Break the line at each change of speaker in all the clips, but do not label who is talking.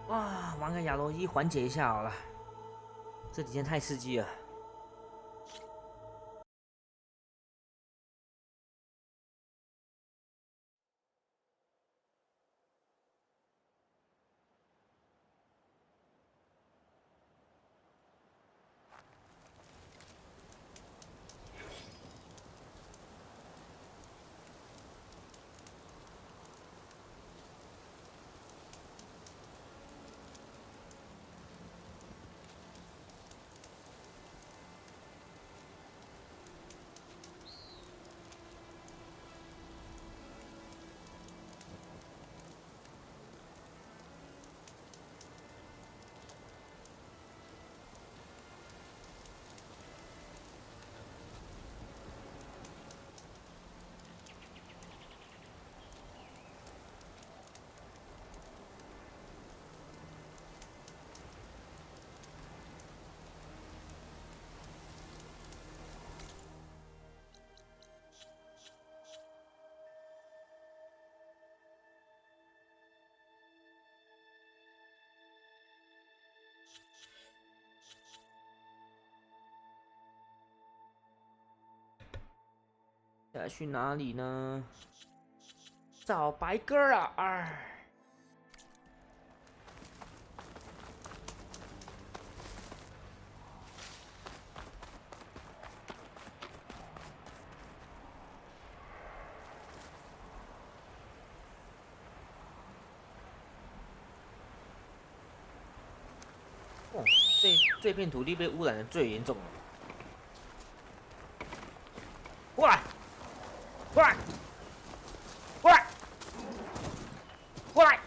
哇，玩个亚罗伊缓解一下好了，这几天太刺激了。要去哪里呢？找白鸽啊！哎。哦，这片土地被污染的最严重了。过来，过来，过来，过来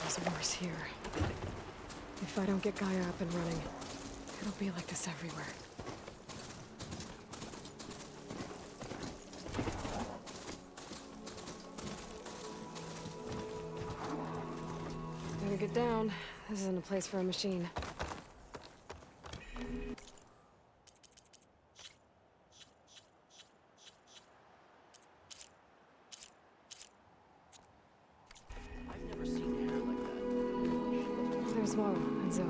！It's
worse here. If I don't get Gaia up and running, it'll be like this everywhere. Better get down. This isn't a place for a machine.
I've never seen hair like that.
There's Varro and Zoe.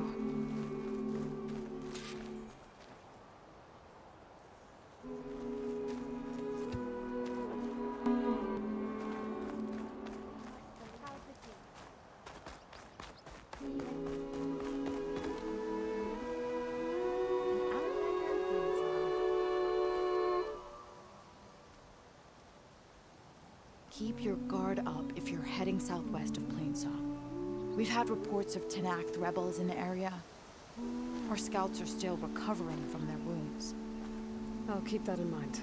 Keep your guard up if you're heading southwest of Plainsong. We've had reports of Tenakth rebels in the area. Our scouts are still recovering from their wounds.
I'll keep that in mind.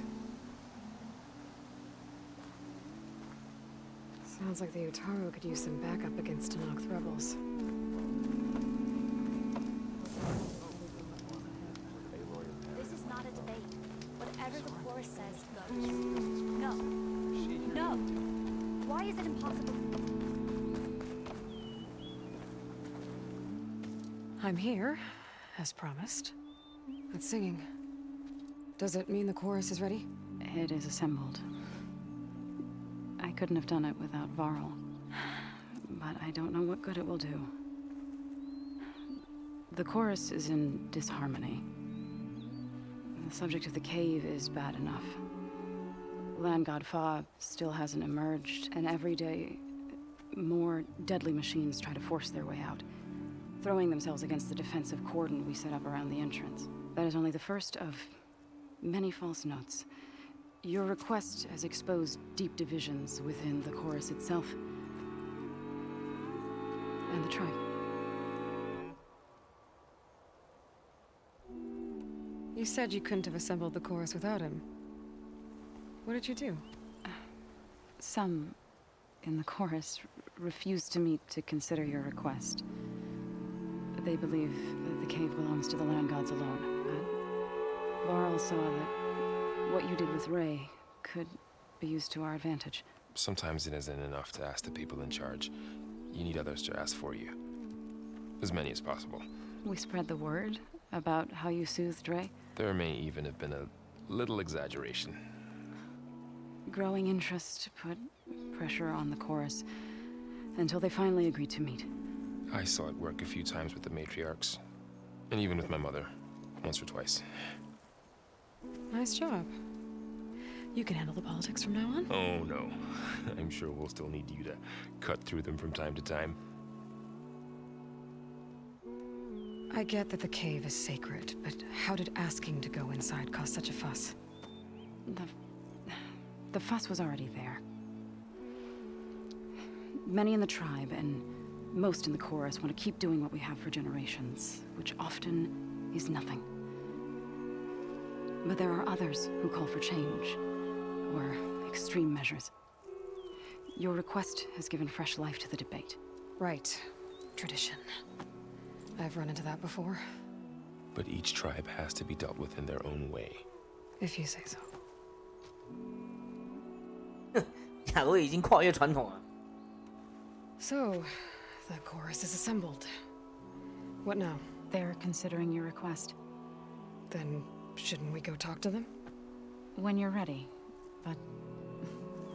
Sounds like the Utaru could use some backup against Tenakth rebels.
This is not a debate. Whatever the chorus says goes. No. No. Why is it impossible?
I'm here, as promised. But singing. Does it mean the chorus is ready?
It is assembled. I couldn't have done it without Varl. But I don't know what good it will do. The chorus is in disharmony. The subject of the cave is bad enough. Land God Fa still hasn't emerged, and every day, more deadly machines try to force their way out, throwing themselves against the defensive cordon we set up around the entrance. That is only the first of many false notes. Your request has exposed deep divisions within the chorus itself and the tribe.
You said you couldn't have assembled the chorus without him. What did you do?
Some in the chorus refused to meet to consider your request. They believe that the cave belongs to the land gods alone. But Varl saw that what you did with Ray could be used to our advantage.
Sometimes it isn't enough to ask the people in charge. You need others to ask for you. As many as possible.
We spread the word, About how you soothed Ray?
There may even have been a little exaggeration.
Growing interest put pressure on the chorus until they finally agreed to meet.
I saw it work a few times with the matriarchs. And even with my mother. Once or twice.
Nice job. You can handle the politics from now on?
Oh, no. I'm sure we'll still need you to cut through them from time to time.
I get that the cave is sacred, but how did asking to go inside cause such a fuss?
The fuss was already there. Many in the tribe, and most in the chorus, want to keep doing what we have for generations, which often is nothing. But there are others who call for change, or extreme measures. Your request has given fresh life to the debate.
Right. Tradition. I've run into that before.
But each tribe has to be dealt with in their own way.
If you say so.
亚俄已经跨越传统了。
So, the chorus is assembled. What now?
They're considering your request.
Then, shouldn't we go talk to them?
When you're ready. But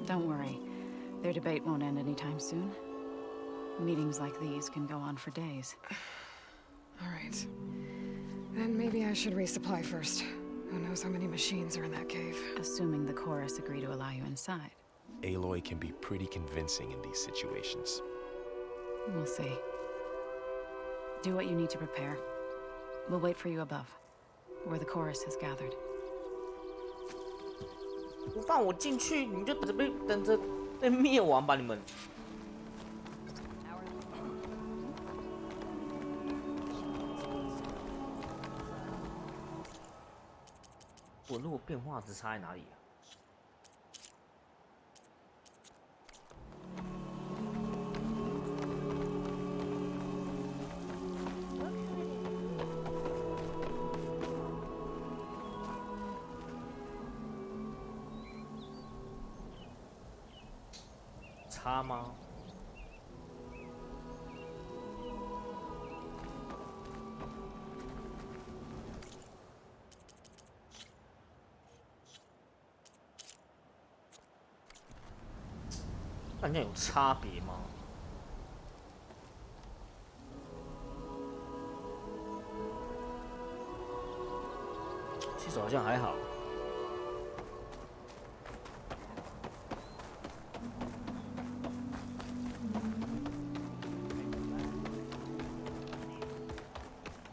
don't worry. Their debate won't end anytime soon. Meetings like these can go on for days.
All right. Then maybe I should resupply first. Who knows how many machines are in that cave?
Assuming the chorus agree to allow you inside.
Aloy can be pretty convincing in these situations.
We'll see. Do what you need to prepare. We'll wait for you above, where the chorus has gathered.
不放我进去，你们就等着被灭亡吧，你们。我如果变化值差在哪里啊？差吗？感觉有差别吗？其实好像还好。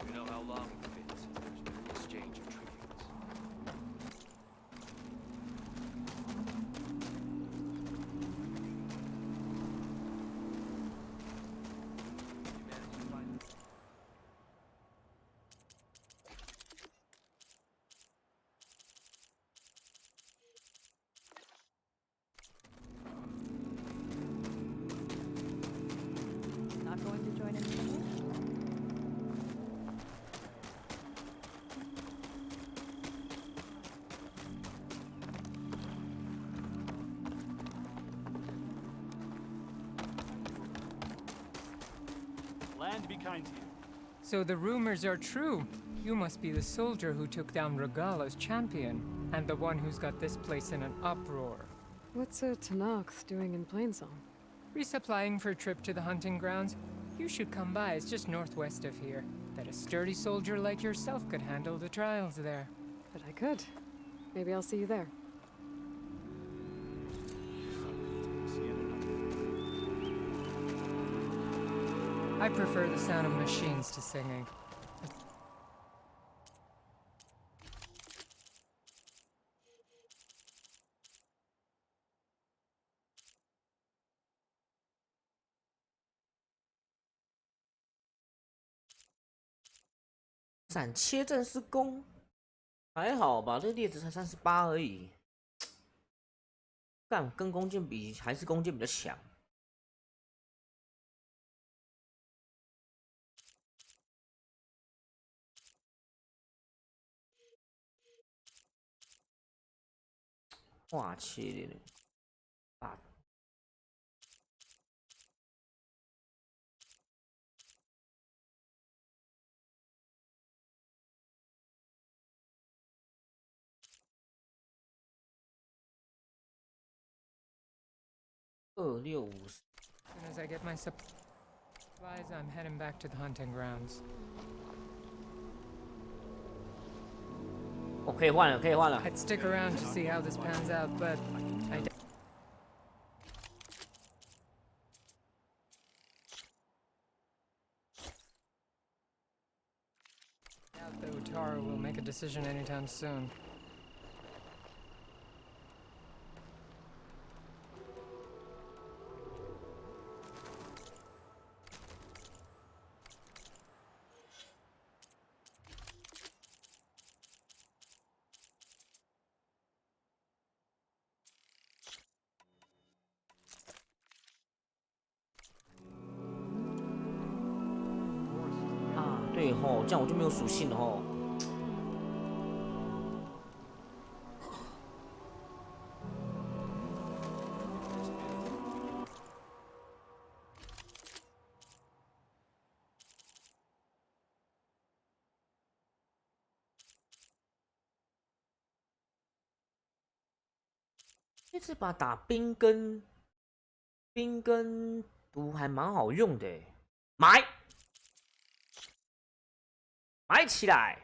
You know how long it's been since there's been an exchange of tribunes. You managed to find it?
Not going to join in trouble?
Land be kind to you.
So the rumors are true. You must be the soldier who took down Regala's champion, and the one who's got this place in an uproar.
What's a Tanakh doing in Plainsong?
Resupplying for a trip to the hunting grounds? You should come by, it's just northwest of here. Bet a sturdy soldier like yourself could handle the trials there.
But I could. Maybe I'll see you there.
I prefer the sound of machines to singing.
《斩切正是弓》还好吧，这列值才38而已。干跟弓箭比，还是弓箭比较强。化切的大 2650。As
soon as I get my supplies, I'm heading back to the hunting grounds.
哦，可以换了，可以换了。
I'd stick around to see how this pans out, but I doubt that Utaru will make a decision anytime soon. .
啊，对吼，这样我就没有属性了吼。这把打冰跟毒还蛮好用的，买起来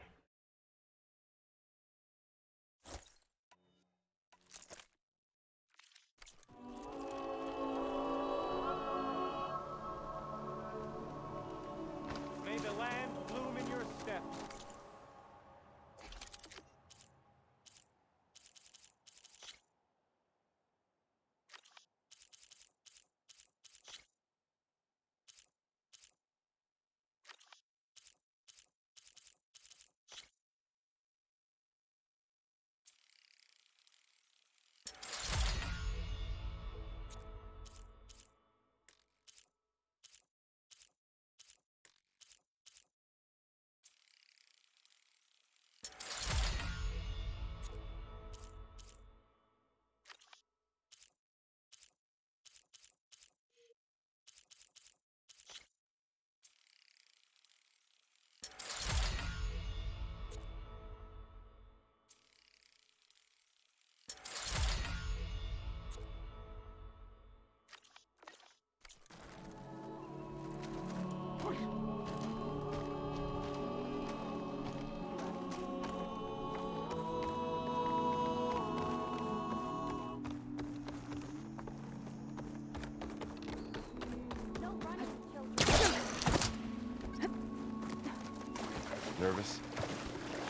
！Nervous?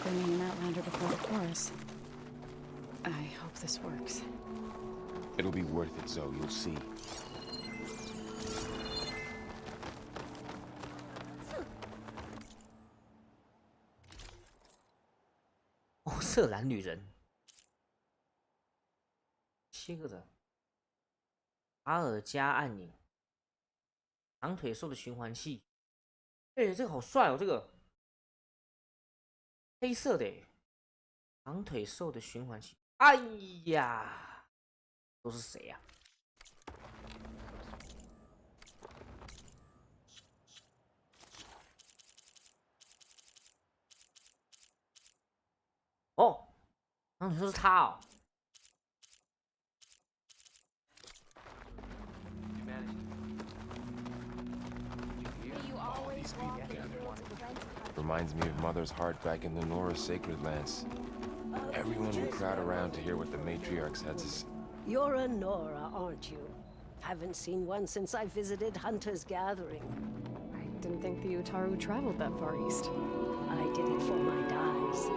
Bringing an Outlander before the chorus. I hope this works.
It'll be worth it, Zoe. You'll see.
哦，色懒女人。7个人。阿尔加暗影。长腿兽的循环器。哎，这个好帅哦，这个。黑色的，长腿兽的循环器。哎呀，都是谁呀？哦，长腿兽是他哦。
Reminds me of Mother's heart back in the Nora sacred lands. Everyone would crowd around to hear what the matriarchs had to say.
You're a Nora, aren't you? Haven't seen one since I visited Hunter's Gathering.
I didn't think the Utaru traveled that far east.
I did it for my dyes.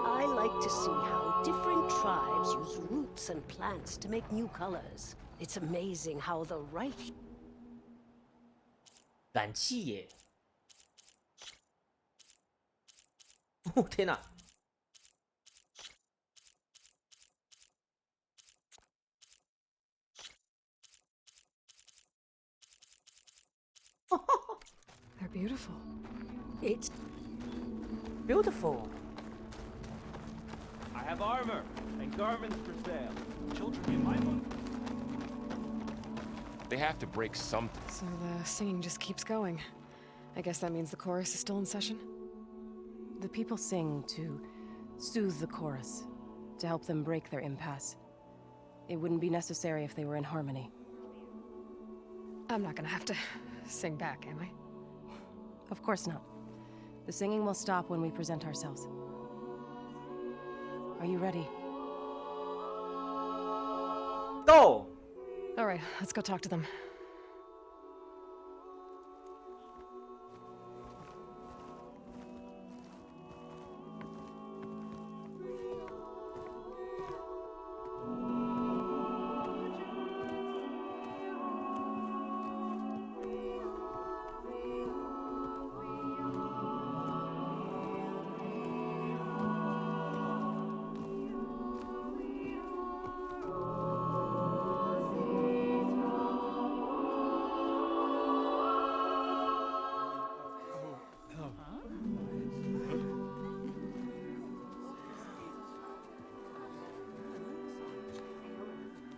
I like to see how different tribes use roots and plants to make new colors. It's amazing how the right...
染气耶！哦天哪！They're
beautiful.
It's
Beautiful.
I have armor and garments for sale. Children in my book.
They have to break something.
So the singing just keeps going. I guess that means the chorus is still in session?
The people sing to soothe the chorus, to help them break their impasse. It wouldn't be necessary if they were in harmony.
I'm not gonna have to sing back, am I?
Of course not. The singing will stop when we present ourselves. Are you ready?
Go!
All right, let's go talk to them.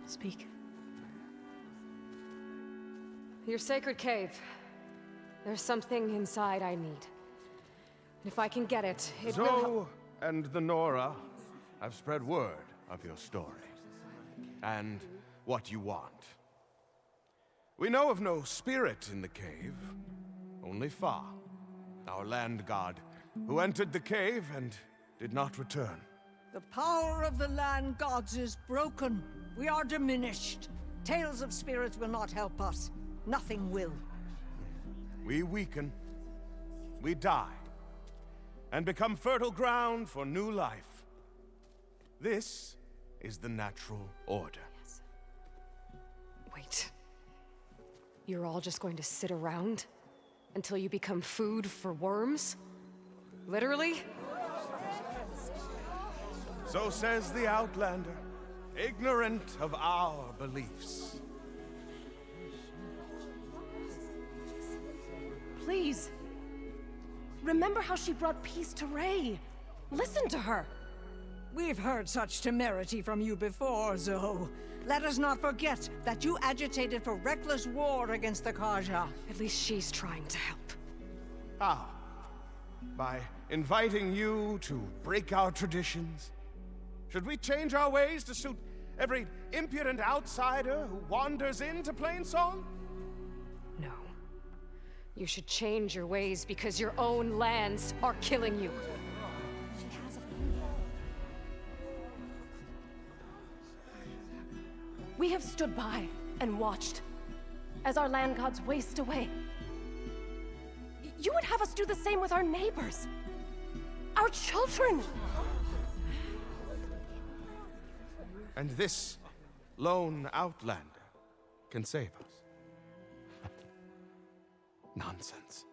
Speak.
Your sacred cave. There's something inside I need. And if I can get it, it will help.
Zoe and the Nora have spread word of your story. And what you want. We know of no spirit in the cave. Only Fa, our land god, who entered the cave and did not return.
The power of the land gods is broken. We are diminished. Tales of spirits will not help us. Nothing will.
We weaken. We die. And become fertile ground for new life. This is the natural order.
Yes. Wait. You're all just going to sit around until you become food for worms? Literally?
So says the Outlander, ignorant of our beliefs.
Please. Remember how she brought peace to Ray. Listen to her.
We've heard such temerity from you before, Zoe. Let us not forget that you agitated for reckless war against the Kaja.
At least she's trying to help.
How? By inviting you to break our traditions? Should we change our ways to suit every impudent outsider who wanders into Plainsong?
No. You should change your ways because your own lands are killing you.
She has a point.
We have stood by and watched as our land gods waste away. You would have us do the same with our neighbors, our children.
And this lone outlander can save us. Nonsense.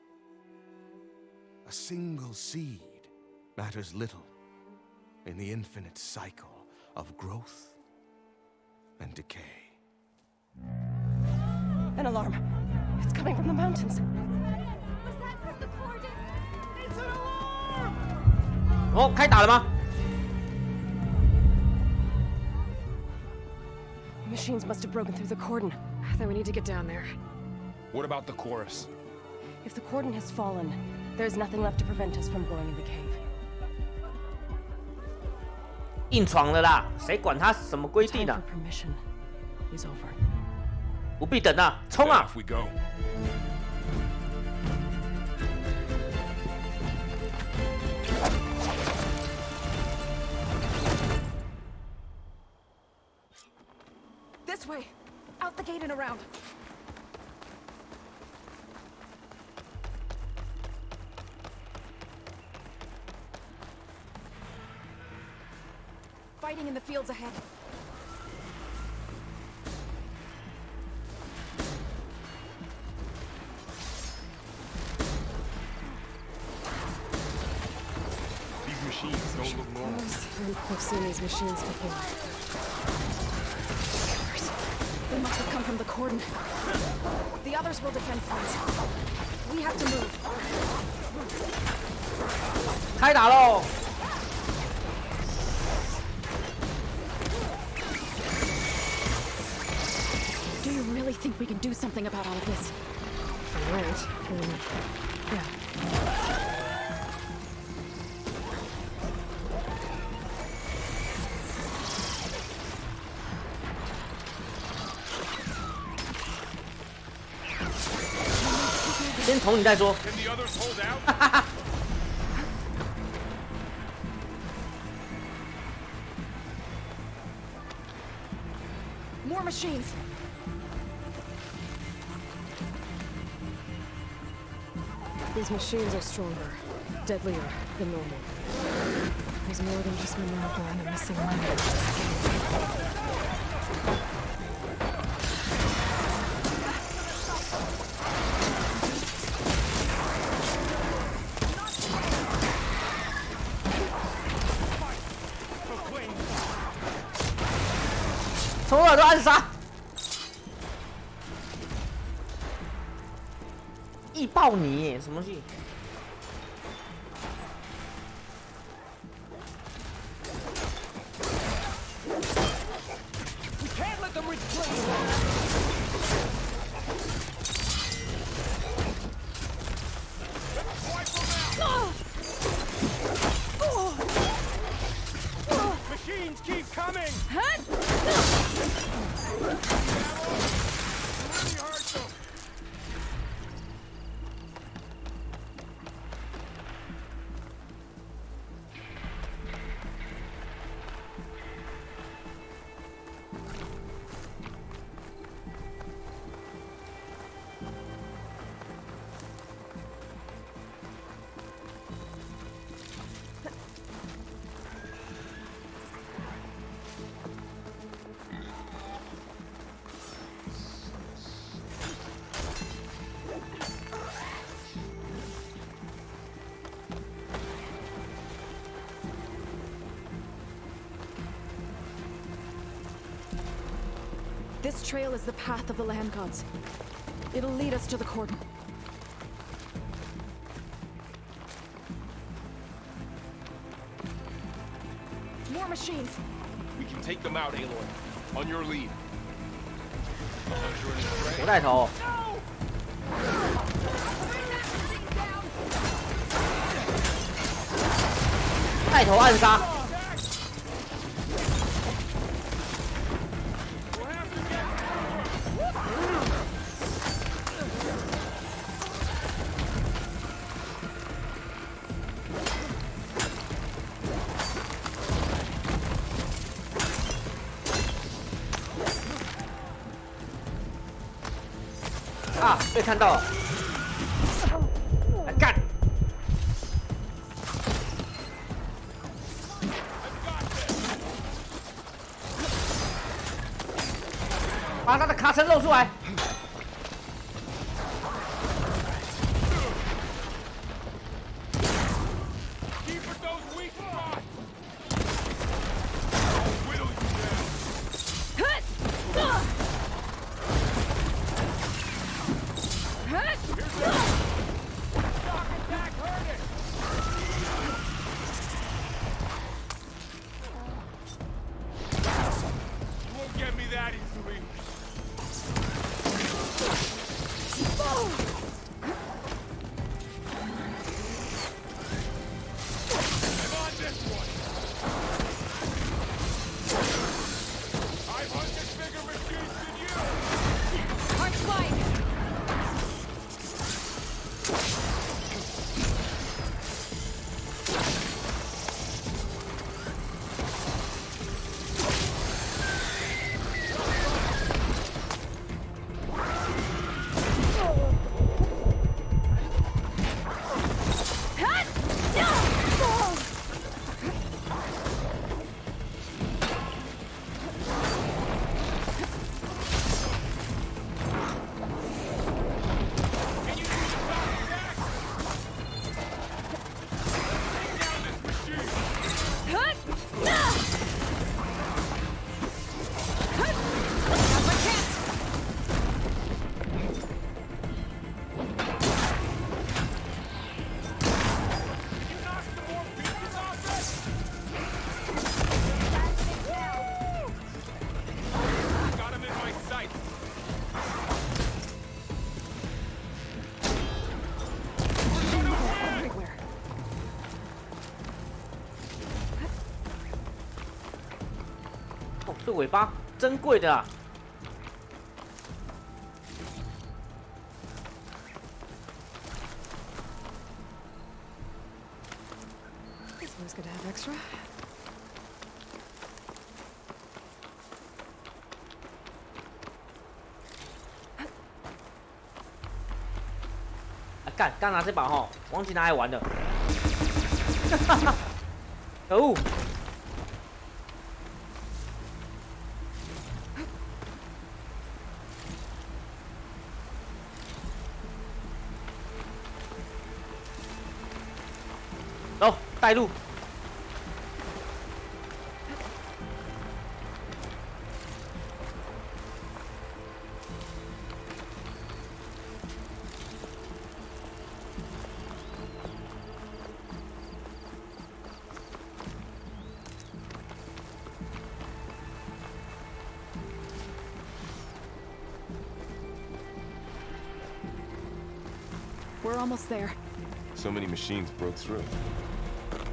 A single seed matters little in the infinite cycle of growth and decay.
An alarm. It's coming from the mountains.
Was that from the cordon?
It's an alarm!
哦，开打了吗？
Machines must have broken through the cordon.
Then we need to get down there.
What about the chorus?
If the cordon has fallen, there's nothing left to prevent us from going in the cave.
硬闯了啦，谁管他什么规定
Time
啊
for？ permission is over.
不必等啊，冲
Then
啊！
off we go.
This way! Out the gate and around. Fighting in the fields ahead.
These machines don't look normal.
I've seen these machines before.
They must have come from the cordon. The others will defend points. We have to move.
开打喽！
Do you really think we can do something about all of this?
Right.
Yeah.
先捅你再说。
More machines. These machines are stronger, deadlier than normal. There's more than just Minerva and a missing leg.
从耳朵暗杀，易爆你什么东西？
Machines keep coming!
This trail is the path of the land gods. It'll lead us to the cordon. More machines.
We can take them out, Aloy. On your lead.
我带头。带头暗杀。 啊！被看到了，来干！把他的卡层露出来！这尾巴珍贵的啊！
It's always good to have extra.
刚拿这把哈，忘记拿来玩了。可恶！走，带路。
We're almost there.
So many machines broke through.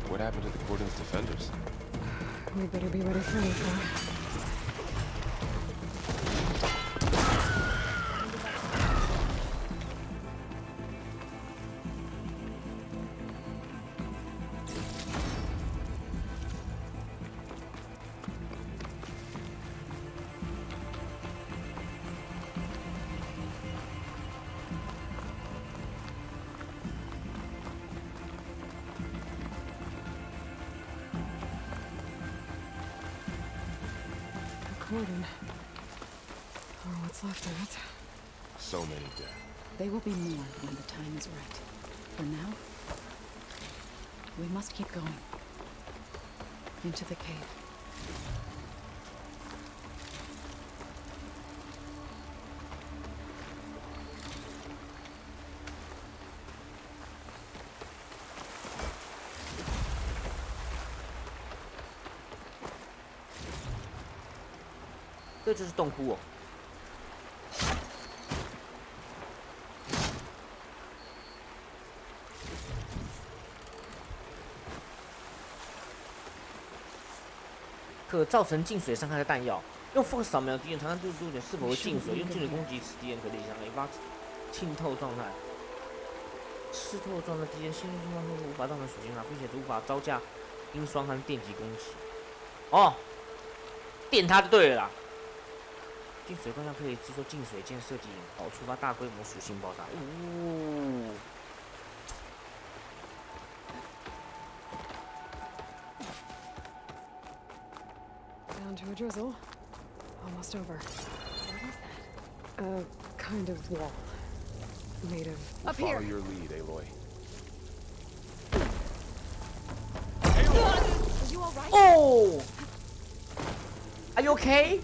What happened to the Cordon's defenders?
We better be ready for anything. Cordon. Or what's left of it.
So many dead.
They will be more when the time is right. For now, we must keep going. Into the cave.
这就是洞窟哦。可造成进水伤害的弹药，用 Focus 扫描敌人，查看对敌人是否会进水。用近水攻击使敌人可以引发浸透状态。湿透状态，敌人陷入状态后无法造成属性啊，并且无法招架冰霜和电击攻击。哦，电它就对了啦。进水罐上可以制作净水剑设计引爆，触发大规模属性爆炸。呜、
Down to a drizzle. Almost over. What is that? A kind of wall. Made of...
We'll
Up here!
follow your lead, Aloy.
Are you alright?
Oh! Are you okay?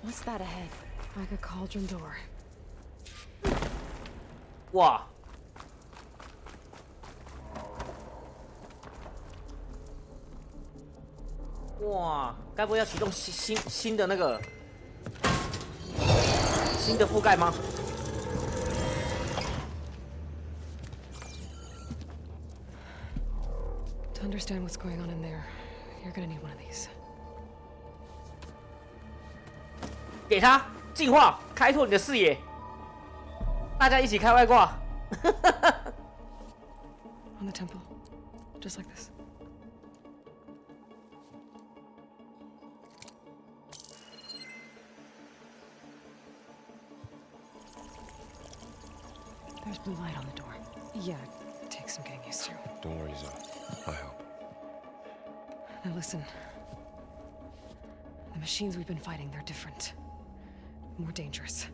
What's that ahead?
Like a cauldron door.
哇！哇！该不会要启动新的那个新的覆盖吗？
To understand what's going on in there, you're gonna need one of these.
给他进化，开拓你的视野。大家一起开外挂。
On the temple. Just like this.
There's blue light on the door.
Yeah, it takes some getting used to.
Don't worry, Zoe. I help.
Now listen. The machines we've been fighting, they're different. More dangerous.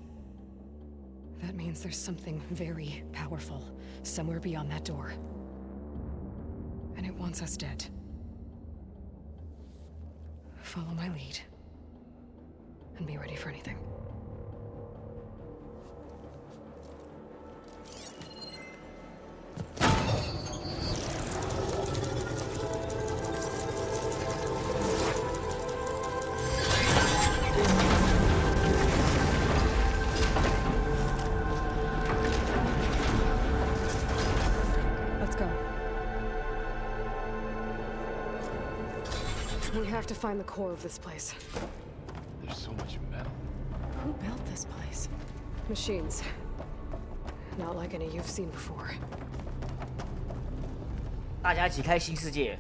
That means there's something very powerful somewhere beyond that door. And it wants us dead. Follow my lead. And be ready for anything. Let's go. We have to find the core of this place.
There's so much metal.
Who built this place? Machines. Not like any you've seen before.
大家一起开新世界。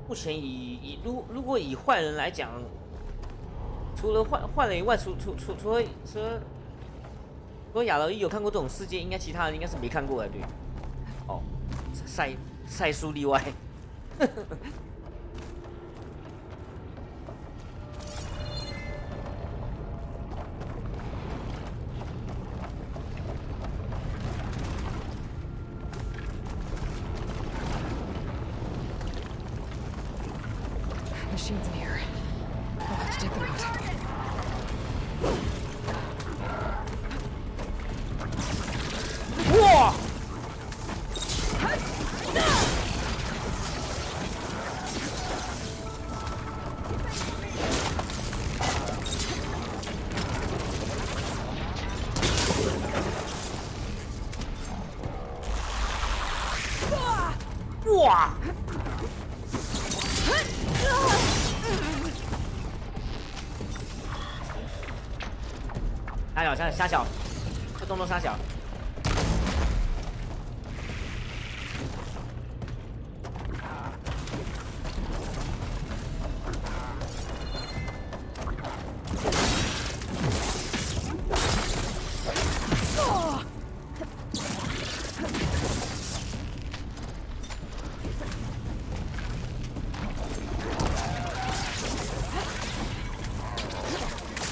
目前如果以坏人来讲，除了坏人以外，除了亚劳伊有看过这种世界，应该其他人应该是没看过的，对。哦，赛苏例外。
Machines in here. We'll have to take them out.
Whoa! Wow! 瞎小，这动作瞎小。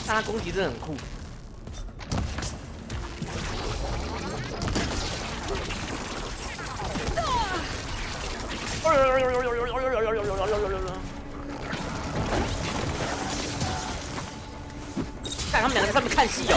但他攻击真的很酷。看他们两个在上面看戏哦。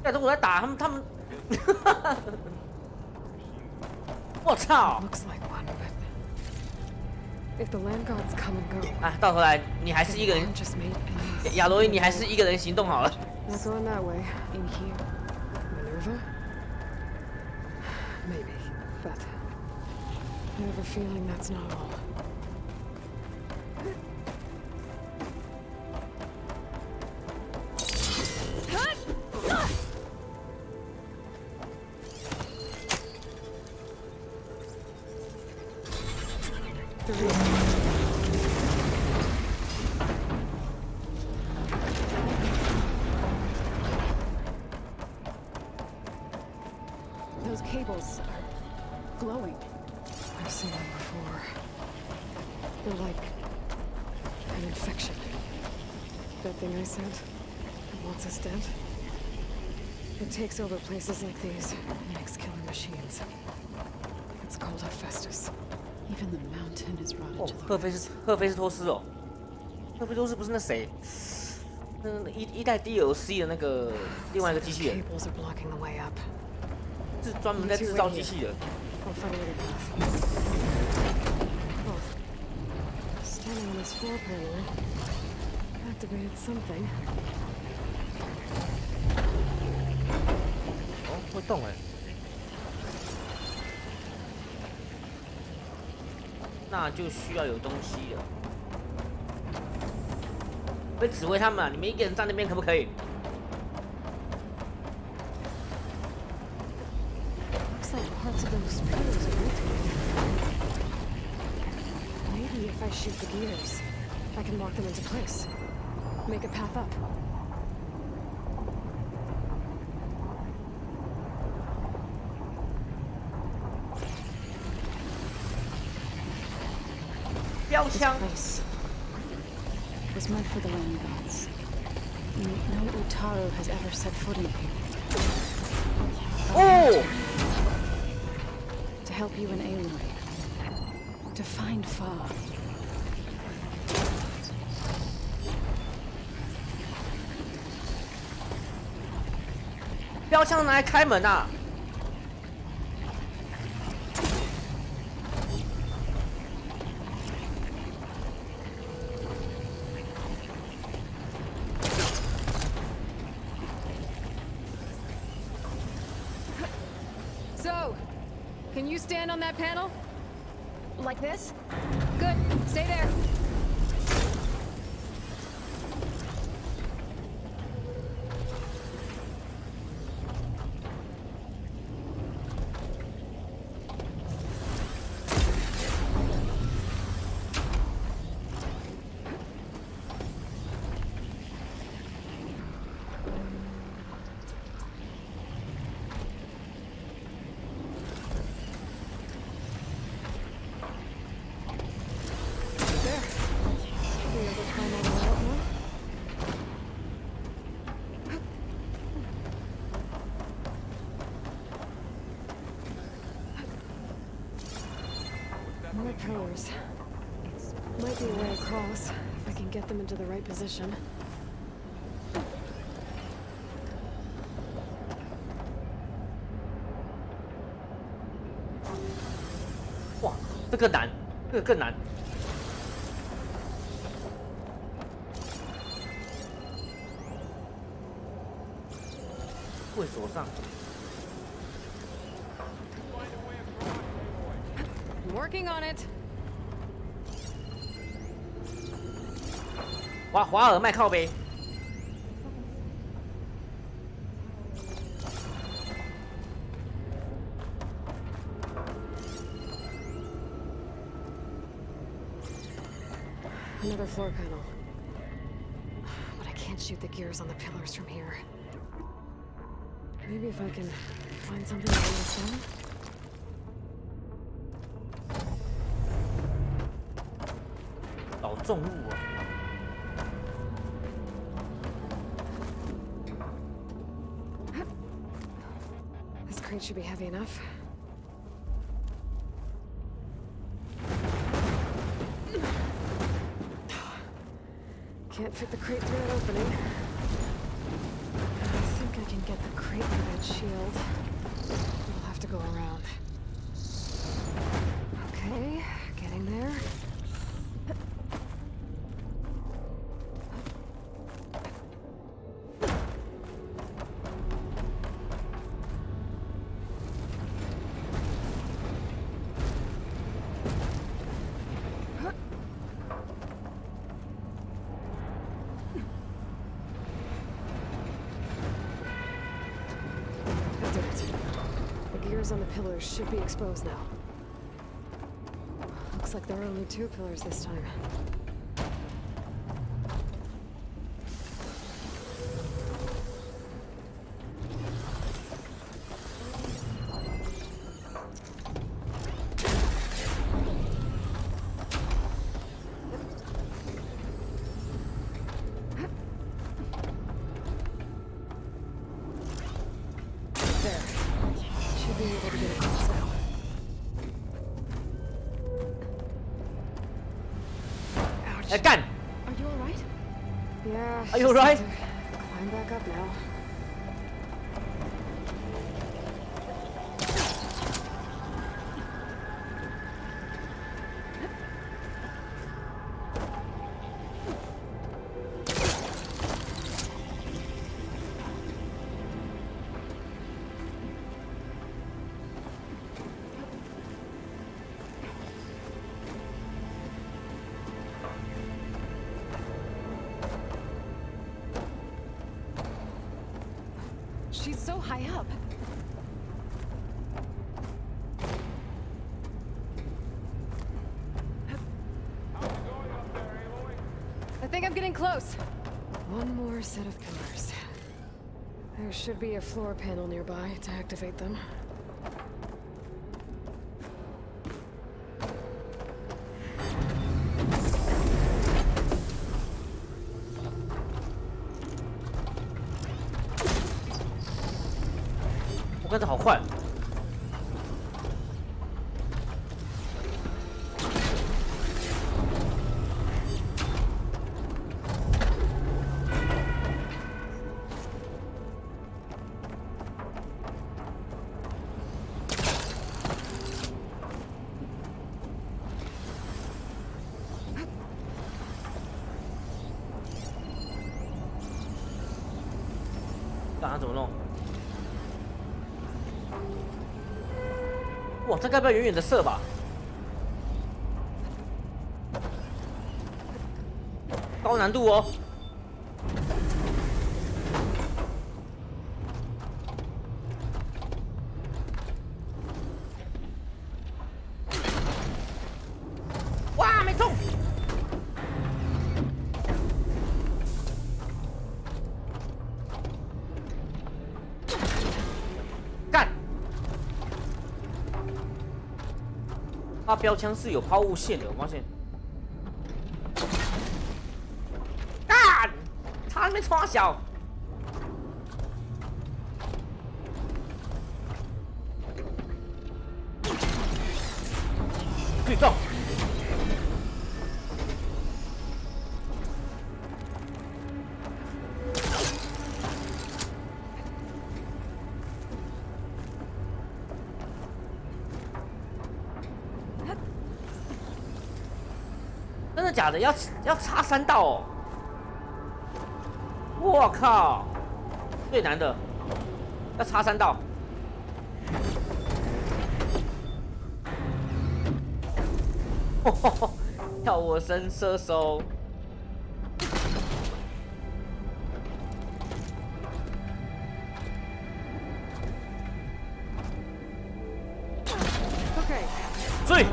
但是我在打他们，我操！
If the land gods come and go,
啊，到头来你还是一个人，亚罗伊，你还是一个人行动好了。
Not going that way. In here, Minerva? Maybe, but I have a feeling that's not all. Those cables are glowing. I've seen them before. They're like an infection. That thing I said, it wants us dead. It takes over places like these and makes killer machines. It's called Hephaestus.
Even the mountain is rotted
哦
to the
赫菲斯托斯哦，赫菲托斯不是那谁，一代 DLC 的那个另外一个机器人，
Cables are blocking the way up.
是专门在制造机器人。
I'll find a way to pass. Oh, standing on this floor panel activated something.
哦，会动哎。那就需要有东西了。会指挥他们啊！你们一个人站那边可不可以？
Looks like parts of those pillars are rotating. Maybe if if I shoot the gears, I can lock them into place. Make a path up.
标
This
枪
place was meant for the land gods. No Utaru has ever set foot in here.
哦，
To help you in Aloy. To find Fa.
标枪拿来开门啊！
So, can you stand on that panel? Like this? Good. Stay there.
There. Be able to climb all the way up now? More pillars. Might be a way across, if I can get them into the right position.
哇，这个难，这个更难。会锁上。
Working on it.
华尔麦靠背。
Another floor panel. But I can't shoot the gears on the pillars from here. Maybe if I can find something to hold this down?
Oh, 老重物啊！
This crate should be heavy enough. Can't fit the crate through that opening. I think I can get the crate through that shield. We'll have to go around. Okay, getting there. I did it. The gears on the pillars should be exposed now. Looks like there are only 2 pillars this time. There. Should be able to get across now. Ouch.
来干！
Are you alright? Yeah.
Are you
just
alright?
need to climb back up now.
She's so high up.
think I'm getting close. One more set of pillars. There should be a floor panel nearby to activate them.
我跟着好快。看他怎么弄。哇，这该不要远远的射吧？高难度哦。哇，没中！干！它标枪是有抛物线的，我发现。干！差那边冲小。对中。真的假的？要插3道哦！我靠，最难的要插3道。跳我神射手。
Okay.
追。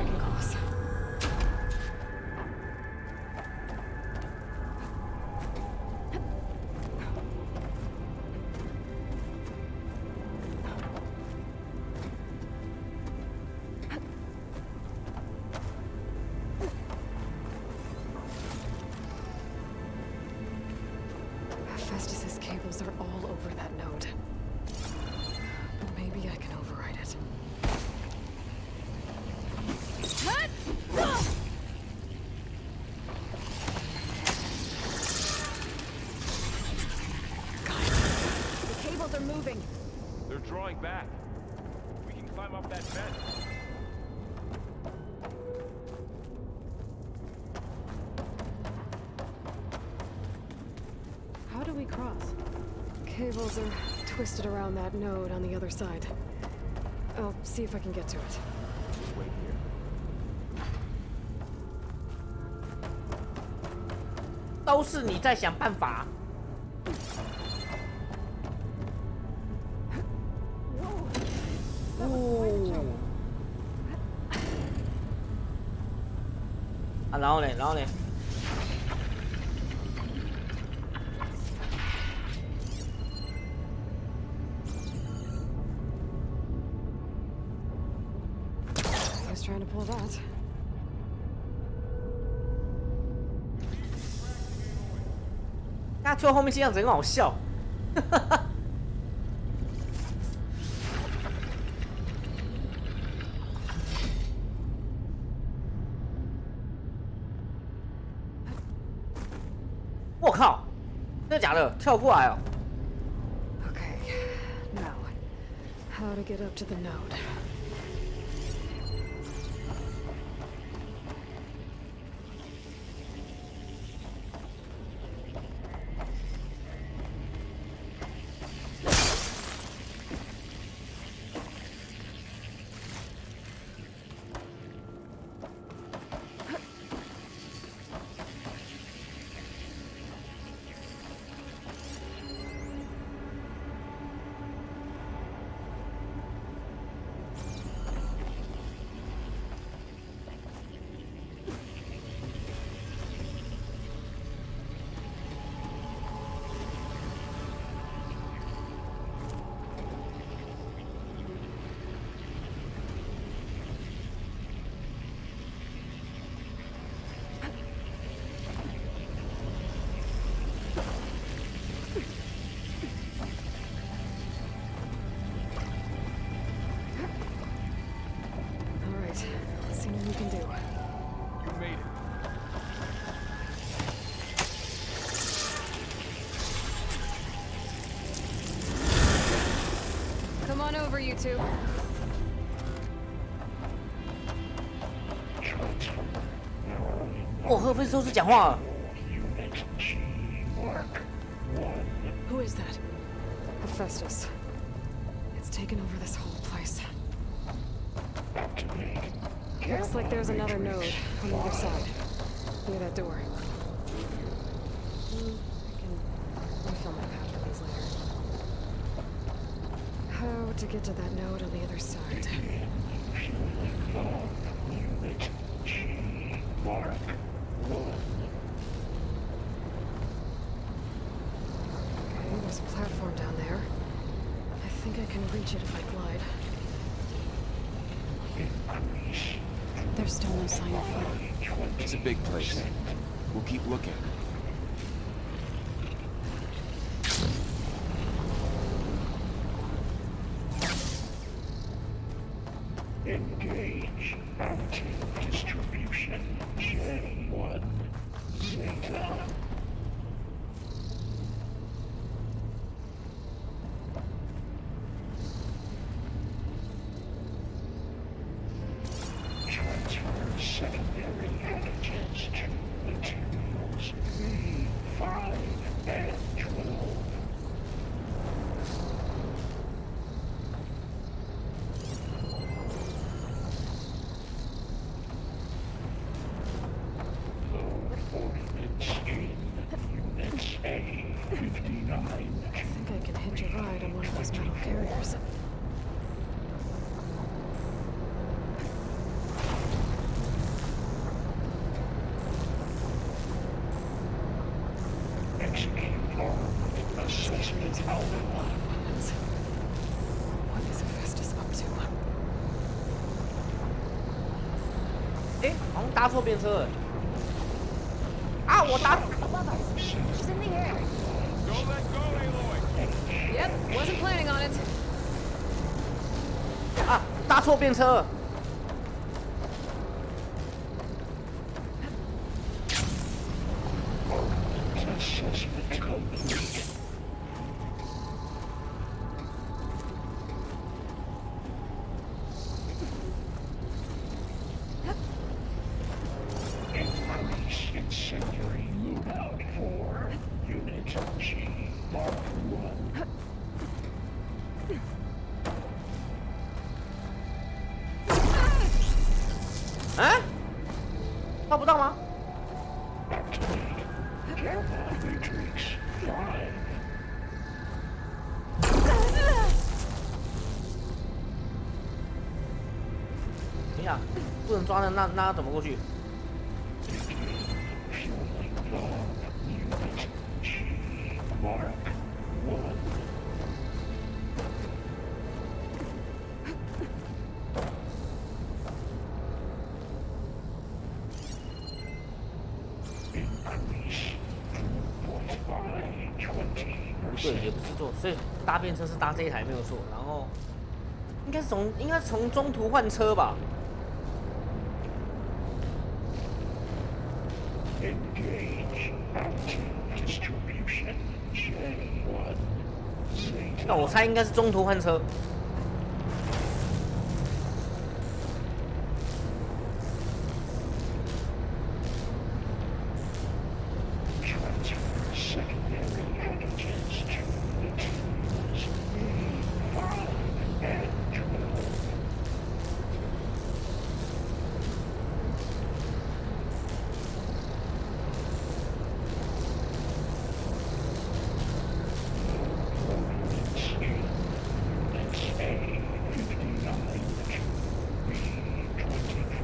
Festus's cables are all over that node. But maybe I can override it.
The cables are moving.
They're drawing back. We can climb up that fence.
How do we cross? Cables are twisted around that node on the other side. I'll see if I can get to it.
Wait here.
都是你在想办法。哦。啊，然后呢？然后呢？
Trying to pull that.
他最后面这样子很好笑。我靠，真的假的？跳过来哦。
Okay, now, how to get up to the node?
on over, you two.
哦，赫菲斯托斯讲话了。
Who is that? Hephaestus. It's taken over this whole place. Looks like there's another node on the other side, near that door. I can refill my path with these later. How to get to that node on the other side? Okay, there's a platform down there. I think I can reach it if I glide.
There's still no sign of fog.
It's a big place. We'll keep looking.
Engage active distribution. J1 Zeta. Transfer secondary antigens to materials V5 and 12.
I think I can hitch a ride on one of those metal carriers.
Execute armed assessment algorithm.
What is Hephaestus up to?
哎，好像搭错便车了。啊，我搭。
Above us. She's in the air.
Don't let go, Aloy!
Yep, wasn't planning on it.
啊，搭错便车。
Assessment complete. Increase incendiary loadout for Unit G Mark 1.
啊？到不到吗？
Activate Gamma Matrix 5.
等一下，不能抓的，那怎么过去？
Fueling bomb Unit G Mark 1. Increase throughput by 20%.
对，也不是坐，所以搭便车是搭这一台没有错。然后应该是从中途换车吧？
Engage active distribution J1 Zeta.
那我猜应该是中途换车。
Transfer secondary antigens to materials V5 and 12. Units in Units A59 to B24.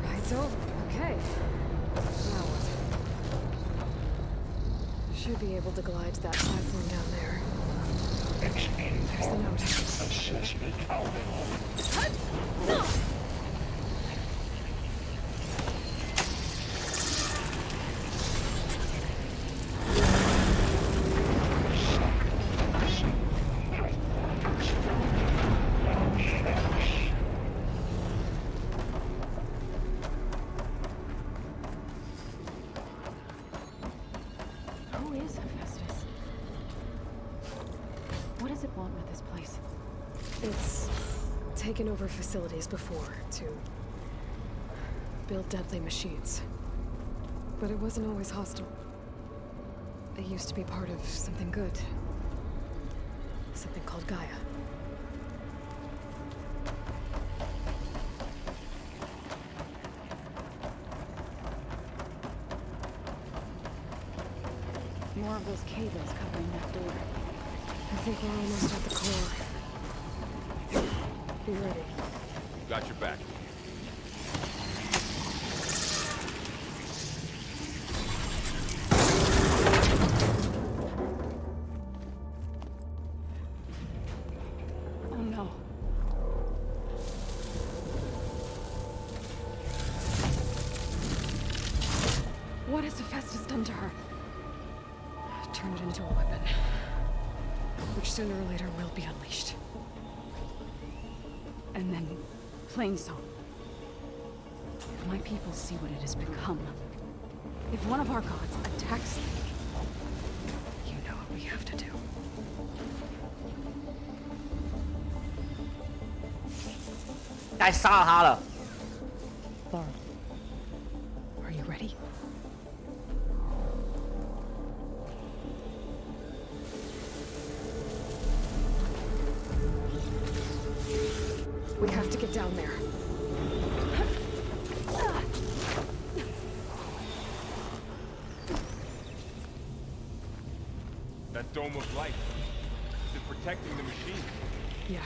Ride's over. Okay. Now what? Should be able to glide to that platform down there.
Execute
There's the note.
assessment algorithm.
Who is Hephaestus? What does
does it want with this place?
It's taken over facilities before to build deadly machines. But it wasn't always hostile. It used to be part of something good. Something called Gaia.
More of those cables covering that door.
I think we're almost at the core. Be ready.
Got your back.
Oh no. What has Hephaestus done to her?
Turn it into a weapon. Which sooner or later will be unleashed.
And then, Plainsong. If my people see what it has become, if one of our gods attacks them,
you know what we have to do.
该杀了他了。
Laurel, are you ready? We have to get down there.
That dome of light. Is it protecting the machine?
Yeah.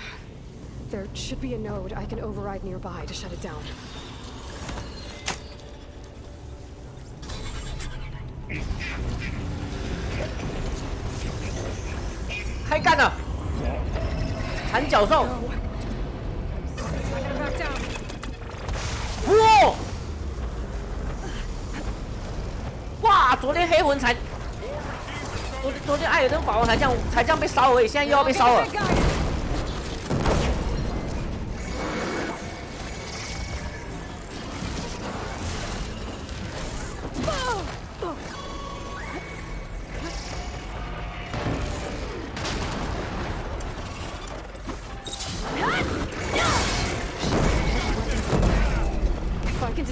There should be a node I can override nearby to shut it down.
开干了！缠脚兽！哇！哇！昨天黑魂才，昨天艾尔登法王才这样被烧而已，现在又要被烧了。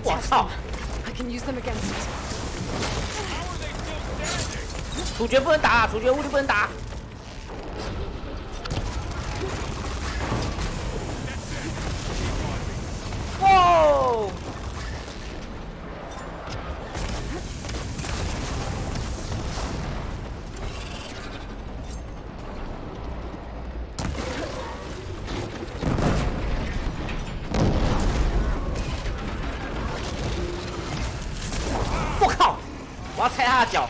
我操！
I can use them against it.
主角不能打，主角物理不能打。哇！我靠！我要踩他的脚。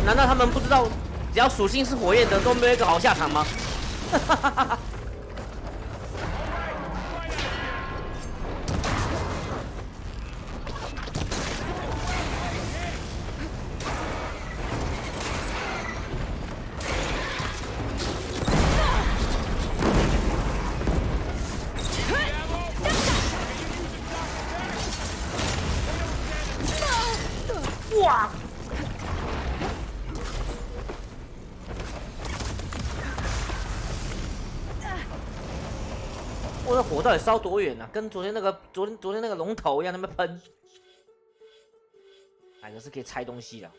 难道他们不知道，只要属性是火焰的都没有一个好下场吗？哈哈哈哈！哇！ 我的火到底烧多远啊？跟昨天那个龙头一样，那么喷。哪个是可以拆东西的？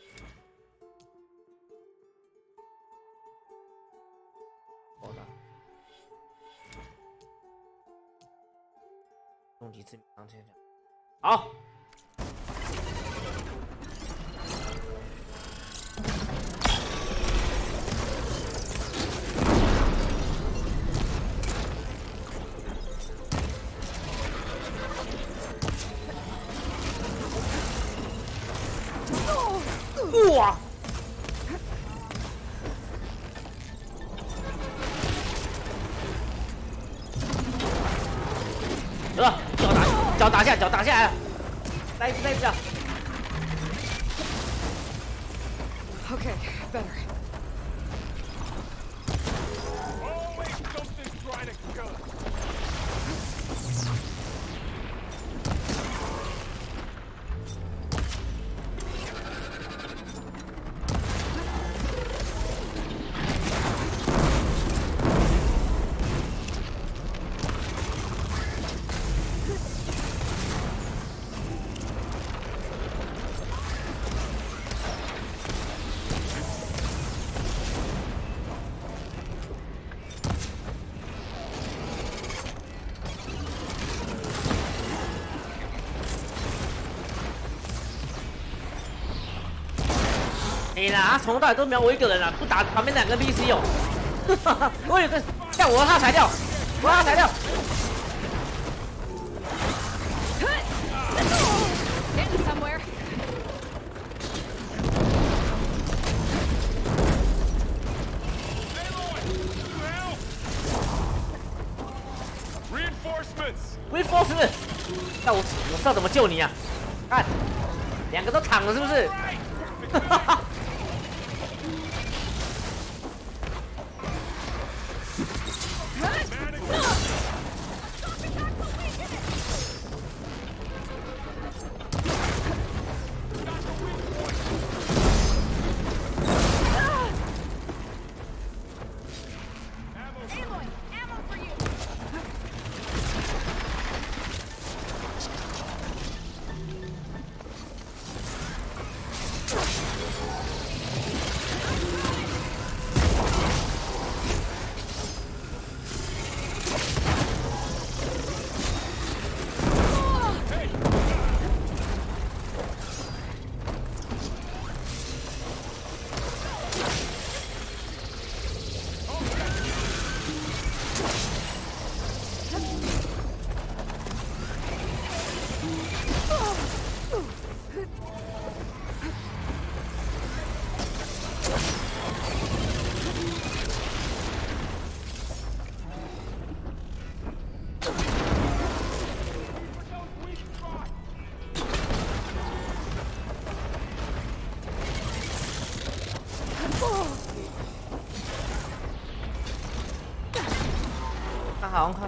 好的。终极致命伤先讲。好。哇！脚打下来了，来一下。
Okay, better.
Always something
Panic killer.
你啦，从头到尾都瞄我一个人啊，不打旁边2个 NPC 哦。我有个，要我让他裁掉，我让他裁掉。
Getting somewhere.
Reinforcements， 那我知道怎么救你啊？看，2个都躺了是不是？哈哈哈。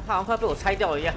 他好像快被我拆掉了一样。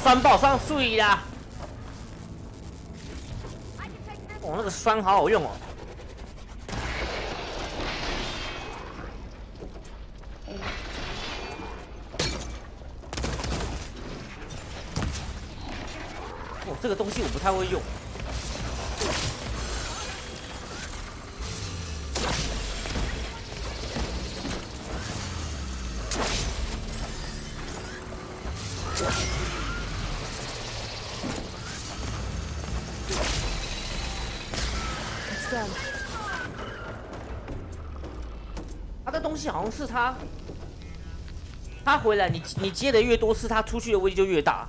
酸爆酸注意啦！哦，那个酸好好用哦。哦，这个东西我不太会用。他的东西好像是他回来，你接的越多次，他出去的威力就越大，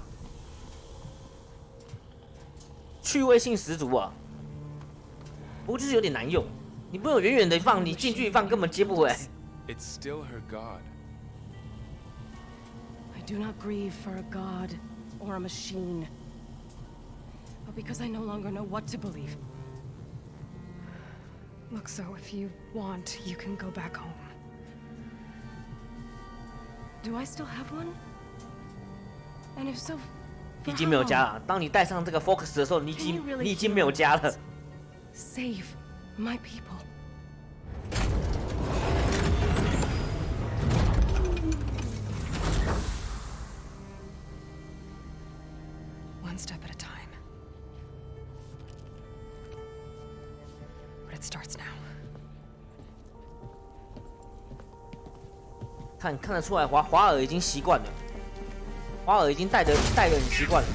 趣味性十足啊！不过就是有点难用，你不能远远的放，你近距离放根本接不回来。
It's still her god.
I do not grieve for a god or a machine, but because I no longer know what to believe.
Look, so if you want, you can go back home.
Do I still have one? And if so,
你已经没有家了。当你带上这个 Focus 的时候，你已经没有家了。
Save my people.
One step at a time.
看得出来，华尔已经习惯了，华尔已经带得很习惯了。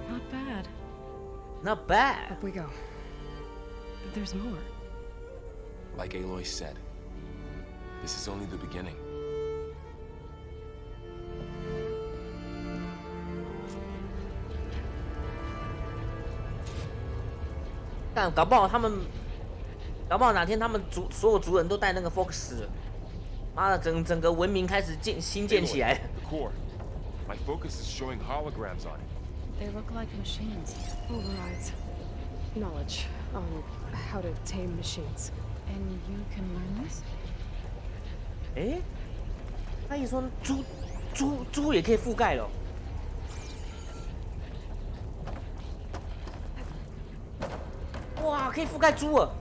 Not bad.
Not bad.
Up we go. But there's more.
Like Aloy said, this is only the beginning.
但搞不好哪天他们所有族人都带那个 Focus 了，妈的，整个文明开始新建起来。
The core. My focus is showing holograms on it.
They look like machines.
Overrides. Knowledge on how to tame machines.
And you can learn this?
哎，他一说猪也可以覆盖了。哇，可以覆盖猪了！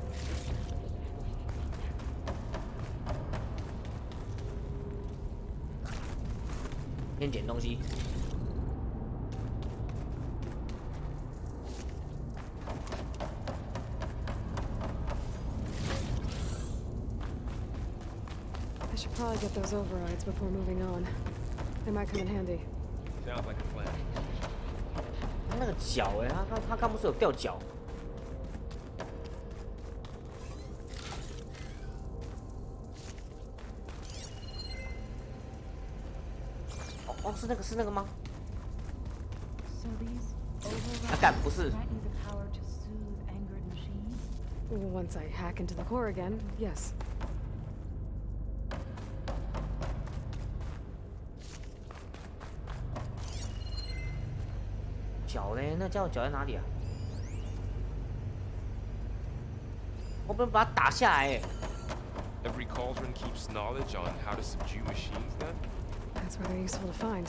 先捡东西。
I should probably get those overrides before moving on. They might come in handy.
Sounds like a plan.
他那个脚哎，他刚不是有掉脚？哦，是那个吗？
So these overrides
啊，干不是。
grant you the power to soothe angered machines?
Once I hack into the core again, yes.
脚嘞？那脚在哪里啊？我不能把它打下来哎。
Every cauldron keeps knowledge on how to subdue machines then?
That's where they're useful to find.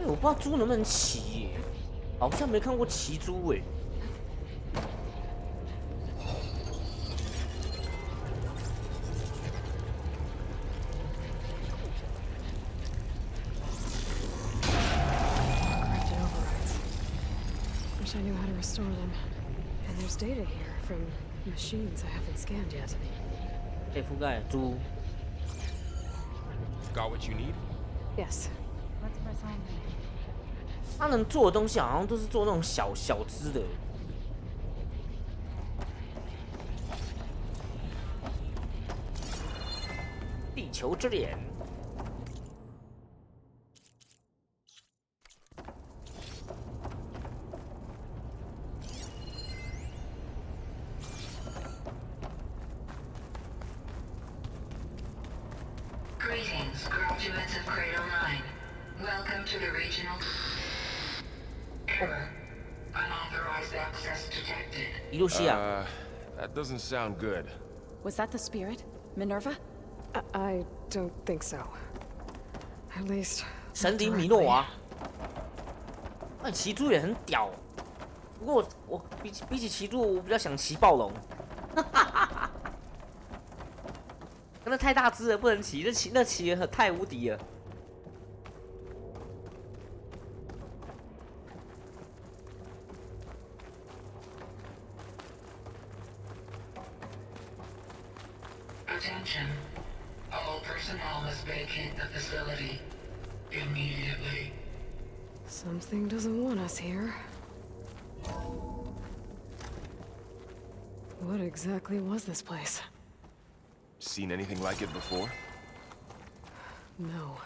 我不知道猪能不能骑耶，好像没看过骑猪哎。
Corrupted overrides. Wish I knew how to restore them. And there's data here from machines I haven't scanned yet.
被覆盖猪。
Got what you need?
Yes.
Let's press on then.
他能做的东西好像都是做那种小只的。地球之脸。
Greetings, graduates of Cradle 9. Welcome to the regional... Error. Unauthorized access detected.
一路西啊。
That doesn't sound good.
Was that the spirit? Minerva?
I don't think so. At least.
神灵米诺娃。那骑猪也很屌，不过我比起骑猪，我比较想骑暴龙。那太大只了，不能骑，那骑太无敌了。
Attention. All personnel must vacate the facility immediately.
Something doesn't want us here. What exactly was this place?
Seen anything like it before?
No.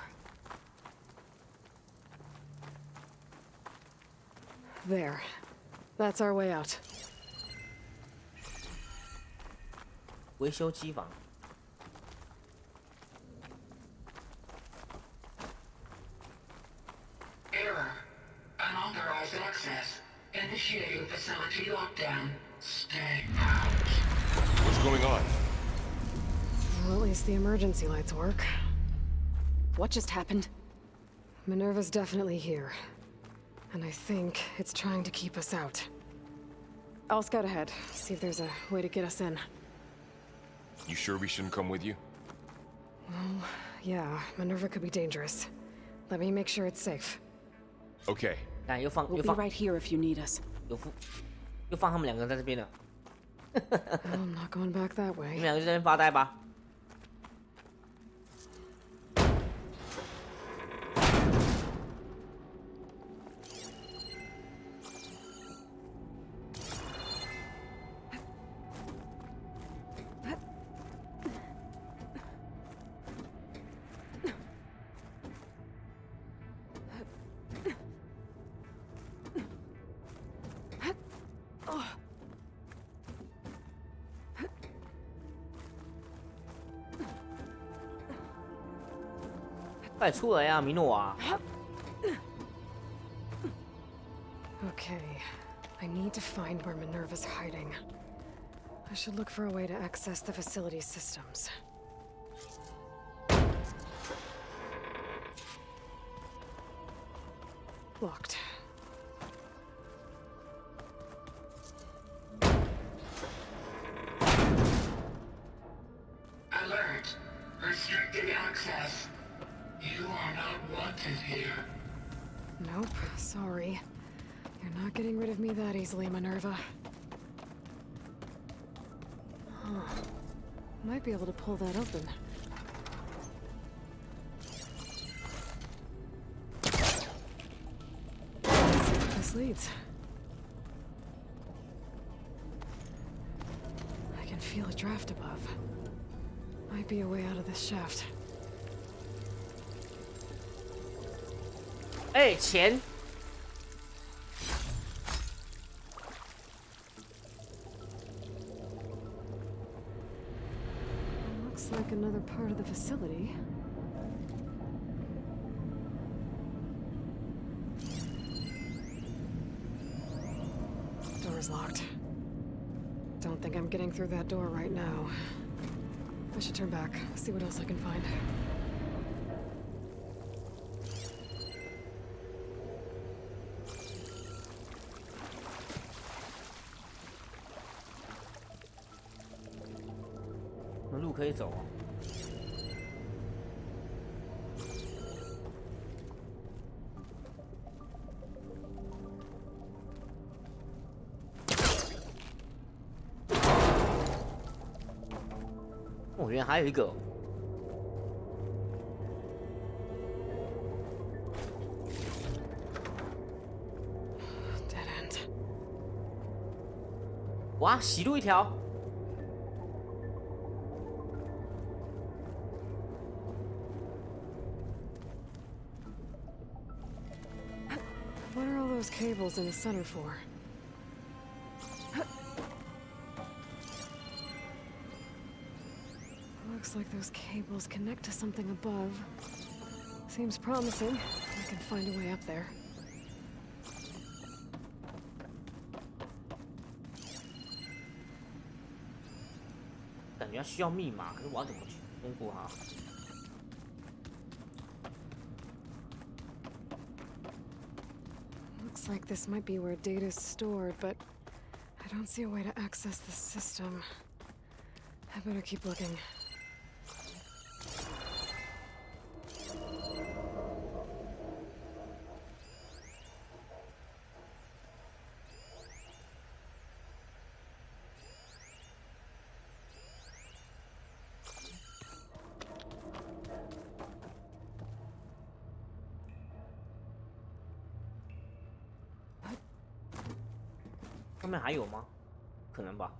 There. That's our way out.
维修机房。
Error. Unauthorized access. Initiating facility lockdown. Stay out.
What's going on?
Well, at least the emergency lights work.
What just happened?
Minerva's definitely here. And I think it's trying to keep us out. I'll scout ahead, see if there's a way to get us in.
You sure we shouldn't come with you?
Well, yeah, Minerva could be dangerous. Let me make sure it's safe.
Okay.
看，又放
We'll
又
be
放
right here if you need us.
又放他们两个人在这边了。
I'm not going back that
你们
way.
两个就在那边发呆吧。 快出来呀，米诺啊！
Okay, I need to find where Minerva's hiding. I should look for a way to access the facility systems. Locked.
Alert. Restricted access. You are not wanted here.
Nope, sorry. You're not getting rid of me that easily, Minerva. Huh. Might be able to pull that open. Let's see where this leads. I can feel a draft above. Might be a way out of this shaft.
哎，钱！
Looks like another part of the facility. Door's locked. Don't think I'm getting through that door right now. I should turn back, see what else I can find.
"那路可以走啊。 哦，原来还有一个。
Dead end.
哇，洗路一条。
What are all those cables in the center for? Looks like those cables connect to something above. Seems promising. I can find a way up there.
"感觉需要密码，可是我要怎么去通过它？
Looks like this might be where data's stored, but I don't see a way to access the system. I better keep looking. "上面还有吗？可能吧。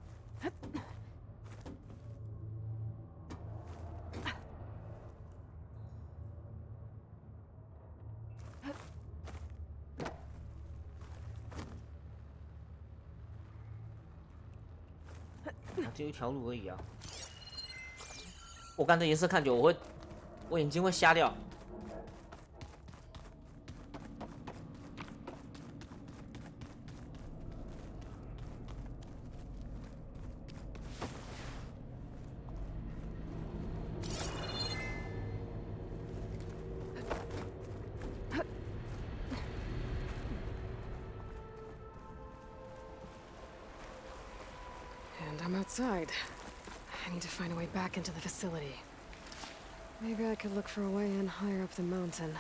只有一条路而已啊！我刚才颜色看久，我眼睛会瞎掉。
And I'm outside. I need to find a way back into the facility. Maybe I could look for a way in higher up the mountain.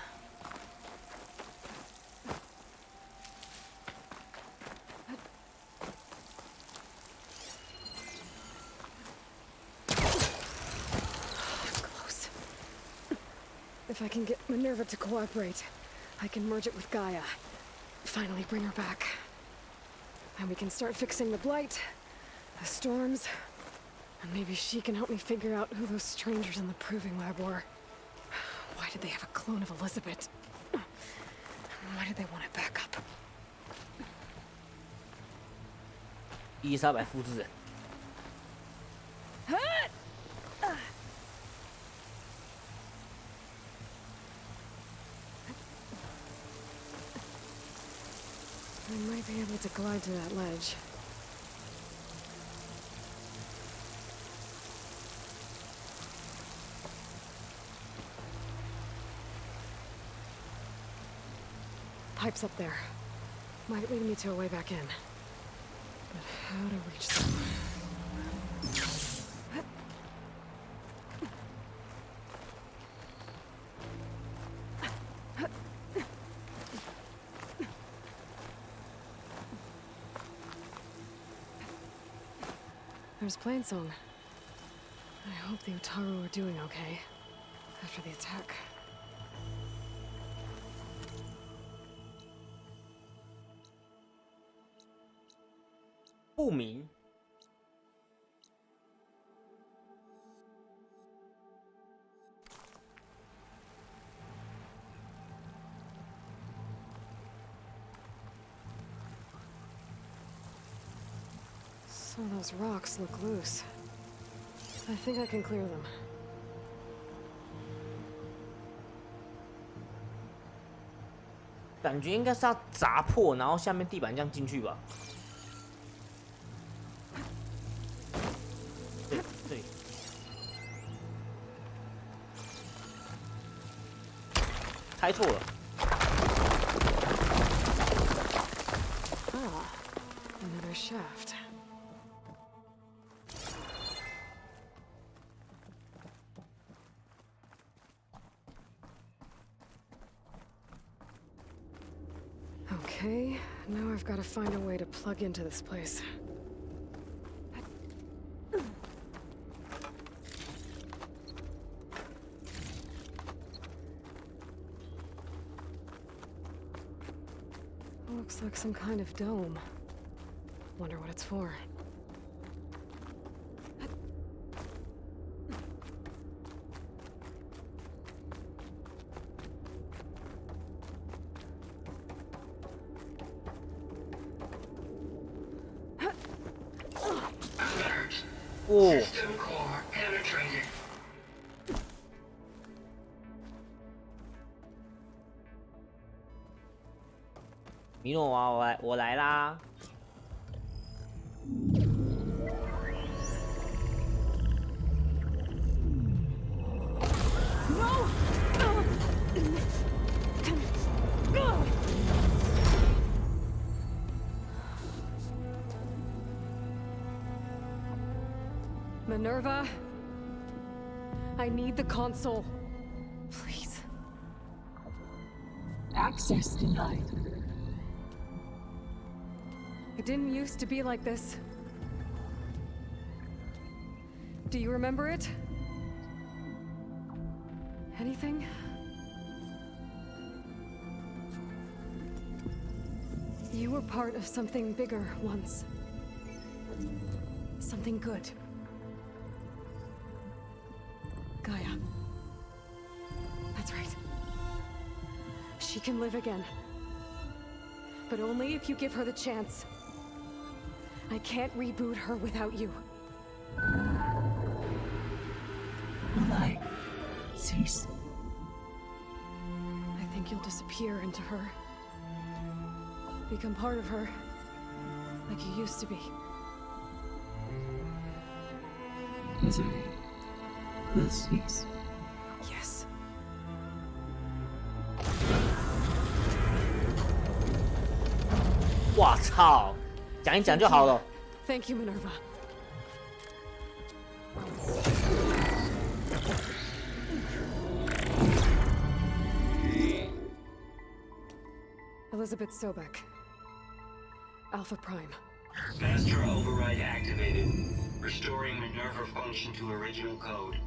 Close. If I can get Minerva to cooperate, I can merge it with Gaia. Finally bring her back. And we can start fixing the blight, the storms, and maybe she can help me figure out who those strangers in the proving lab were. Why did they have a clone of Elizabeth? Why did they want it back up?
伊丽莎白复制人。
I might be able to glide to that ledge. Pipes up there. Might lead me to a way back in. But how to reach them? There's Plainsong. I hope the Utaru are doing okay after the attack.
不明。
So those rocks look loose. I think I can clear them.
感觉应该是要砸破，然后下面地板这样进去吧。对。猜错了。
Ah, another shaft. Okay, now I've got to find a way to plug into this place. Looks like some kind of dome. Wonder what it's for.
System core penetrated.
米诺娃，我来啦！
Minerva, I need the console. Please.
Access denied.
It didn't used to be like this. Do you remember it? Anything? You were part of something bigger once. Something good. Gaia. That's right. She can live again. But only if you give her the chance. I can't reboot her without you.
Light, cease.
I think you'll disappear into her. Become part of her. Like you used to be.
Misery will cease.
Yes.
哇操，讲一讲就好了。
Thank you, Minerva. Elizabeth Sobek. Alpha Prime.
Master override activated. Restoring Minerva function to original code.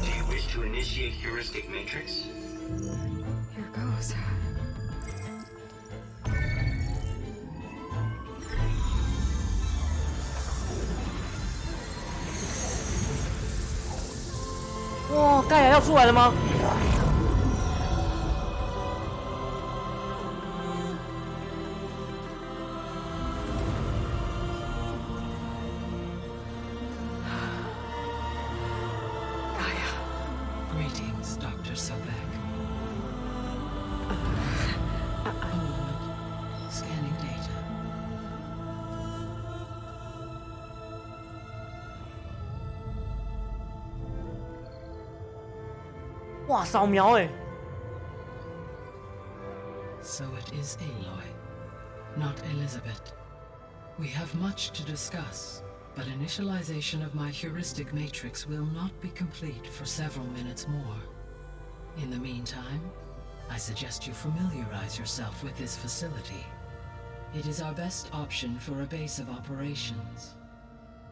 Do you wish to initiate heuristic matrix?
Here goes.
哇，盖亚要出来了吗？
Greetings, Dr. Sobek. A moment. Scanning data.
哇，扫描哎！
So it is Aloy, not Elizabeth. We have much to discuss, but initialization of my heuristic matrix will not be complete for several minutes more. In the meantime, I suggest you familiarize yourself with this facility. It is our best option for a base of operations,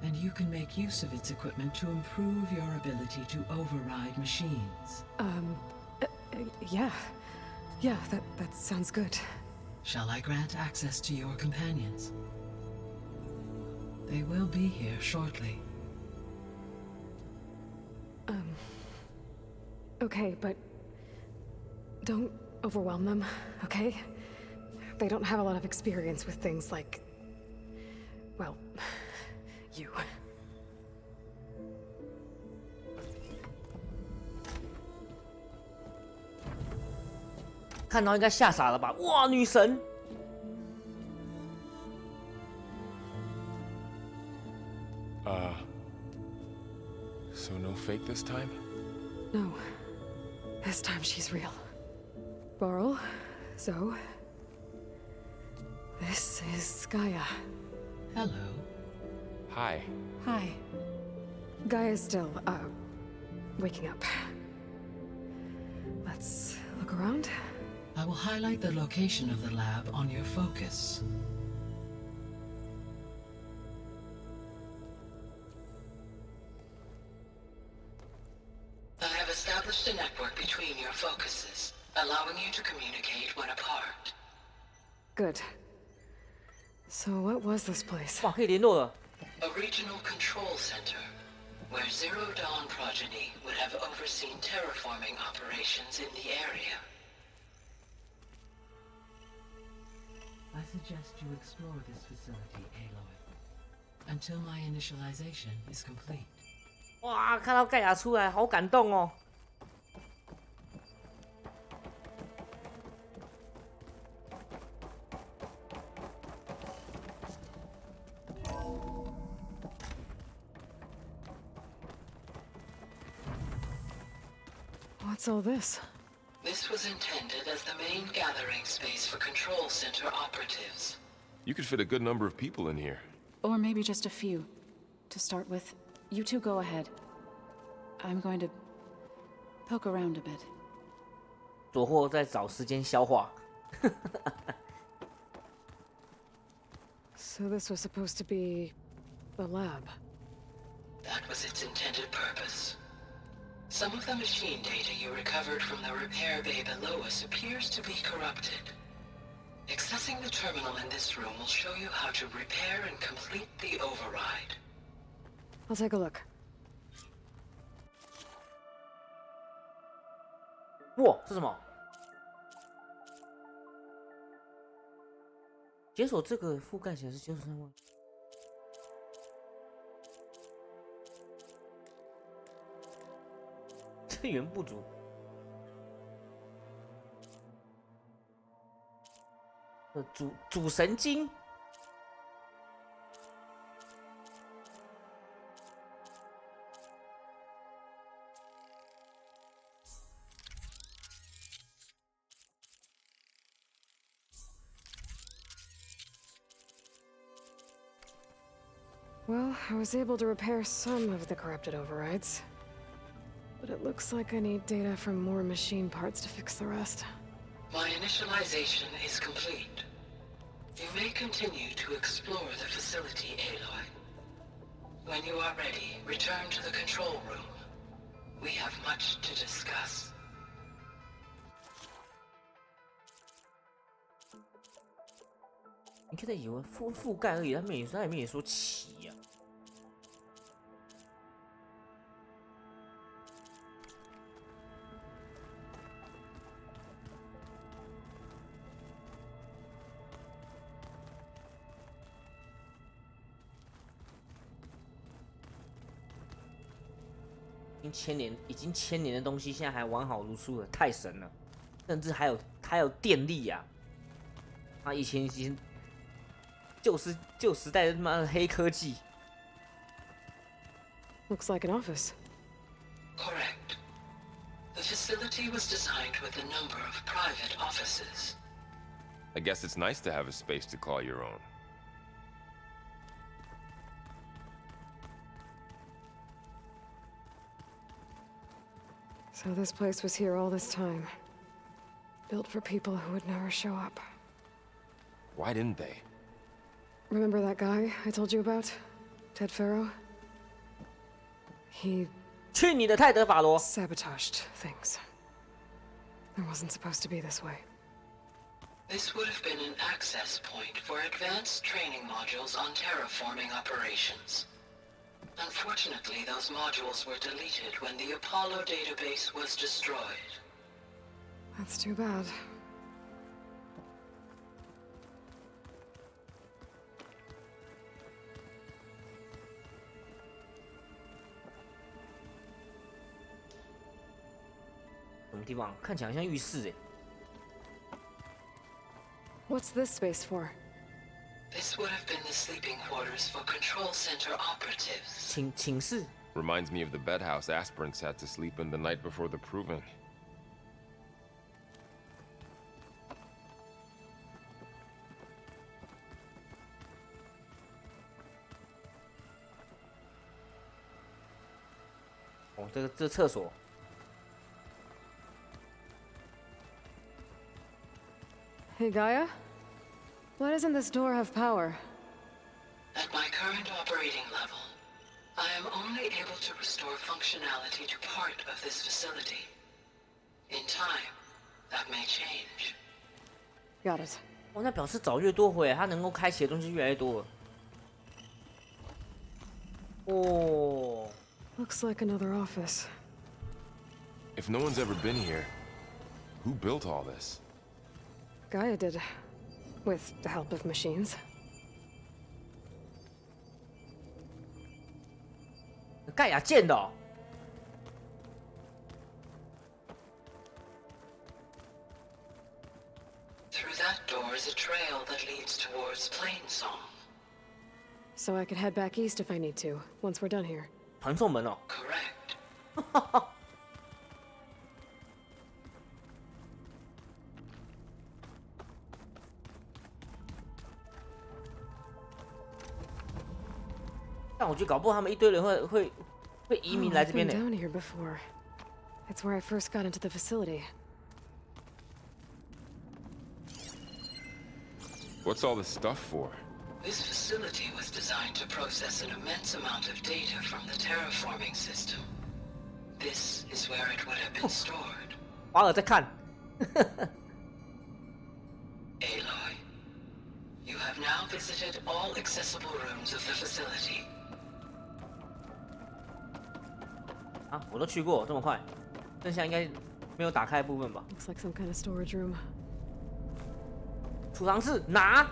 and you can make use of its equipment to improve your ability to override machines.
Yeah. Yeah, that sounds good.
Shall I grant access to your companions? They will be here shortly.
Okay, but don't overwhelm them, okay? They don't have a lot of experience with things like, well, you.
看到应该吓傻了吧？哇，女神！
So no fake this time?
No. This time she's real. Borrel, Zoe. This is Gaia.
Hello.
Hi.
Hi. Gaia's still, waking up. Let's look around.
I will highlight the location of the lab on your focus. I have established a network between your focuses, allowing you to communicate when apart.
Good. So what was this place?
哇，可以联络了。
A regional control center, where Zero Dawn progeny would have overseen terraforming operations in the area. I suggest you explore this facility, Aloy, until my initialization is complete.
哇，看到盖亚出来，好感动哦。
What's all this?
This was intended as the main gathering space for control center operatives.
You could fit a good number of people in here.
Or maybe just a few. To start with, you two go ahead. I'm going to poke around a bit.
左货在找时间消化。
So this was supposed to be the lab.
That was its intended purpose. Some of the machine data you recovered from the repair bay below us appears to be corrupted. Accessing the terminal in this room will show you how to repair and complete the override.
I'll take a look.
哇，这是什么？解锁这个覆盖起来是解锁3万。资源不足。主神经。
Well, I was able to repair some of the corrupted overrides. But it looks like I need data from more machine parts to fix the rest.
My initialization is complete. You may continue to explore the facility, Aloy. When you are ready, return to the control room. We have much to discuss.
你可以以为覆盖而已，它里面也说齐呀、已经千年的东西，现在还完好如初了，太神了！甚至还有电力呀、啊！以前已经旧时代的他妈的黑科技。
Looks like an office.
Correct. The facility was designed with a number of private offices.
I guess it's nice to have a space to call your own.
So this place was here all this time. Built for people who would never show up.
Why didn't they?
Remember that guy I told you about? Ted Farrow? He...
去你的泰德法罗
sabotaged things. It wasn't supposed to be this way.
This would have been an access point for advanced training modules on terraforming operations. Unfortunately, those modules were deleted when the Apollo database was destroyed.
That's too bad. What's this space for?
This would have been the sleeping quarters for control center operatives.
寝室
Reminds me of the bedhouse aspirants had to sleep in the night before the proving.
Oh, 这厕所
Hey, Gaia? Why doesn't this door have power?
At my current operating level, I am only able to restore functionality to part of this facility. In time, that may change.
Got it.
哦，那表示找越多回，它能够开启的东西越来越多了。哦
Looks like another office.
If no one's ever been here, who built all this?
Gaia did. With the help of machines.
盖亚建的、哦。
Through that door is a trail that leads towards Plainsong.
So I could head back east if I need to, once we're done here.
传送门哦。
Correct.
但我觉得搞不好他们一堆人会移民来这边呢。
I've been down here before. It's where I first got into the facility.
What's all this stuff for?
This facility was designed to process an immense amount of data from the terraforming system. This is where it would have been stored.
华尔在看。
Aloy, you have now visited all accessible rooms of the facility.
啊，我都去过，这么快，剩下应该没有打开的部分吧？
Looks like some kind of storage room.
储藏室拿。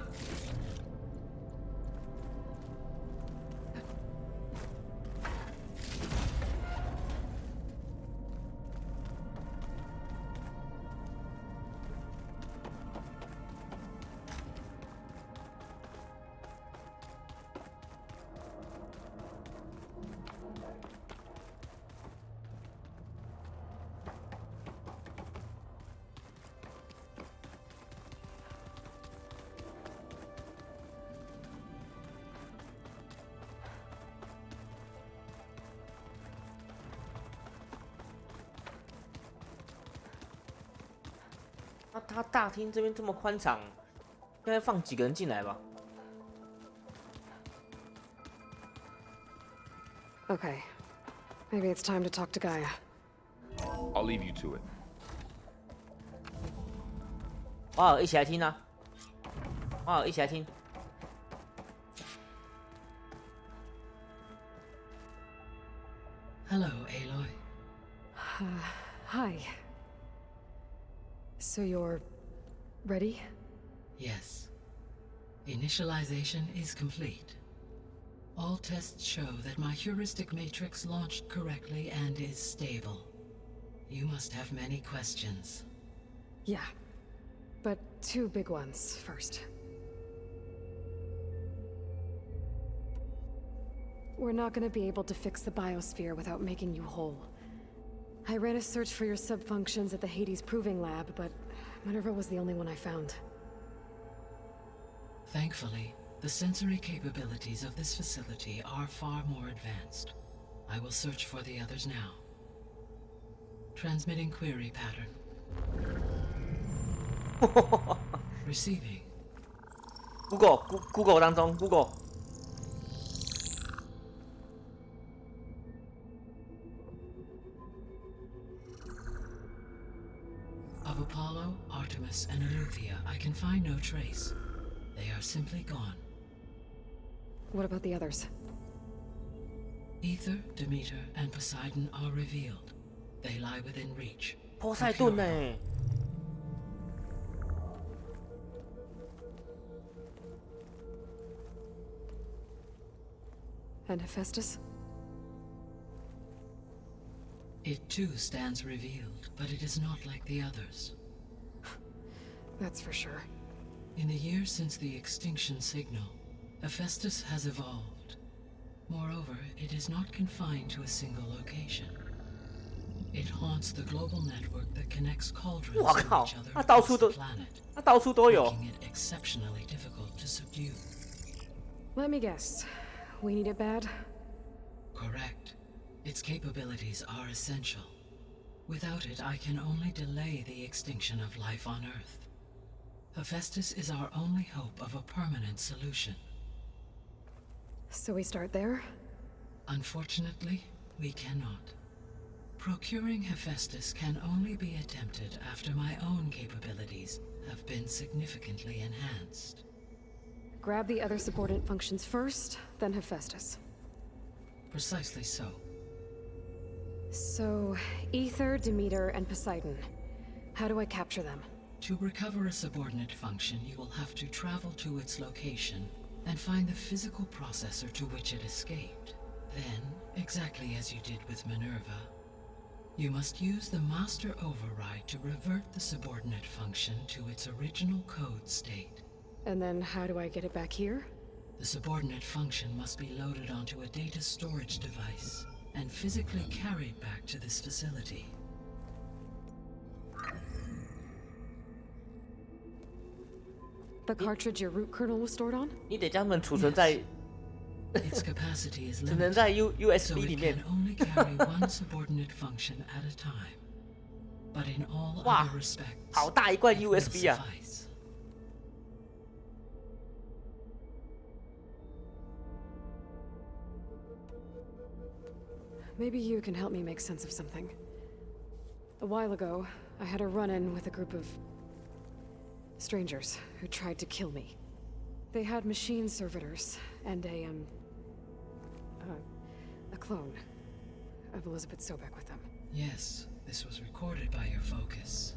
他大厅这边这么宽敞，应该放几个人进来吧？
Okay. Maybe it's time to talk to Gaia.
I'll leave you to it.
瓦尔，一起来听啊！瓦尔，一起来听。
Hello, Aloy.
Hi. So you're ready?
Yes. Initialization is complete. All tests show that my heuristic matrix launched correctly and is stable. You must have many questions.
Yeah. But two big ones first. We're not gonna be able to fix the biosphere without making you whole. I ran a search for your subfunctions at the Hades Proving Lab, but Minerva was the only one I found.
Thankfully, the sensory capabilities of this facility are far more advanced. I will search for the others now. Transmitting query pattern. Receiving.
Google 当中 Google。
Of Apollo, Artemis, and Eleuthia, I can find no trace. They are simply gone.
What about the others?
Ether, Demeter, and Poseidon are revealed. They lie within reach.
波塞顿呢？
And Hephaestus?
It too stands revealed, but it is not like the others.
That's for sure.
In the years since the extinction signal, Hephaestus has evolved. Moreover, it is not confined to a single location. It haunts the global network that connects cauldrons to each other across the planet, making it exceptionally difficult to subdue.
Let me guess. We need it bad?
Correct. Its capabilities are essential. Without it, I can only delay the extinction of life on Earth. Hephaestus is our only hope of a permanent solution.
So we start there?
Unfortunately, we cannot. Procuring Hephaestus can only be attempted after my own capabilities have been significantly enhanced.
Grab the other subordinate functions first, then Hephaestus.
Precisely so.
So, Ether, Demeter, and Poseidon. How do I capture them?
To recover a subordinate function, you will have to travel to its location and find the physical processor to which it escaped. Then, exactly as you did with Minerva, you must use the master override to revert the subordinate function to its original code state.
And then how do I get it back here?
The subordinate function must be loaded onto a data storage device and physically carried back to this facility.
The cartridge your root kernel was stored on?
你得将它们储存在
Its capacity is
只能在
limited, so
USB
it
里面
can。only carry one subordinate function at a time. But in all
哇
other respects,
好大一罐
it will
USB 啊！
suffice.
Maybe you can help me make sense of something. A while ago, I had a run-in with a group of strangers who tried to kill me. They had machine servitors and a clone of Elizabeth Sobek with them.
Yes, this was recorded by your focus.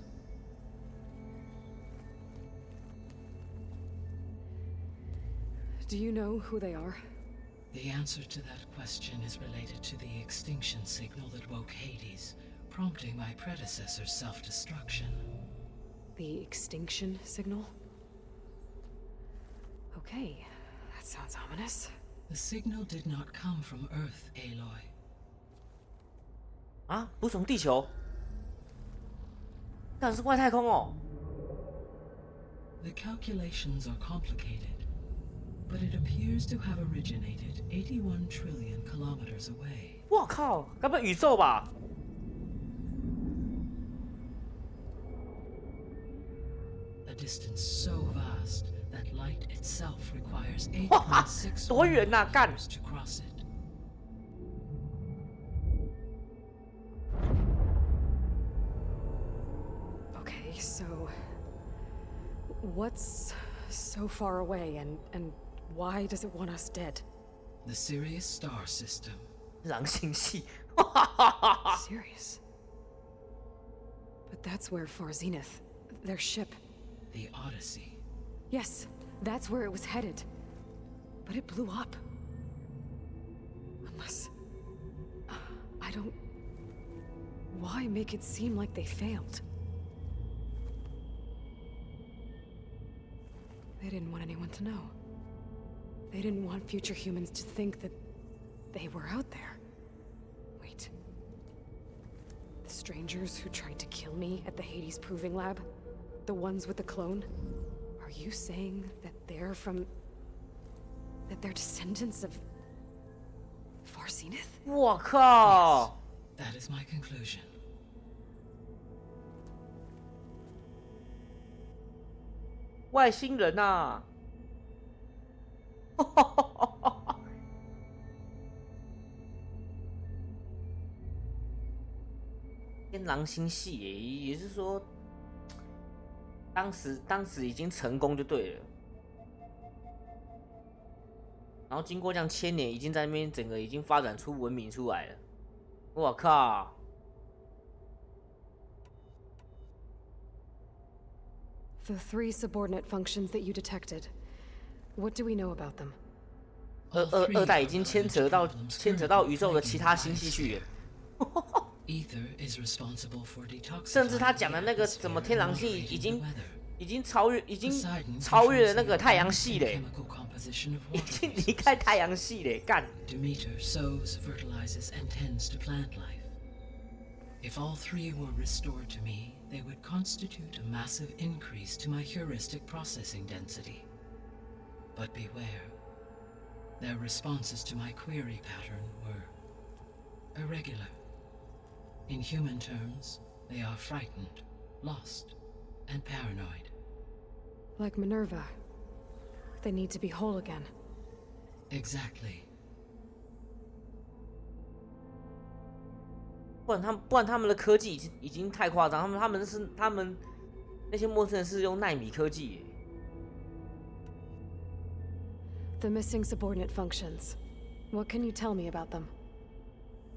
Do you know who they are?
The answer to that question is related to the extinction signal that woke Hades, prompting my predecessor's self-destruction.
The extinction signal? Okay, that sounds ominous.
The signal did not come from Earth, Aloy.
啊，不是从地球，但是外太空哦。
The calculations are complicated, but it appears to have originated 81 trillion kilometers away.
我靠，该不会宇宙吧？
A distance so vast that light itself requires 8.6
多远呐，干！
to cross it.
Okay, so what's so far away and why does it want us dead?
The Sirius star system.
狼星系，
Serious? But that's where Far Zenith, their ship.
The Odyssey.
Yes, that's where it was headed. But it blew up. Unless... I don't... Why make it seem like they failed? They didn't want anyone to know. They didn't want future humans to think that they were out there. Wait. The strangers who tried to kill me at the Hades Proving Lab? The ones with the clone? Are you saying that they're from... that they're descendants of... Far Zenith?
我靠！
That is my conclusion.
外星人呐、天狼星系耶，也就是说，当时已经成功就对了。然后经过这样1000年，已经在那边整个已经发展出文明出来了。我靠！
The 3 subordinate functions that you detected. What do we know about them?
二代已经牵扯到宇宙的其他星系去了。
Ether is responsible for detoxifying.
甚至他讲的那个什么天狼系已经超越了那个太阳系嘞，已经离开太阳系嘞，干。
Demeter sows, fertilizes, and tends to plant life. If all 3 were restored to me, they would constitute a massive increase to my heuristic processing density. But beware. Their responses to my query pattern were irregular. In human terms, they are frightened, lost, and paranoid.
Like Minerva. They need to be whole again.
Exactly.
不然他们的科技已经太夸张，他们那些陌生人是用奈米科技耶。
The missing subordinate functions. What can you tell me about them?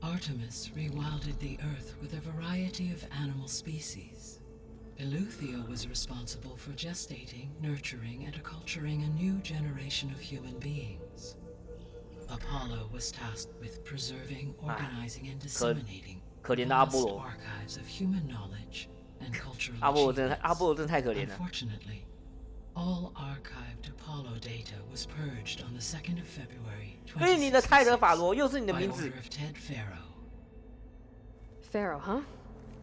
Artemis rewilded the Earth with a variety of animal species. Eleuthia was responsible for gestating, nurturing, and acculturating a new generation of human beings. Apollo was tasked with preserving, organizing, and disseminating
可怜的阿波
vast
罗，
archives of human knowledge and cultural
阿波罗
achievements.
真的太可怜了。
Unfortunately, all archived Apollo data was purged on the 2nd of February
嘿，你的泰德法罗又是你的
by
名字
order。of Ted Pharaoh.
Pharaoh, huh?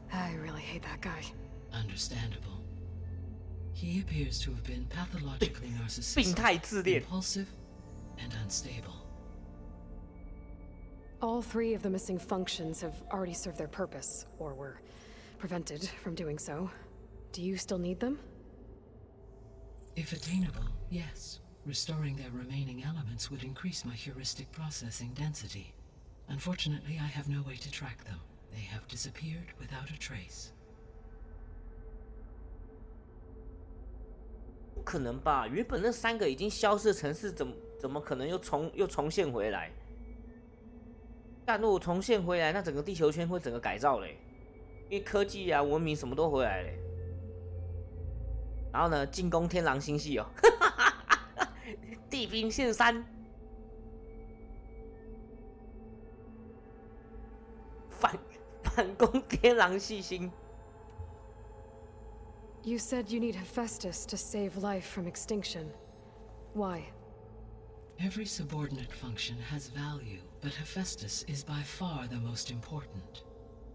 I really hate that guy.
Understandable. He appears to have been pathologically
病
narcissistic,
态自恋。
impulsive, and unstable.
All 3 of the missing functions have already served their purpose, or were prevented from doing so. Do you still need them?
If attainable, yes. Restoring their remaining elements would increase my heuristic processing density. Unfortunately, I have no way to track them. They have disappeared without a trace.
不可能吧？原本那3个已经消失的城市，怎么可能又重现回来？但如果重现回来，那整个地球圈会整个改造嘞，因为科技啊、文明什么都回来嘞。然后呢，进攻天狼星系哦，地平线3，反攻天狼系星。
You said you need Hephaestus to save life from extinction. Why?
Every subordinate function has value, but Hephaestus is by far the most important.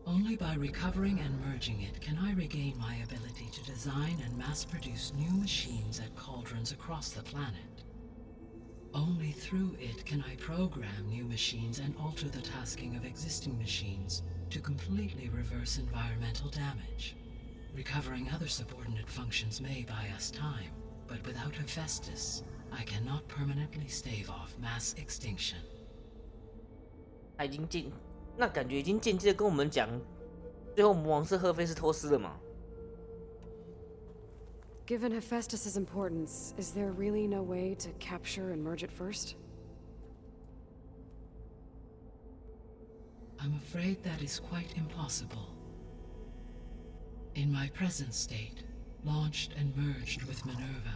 Only by recovering and merging it can I regain my ability to design and mass-produce new machines at cauldrons across the planet. Only through it can I program new machines and alter the tasking of existing machines to completely reverse environmental damage. Recovering other subordinate functions may buy us time, but without Hephaestus, I cannot permanently stave off mass extinction.
那感觉已经间接的跟我们讲，最后魔王是赫菲斯托斯的嘛？
Given Hephaestus's importance, is there really no way to capture and merge it first?
I'm afraid that is quite impossible. In my present state, launched and merged with Minerva,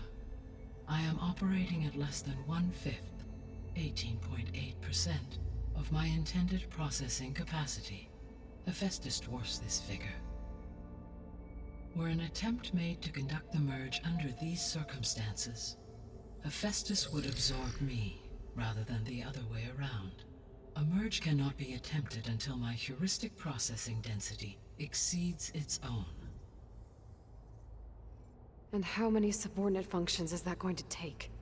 I am operating at less than 1/5, 18.8%, of my intended processing capacity. Hephaestus dwarfs this figure. Were an attempt made to conduct the merge under these circumstances, Hephaestus would absorb me rather than the other way around. A merge cannot be attempted until my heuristic processing density exceeds its own.
And how many subordinate functions is that going to take?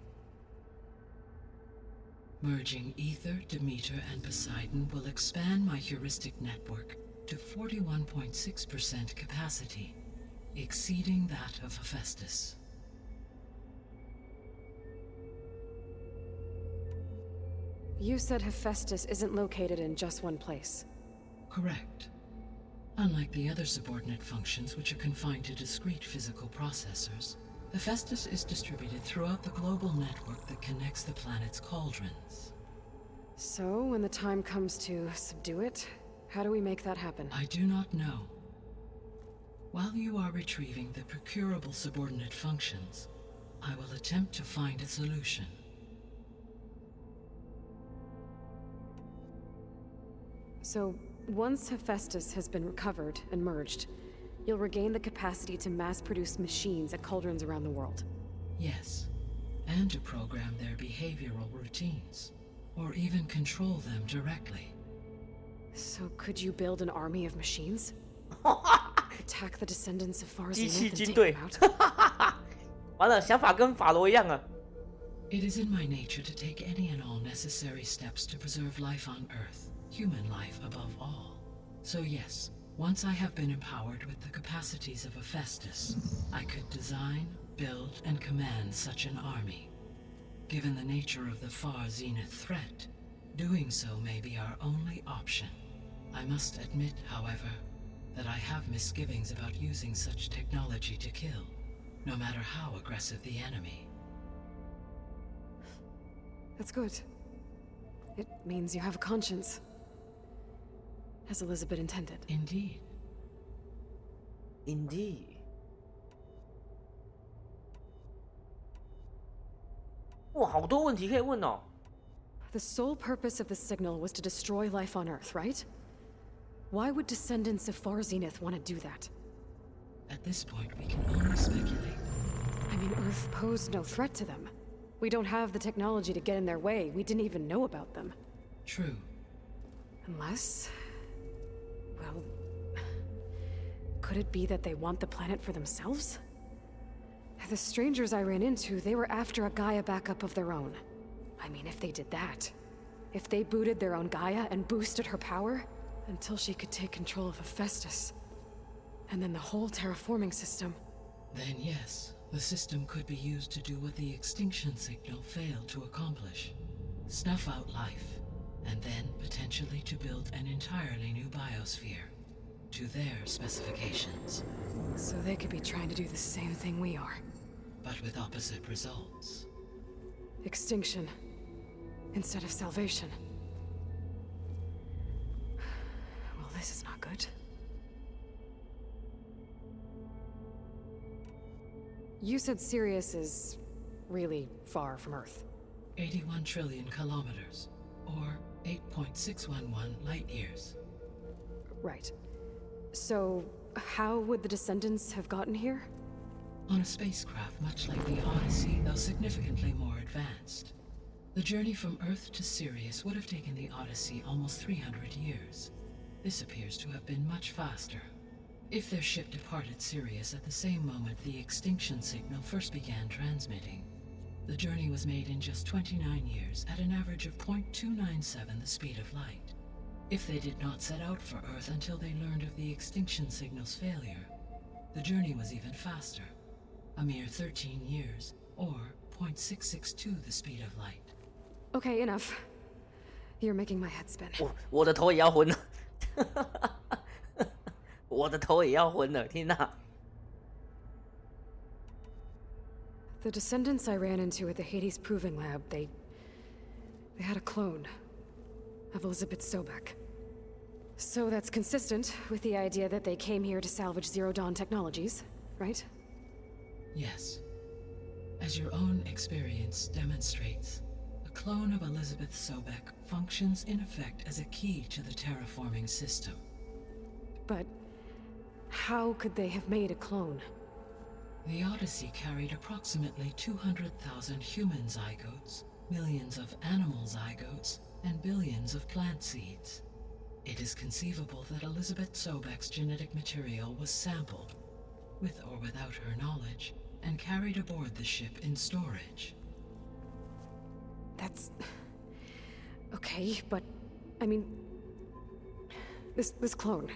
Merging Ether, Demeter, and Poseidon will expand my heuristic network to 41.6% capacity, exceeding that of Hephaestus.
You said Hephaestus isn't located in just one place.
Correct. Unlike the other subordinate functions, which are confined to discrete physical processors, Hephaestus is distributed throughout the global network that connects the planet's cauldrons.
So, when the time comes to subdue it, how do we make that happen?
I do not know. While you are retrieving the procurable subordinate functions, I will attempt to find a solution.
So, once Hephaestus has been recovered and merged, you'll regain the capacity to mass-produce machines at cauldrons around the world.
Yes, and to program their behavioral routines, or even control them directly.
So could you build an army of machines? Attack the descendants of Far
机
Zenith
器
and
军
take
队
them out?
完了，想法跟法罗一样啊。
It is in my nature to take any and all necessary steps to preserve life on Earth, human life above all. So yes, once I have been empowered with the capacities of Hephaestus, I could design, build, and command such an army. Given the nature of the Far Zenith threat, doing so may be our only option. I must admit, however, that I have misgivings about using such technology to kill, no matter how aggressive the enemy.
That's good. It means you have a conscience. As Elizabeth intended.
Indeed.
Indeed. 哇，好多问题可以问哦。
The sole purpose of the signal was to destroy life on Earth, right? Why would descendants of Far Zenith want to do that?
At this point, we can only speculate.
I mean, Earth posed no threat to them. We don't have the technology to get in their way. We didn't even know about them.
True.
Unless... well... could it be that they want the planet for themselves? The strangers I ran into, they were after a Gaia backup of their own. I mean, if they did that... if they booted their own Gaia and boosted her power... until she could take control of Hephaestus. And then the whole terraforming system.
Then yes, the system could be used to do what the extinction signal failed to accomplish. Snuff out life, and then potentially to build an entirely new biosphere. To their specifications.
So they could be trying to do the same thing we are.
But with opposite results.
Extinction. Instead of salvation. Well, this is not good. You said Sirius is really far from Earth.
81 trillion kilometers, or 8.611 light years.
Right. So, how would the descendants have gotten here?
On a spacecraft much like the Odyssey, though significantly more advanced. The journey from Earth to Sirius would have taken the Odyssey almost 300 years. This appears to have been much faster. If their ship departed Sirius at the same moment the extinction signal first began transmitting, the journey was made in just 29 years at an average of 0.297 the speed of light. If they did not set out for Earth until they learned of the extinction signal's failure, the journey was even faster, a mere 13 years, or 0.662 the speed of light.
Okay, enough. You're making my head spin.
我的头也要昏了，我的头也要昏了，天哪！
The descendants I ran into at the Hades Proving Lab, they had a clone of Elizabeth Sobek. So that's consistent with the idea that they came here to salvage Zero Dawn technologies, right?
Yes. As your own experience demonstrates, a clone of Elizabeth Sobek functions in effect as a key to the terraforming system.
But how could they have made a clone?
The Odyssey carried approximately 200,000 human zygotes, millions of animal zygotes, and billions of plant seeds. It is conceivable that Elizabeth Sobek's genetic material was sampled, with or without her knowledge, and carried aboard the ship in storage.
That's... okay, but... I mean... This clone...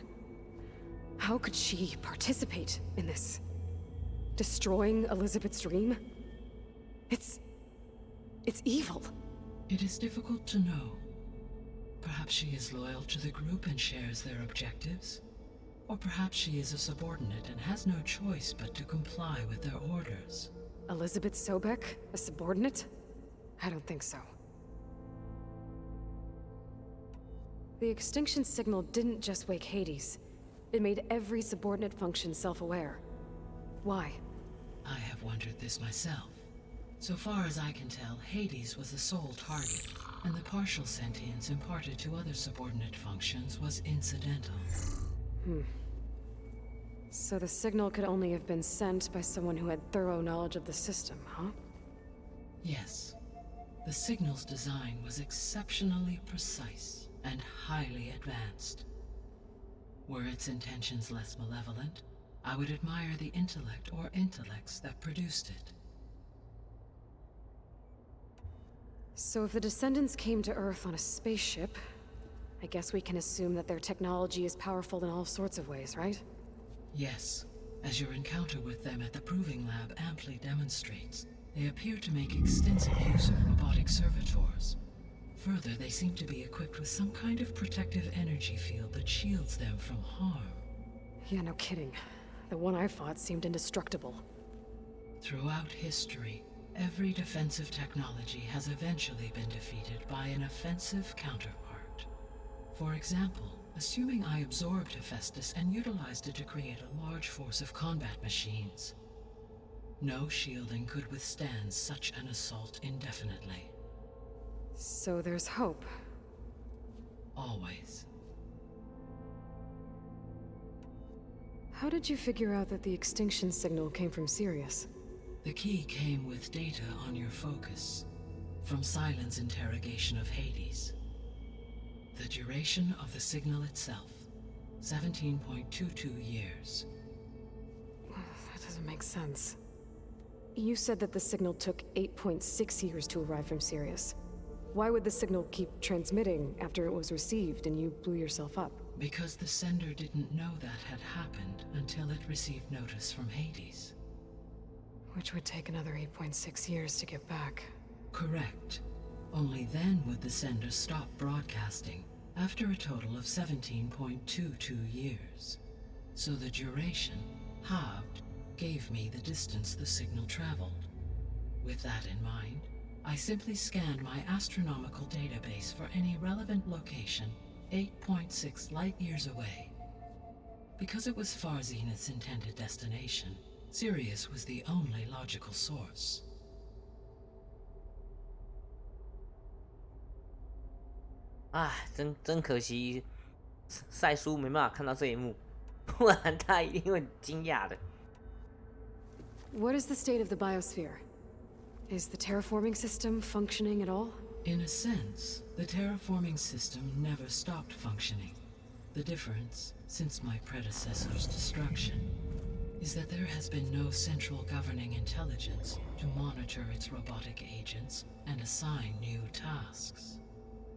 How could she participate in this? Destroying Elizabeth's dream? It's evil.
It is difficult to know. Perhaps she is loyal to the group and shares their objectives. Or perhaps she is a subordinate and has no choice but to comply with their orders.
Elizabeth Sobek? A subordinate? I don't think so. The extinction signal didn't just wake Hades. It made every subordinate function self-aware. Why?
I have wondered this myself. So far as I can tell, Hades was the sole target, and the partial sentience imparted to other subordinate functions was incidental.
So the signal could only have been sent by someone who had thorough knowledge of the system, huh?
Yes. The signal's design was exceptionally precise and highly advanced. Were its intentions less malevolent, I would admire the intellect or intellects that produced it.
So if the descendants came to Earth on a spaceship, I guess we can assume that their technology is powerful in all sorts of ways, right?
Yes. As your encounter with them at the Proving Lab amply demonstrates, they appear to make extensive use of robotic servitors. Further, they seem to be equipped with some kind of protective energy field that shields them from harm.
Yeah, no kidding. The one I fought seemed indestructible.
Throughout history, every defensive technology has eventually been defeated by an offensive counterpart. For example, assuming I absorbed Hephaestus and utilized it to create a large force of combat machines. No shielding could withstand such an assault indefinitely.
So there's hope.
Always.
How did you figure out that the extinction signal came from Sirius?
The key came with data on your focus, from Silent's interrogation of Hades. The duration of the signal itself, 17.22 years.
That doesn't make sense. You said that the signal took 8.6 years to arrive from Sirius. Why would the signal keep transmitting after it was received and you blew yourself up?
Because the sender didn't know that had happened until it received notice from Hades.
Which would take another 8.6 years to get back.
Correct. Only then would the sender stop broadcasting, after a total of 17.22 years. So the duration, halved, gave me the distance the signal traveled. With that in mind, I simply scanned my astronomical database for any relevant location 8.6 light-years away. Because it was far Zenith's intended destination, Sirius was the only logical source.
唉，真可惜，赛叔没办法看到这一幕，不然他一定会惊讶的。
What is the state of the biosphere? Is the terraforming system functioning at all?
In a sense, the terraforming system never stopped functioning. The difference, since my predecessor's destruction, is that there has been no central governing intelligence to monitor its robotic agents and assign new tasks.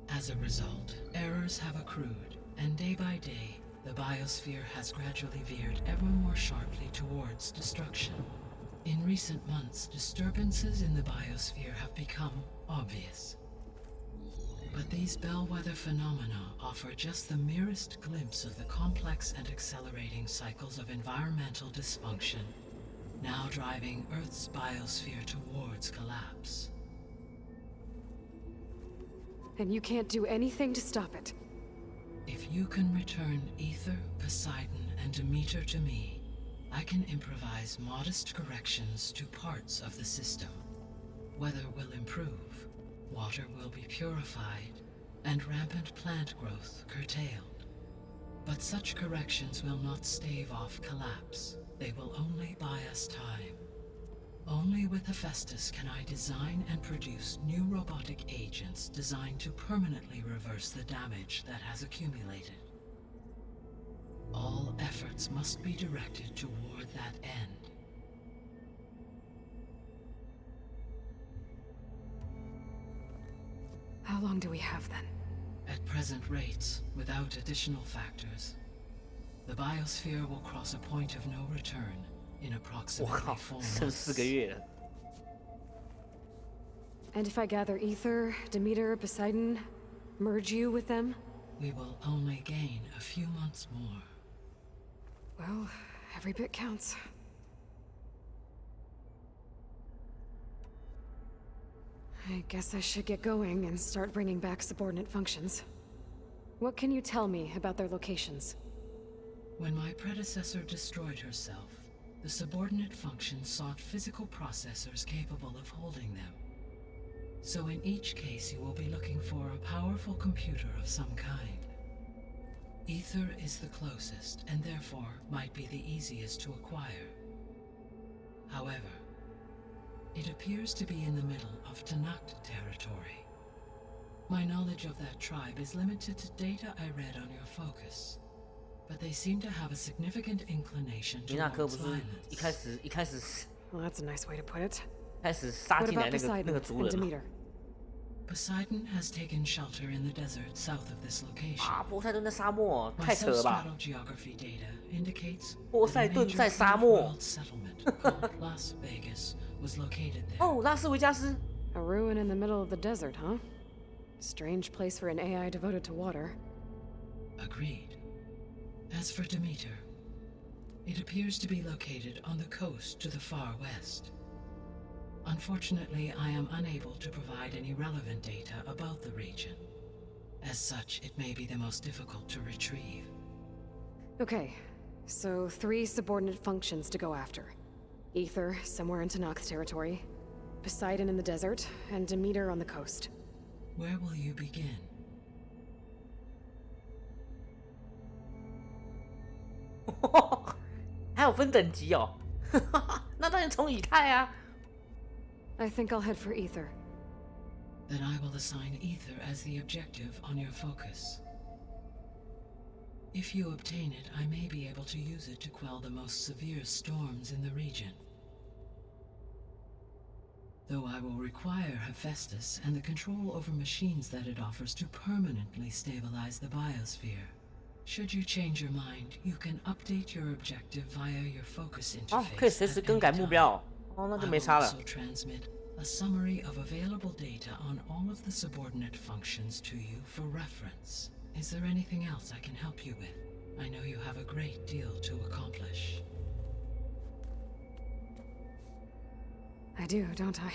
As a result, errors have accrued, and day by day, the biosphere has gradually veered ever more sharply towards destruction. In recent months, disturbances in the biosphere have become obvious. But these bellwether phenomena offer just the merest glimpse of the complex and accelerating cycles of environmental dysfunction, now driving Earth's biosphere towards collapse.
And you can't do anything to stop it?
If you can return Ether, Poseidon, and Demeter to me, I can improvise modest corrections to parts of the system. Weather will improve, water will be purified, and rampant plant growth curtailed. But such corrections will not stave off collapse. They will only buy us time. Only with Hephaestus can I design and produce new robotic agents designed to permanently reverse the damage that has accumulated. All efforts must be directed toward that end.
How long do we have then?
At present rates, without additional factors, the biosphere will cross a point of no return in approximately 4
剩4个月了。
And if I gather Ether, Demeter, Poseidon, merge you with them?
We will only gain a few months more.
Well, every bit counts. I guess I should get going and start bringing back subordinate functions. What can you tell me about their locations?
When my predecessor destroyed herself, the subordinate functions sought physical processors capable of holding them. So in each case you will be looking for a powerful computer of some kind. Ether is the closest, and therefore might be the easiest to acquire. However, it appears to be in the middle of Tanakh territory. My knowledge of that tribe is limited to data I read on your focus, but they seem to have a significant inclination towards violence.
Well, that's a nice way to put it.
开始杀进来那个族人嘛。
Poseidon has taken shelter in the desert south of this location.
啊，波塞顿在沙漠，
My
太扯了吧！
substratal geography data indicates
波塞顿在沙漠。
settlement called Las Vegas was located there.
哦，拉斯维加斯。
A ruin in the middle of the desert, huh? Strange place for an AI devoted to water.
Agreed. As for Demeter, it appears to be located on the coast to the far west. Unfortunately, I am unable to provide any relevant data about the region. As such, it may be the most difficult to retrieve.
Okay, so 3 subordinate functions to go after. Ether, somewhere in Tanakh territory. Poseidon in the desert, and Demeter on the coast.
Where will you begin?
还有分等级哦，那当然从以太啊。
I think I'll head for Ether.
Then I will assign Ether as the objective on your focus. If you obtain it, I may be able to use it to quell the most severe storms in the region. Though I will require Hephaestus and the control over machines that it offers to permanently stabilize the biosphere. Should you change your mind, you can update your objective via your focus interface.
哦，可以随时更改目标。哦，那就没差了。
I will also transmit a summary of available data on all of the subordinate functions to you for reference. Is there anything else I can help you with? I know you have a great deal to accomplish.
I do, don't I?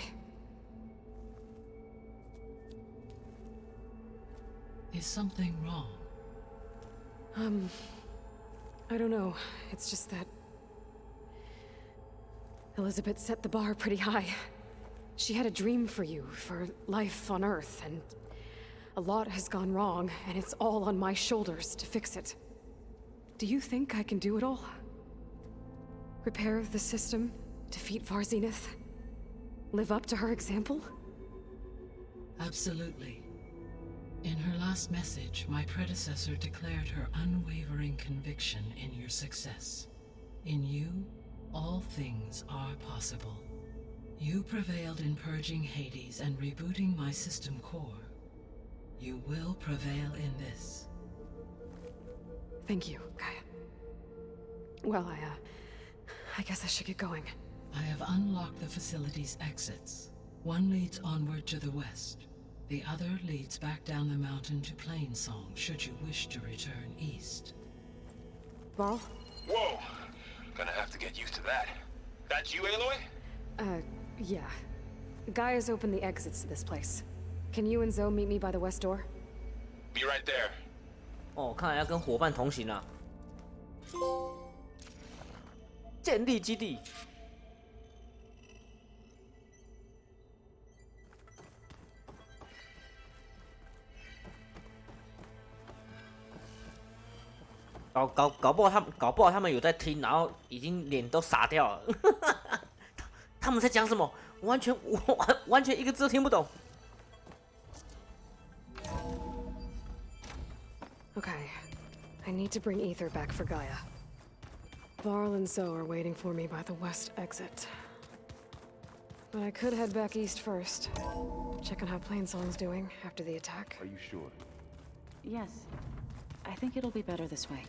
Is something wrong?
I don't know. It's just that Elizabeth set the bar pretty high. She had a dream for you, for life on Earth, and A lot has gone wrong, and it's all on my shoulders to fix it. Do you think I can do it all? Repair the system, defeat Varzenith, live up to her example?
Absolutely. In her last message, my predecessor declared her unwavering conviction in your success. In you, all things are possible. You prevailed in purging Hades and rebooting my system core. You will prevail in this.
Thank you, Gaia. Well, I guess I should get going.
I have unlocked the facility's exits. One leads onward to the west. The other leads back down the mountain to Plainsong, should you wish to return east.
Varl?
Whoa! Gonna have to get used to that. That's you, Aloy?
Yeah. Gaia's opened the exits to this place. Can you and Zoe meet me by the west door?
Be right there.
哦，看来要跟伙伴同行啊。建立基地。搞不好他们有在听，然后已经脸都傻掉了。他们在讲什么？完全一个字都听不懂。
Okay, I need to bring Ether back for Gaia. Varl and Zoe are waiting for me by the west exit. But I could head back east first. Check on how Plainsong's doing after the attack.
Are you sure?
Yes. I think it'll be better this way.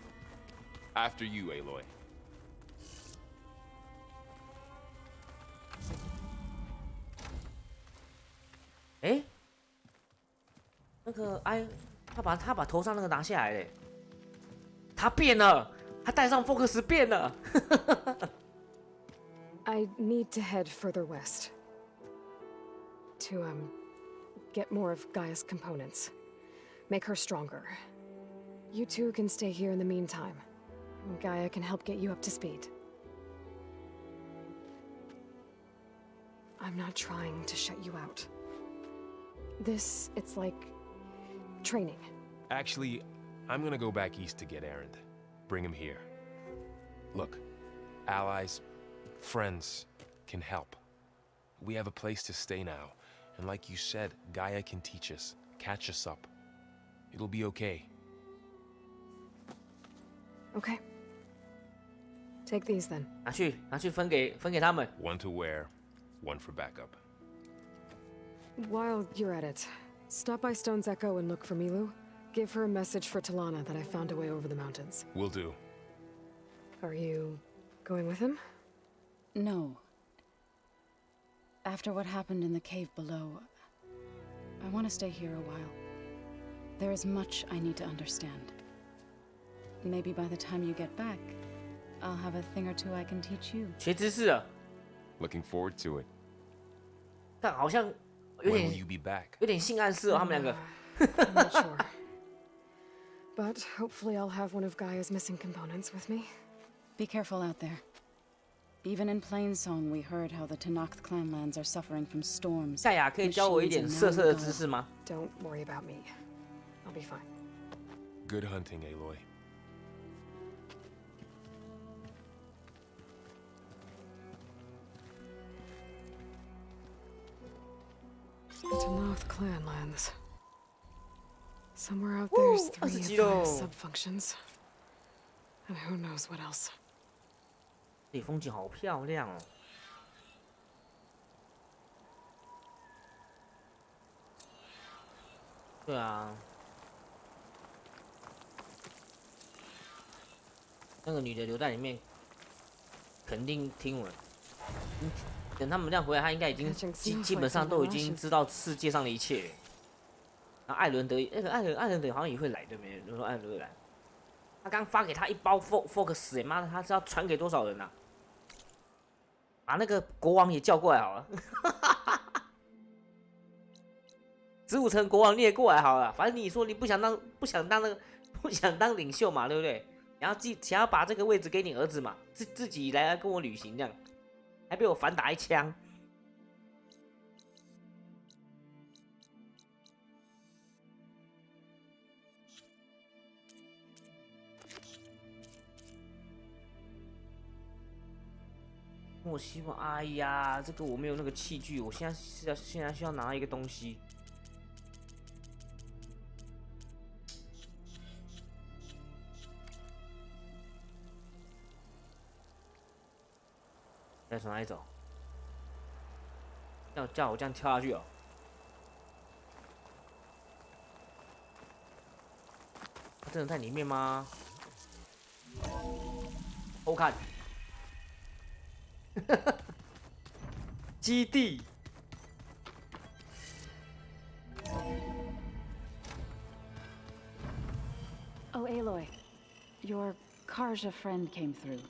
After you, Aloy.
哎，那个他把头上那个拿下来嘞，他变了，他戴上 Focus 变了。
I need to head further west. To, get more of Gaia's components. Make her stronger. You two can stay here in the meantime. Gaia can help get you up to speed. I'm not trying to shut you out. It's like training.
Actually, I'm gonna go back east to get Erend. Bring him here. Look, allies, friends can help. We have a place to stay now. And like you said, Gaia can teach us, catch us up. It'll be okay.
Okay. Take these then.
拿去分给他们。
One to wear, one for backup.
While you're at it, stop by Stone's Echo and look for Milu. Give her a message for Talana that I found a way over the mountains.
Will do.
Are you going with him?
No. After what happened in the cave below, I want to stay here a while. There is much I need to understand. Maybe by the time you get back, I'll have a thing or two I can teach you.
学知识了。
Looking forward to it.
但好像有
When will
点
you be back?
有点性暗示哦，他们两个。
I'm not sure. But hopefully I'll have one of Gaia's missing components with me.
Be careful out there. Even in Plainsong, we heard how the Tenakth clanlands are suffering from storms.
夏雅可以教我一点色色的知识吗？
Don't worry about me. I'll be fine.
Good hunting, Aloy.
Tenakth clanlands. Somewhere out there's 3 of Gaia's sub-functions. And who knows what else.
这里风景好漂亮哦。对啊，那个女的留在里面，肯定听闻。等他们这样回来，他应该已经基本上都已经知道世界上的一切。然后艾伦德好像也会来，对不对？就说艾伦德来，他刚发给他一包 Focus， 哎妈的，他是要传给多少人啊？把那个国王也叫过来好了。15层国王你也过来好了，反正你说你不想当领袖嘛，对不对？然后想要把这个位置给你儿子嘛，自己来跟我旅行这样，还被我反打一枪。我希望，哎呀，这个我没有那个器具，我现在需要拿一个东西。再从哪里走？叫我这样跳下去哦？他真的在里面吗？偷看。基地。
Oh, Aloy. Your Karja friend came through.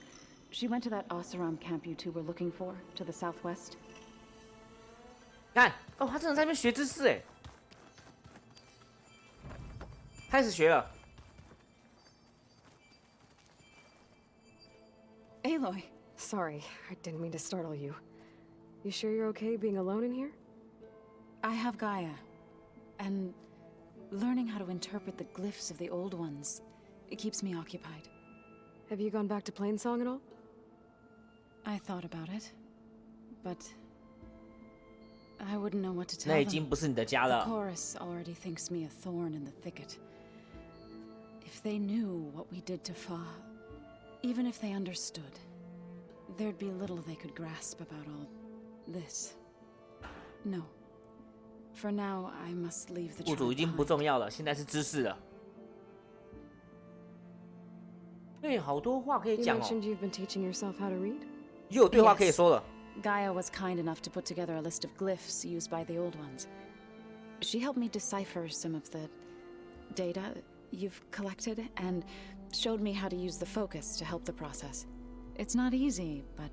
She went to that Oseram camp you two were looking for, to the southwest.
看，哦，他真的在那边学知识哎，开始学了。
Aloy.
Sorry, I didn't mean to startle you. You sure you're okay being alone in here?
I have Gaia, and learning how to interpret the glyphs of the old ones, it keeps me occupied.
Have you gone back to Plainsong at all?
I thought about it, but I wouldn't know what to tell
那已
them.
经不是你的家
The
了。
chorus already thinks me a thorn in the thicket. If they knew what we did to Fa, even if they understood, there'd be little they could grasp about all this. No. For now, I must leave the
物
tribe
主已经不
behind.
重要了，现在是知识了。对，好多话可以
You
讲哦，
mentioned you've been teaching yourself how to read?
又有对话可以说了。
Gaia was kind enough to put together a list of glyphs used by the old ones. She helped me decipher some of the data you've collected and showed me how to use the focus to help the process. It's not easy, but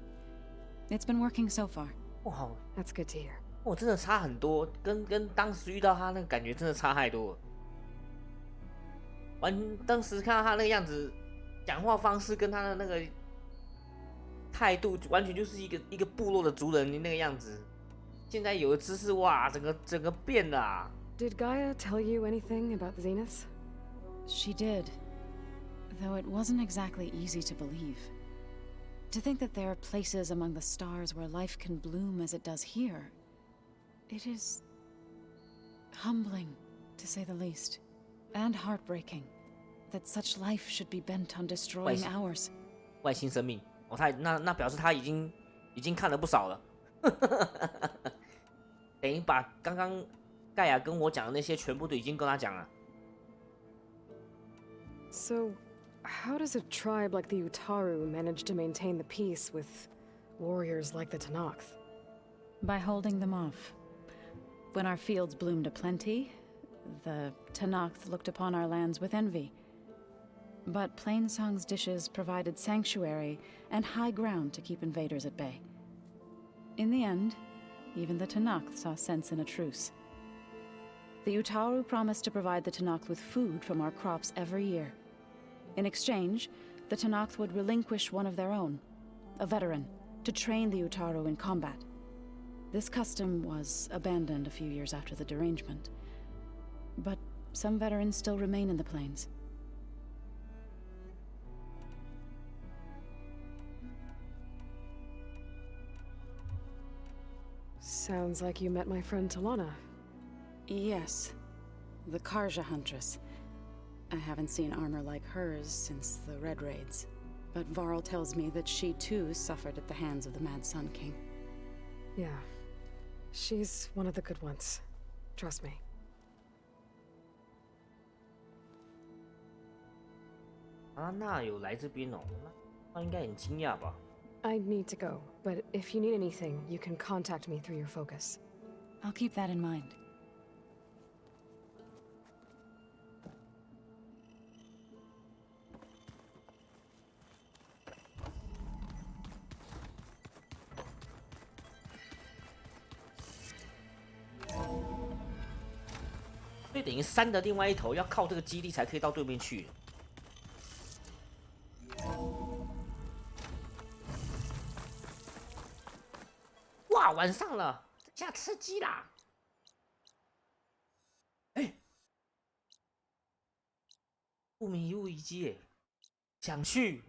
it's been working so far.
哇，
That's good to hear.
我真的差很多，跟当时遇到他那个感觉真的差太多了。当时看到他那个样子，讲话方式跟他的那个态度，完全就是一个部落的族人那个样子。现在有了知识，哇，整个变了啊。
Did Gaia tell you anything about the Zeniths?
She did, though it wasn't exactly easy to believe. To think that there are places among the stars where life can bloom as it does here, it is humbling, to say the least, and heartbreaking that such life should be bent on destroying ours.
外星生命，哦，那表示他已经看了不少了，等于把刚刚盖亚跟我讲的那些全部都已经跟他讲了。
So, how does a tribe like the Utaru manage to maintain the peace with warriors like the Tanakh?
By holding them off. When our fields bloomed aplenty, the Tanakh looked upon our lands with envy. But Plainsong's dishes provided sanctuary and high ground to keep invaders at bay. In the end, even the Tanakh saw sense in a truce. The Utaru promised to provide the Tanakh with food from our crops every year. In exchange, the Tanakh would relinquish one of their own, a veteran, to train the Utaru in combat. This custom was abandoned a few years after the derangement. But some veterans still remain in the plains.
Sounds like you met my friend Talana.
Yes, the Karja Huntress. I haven't seen armor like hers since the Red Raids, but Varl tells me that she too suffered at the hands of the Mad Sun King.
Yeah. She's one of the good ones. Trust me.
啊，那有来这边哦，那应该很惊讶吧？
I need to go, but if you need anything, you can contact me through your focus.
I'll keep that in mind.
所以等于山的另外一头要靠这个基地才可以到对面去。哇，晚上了，这下吃鸡啦！哎，不明一物遗迹，想去。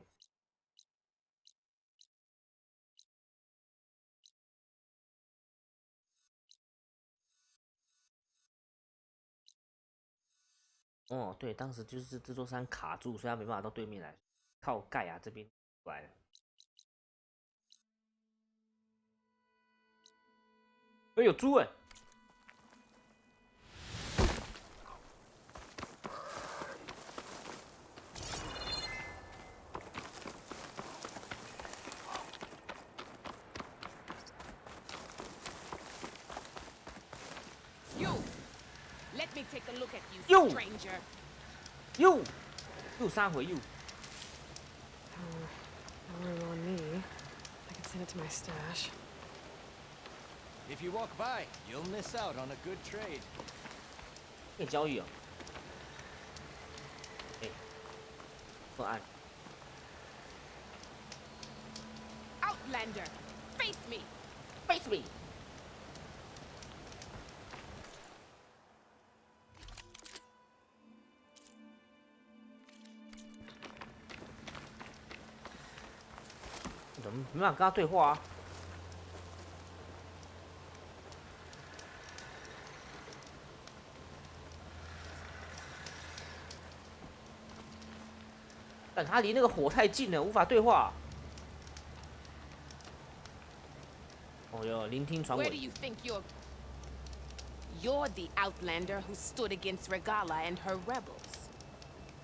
哦，对，当时就是这座山卡住，所以他没办法到对面来，靠盖亚这边来了。哎，有猪哎！又杀回又。
Don't on me. I can send it to my stash.
If you walk by, you'll miss out on a good trade.
可以交易哦。哎，不按。
Outlander, face me.
Face me. 怎么没办法跟他对话啊？但他离那个火太近了，无法对话。哦哟，聆听传闻。
Where do you think you're the Outlander who stood against Regala and her rebels?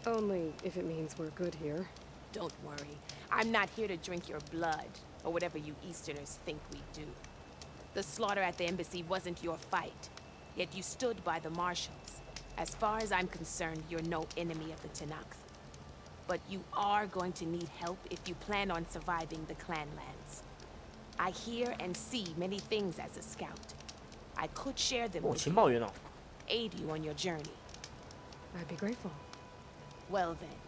Only if it means we're good here.
Don't worry. I'm not here to drink your blood, or whatever you Easterners think we do. The slaughter at the embassy wasn't your fight, yet you stood by the marshals. As far as I'm concerned, you're no enemy of the Tenakth. But you are going to need help if you plan on surviving the clanlands. I hear and see many things as a scout. I could share them with you, aid you on your journey.
I'd be grateful.
Well then,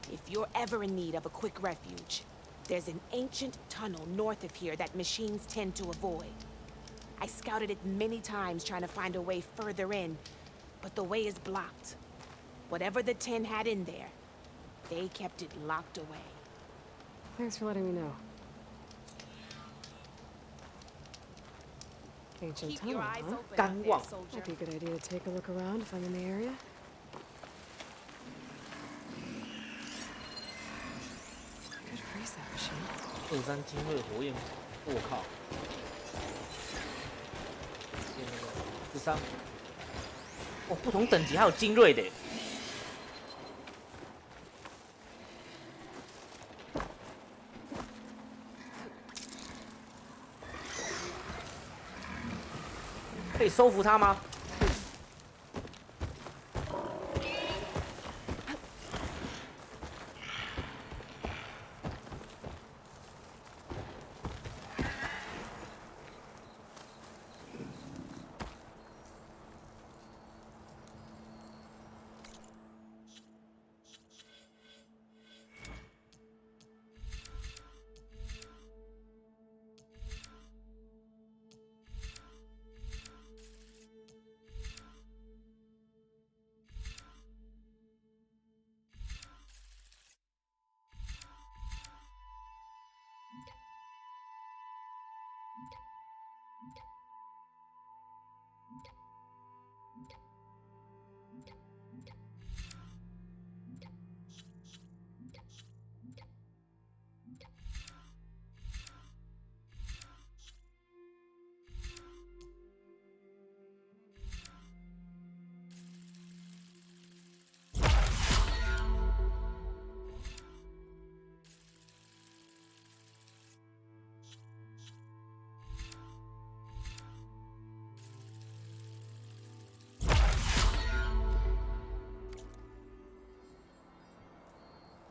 if you're ever in need of a quick refuge, there's an ancient tunnel north of here that machines tend to avoid. I scouted it many times trying to find a way further in, but the way is blocked. Whatever the 10 had in there, they kept it locked away.
Thanks for letting me know. Ancient
Keep
tunnel,
your eyes
huh?
open out there, soldier.
Might be a good idea to take a look around if I'm in the area.
23精锐火焰，我靠！13，哦，不同等级还有精锐的。可以收服它吗？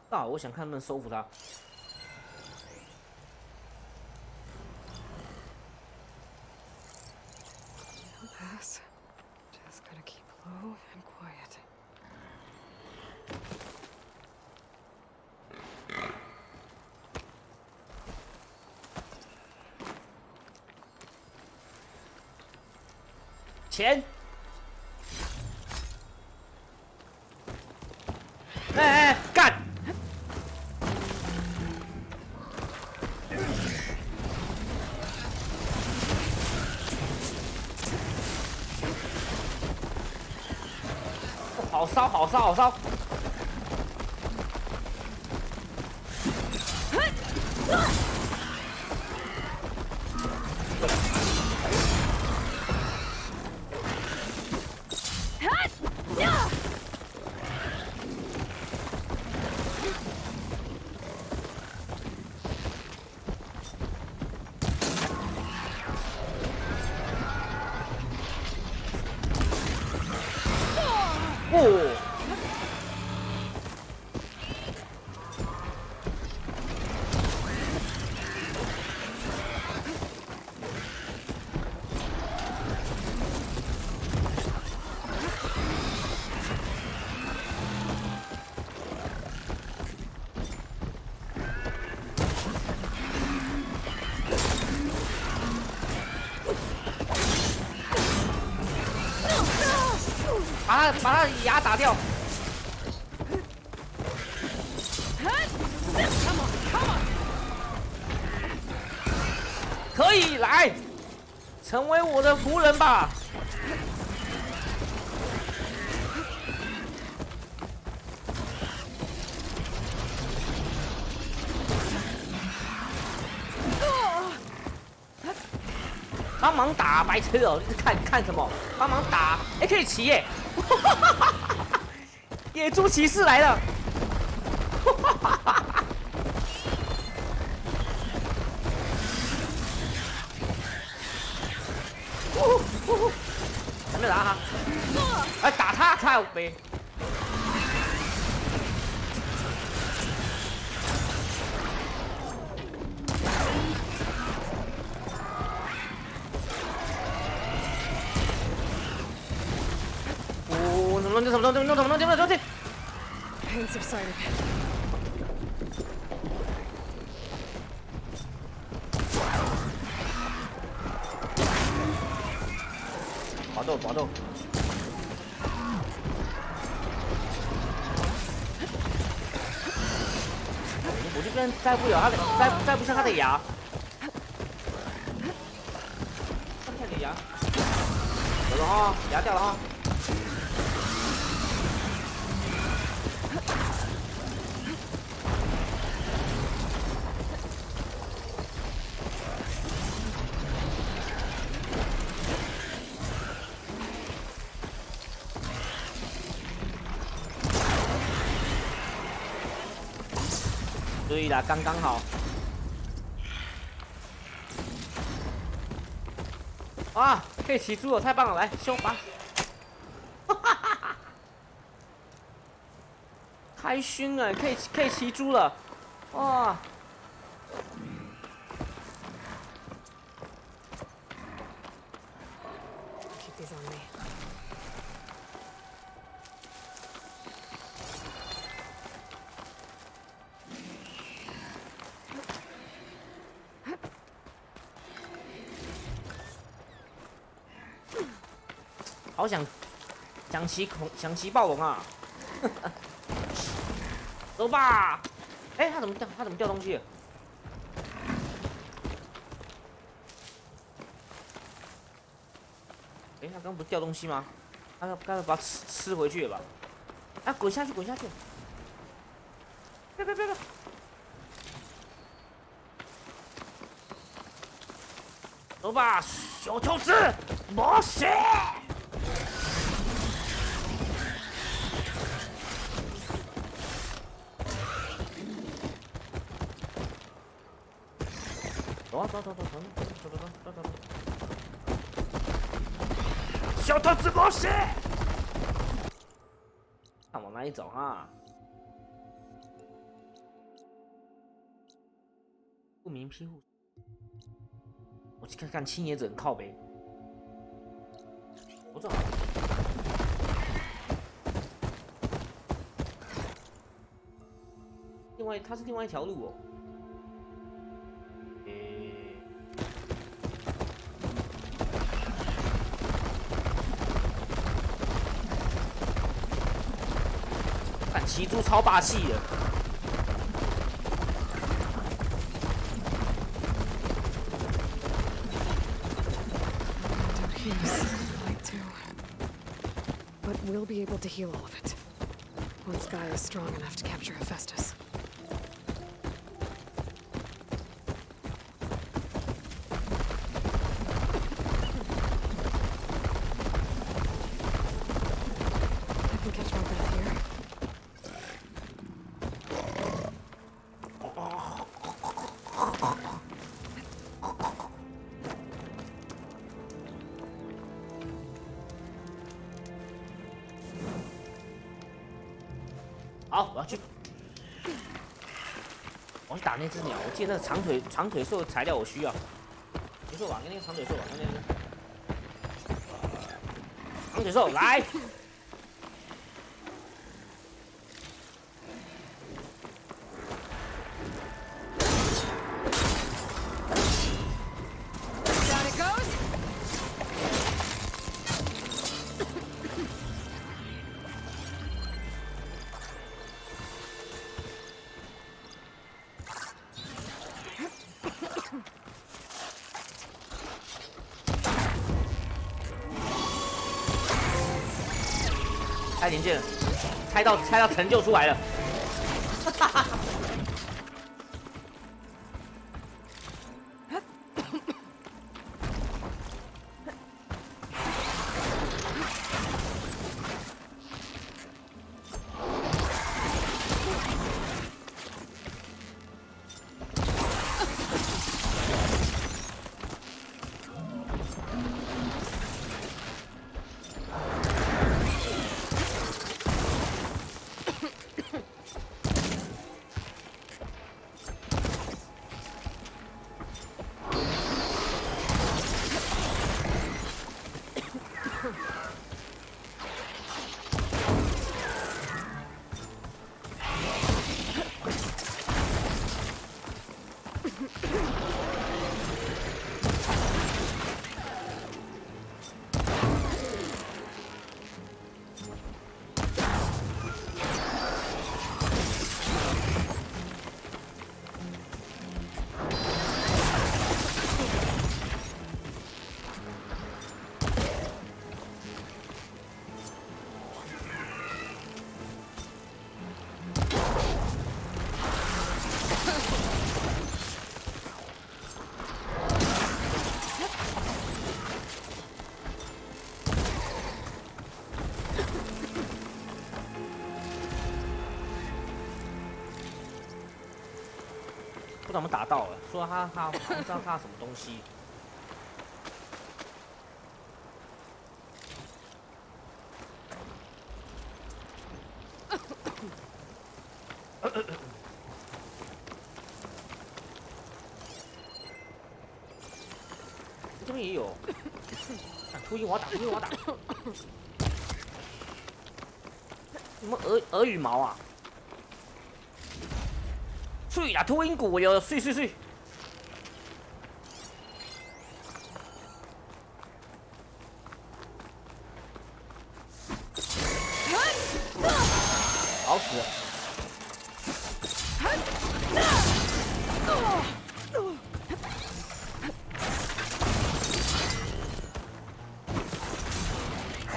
啊！我想看能不能收服他。
No pass. Just gotta keep low and quiet.
钱！哎，干！好烧，好烧好烧！哦，把他牙打掉。可以来，成为我的仆人吧。帮忙打，白痴哦！看什么？帮忙打，哎，可以骑耶！野猪骑士来了！还没打他，来打他，靠背！什么东西
Pain subsided.
滑豆。我这边摘不了他的，摘不下他的牙。摘不下你牙。有了哈，牙掉了哈。对啦，刚刚好。啊，可以骑猪了，太棒了！来，修吧。开熏了，可以骑猪了，哇！
Keep these on me.
好想骑暴龙啊！走吧！哎，他怎么掉东西了？哎，他刚刚不是掉东西吗？他刚才把它吃回去了吧？啊，滚下去！别！走吧，小兔子，冒险！走！小兔子冒险！看往哪里走啊？不明庇护。 我去看青野者很靠北，我走。它是另外一条路哦。看骑猪超霸气的。
But we'll be able to heal all of it. Once Gaia is strong enough to capture Hephaestus. I can catch my breath here.
好，我要去打那只鸟。我记得那个长腿兽的材料我需要。没错吧？跟那个长腿兽吧，跟那个长腿兽来。
Down it goes.
太临界了，猜到成就出来了。不知道我们打到了，说他不知道他什么东西。这边也有，秃鹰我要打，秃鹰我要打。什么鹅羽毛啊？碎啦，秃鹰骨有碎。好死了！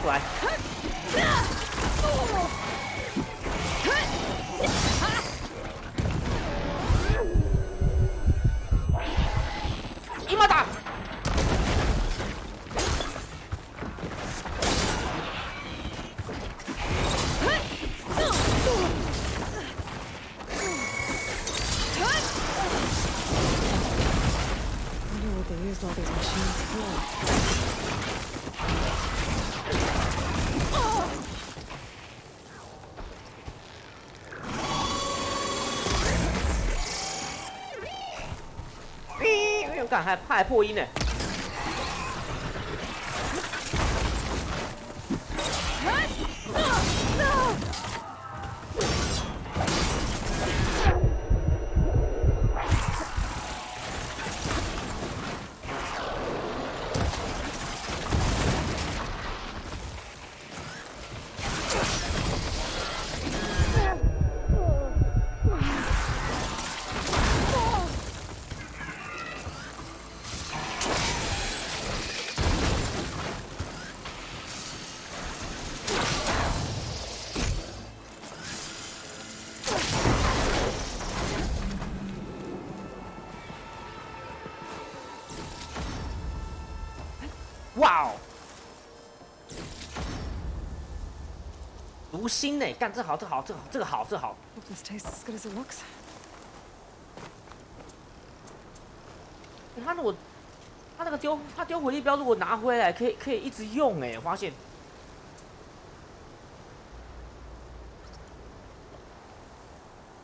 过来！一马打！Wonder
what they used all these machines for. 干还破音呢！
炉心呢，干这好，这好，这个好，这好。
Hope this tastes as good as it looks.
他如果他那个丢回力镖，如果拿回来可以一直用哎，我发现。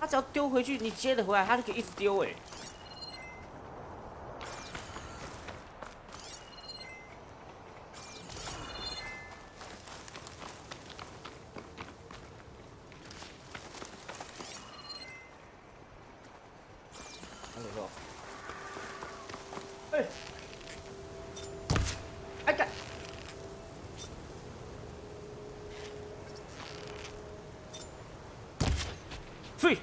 他只要丢回去，你接得回来，他就可以一直丢哎。哎干！睡。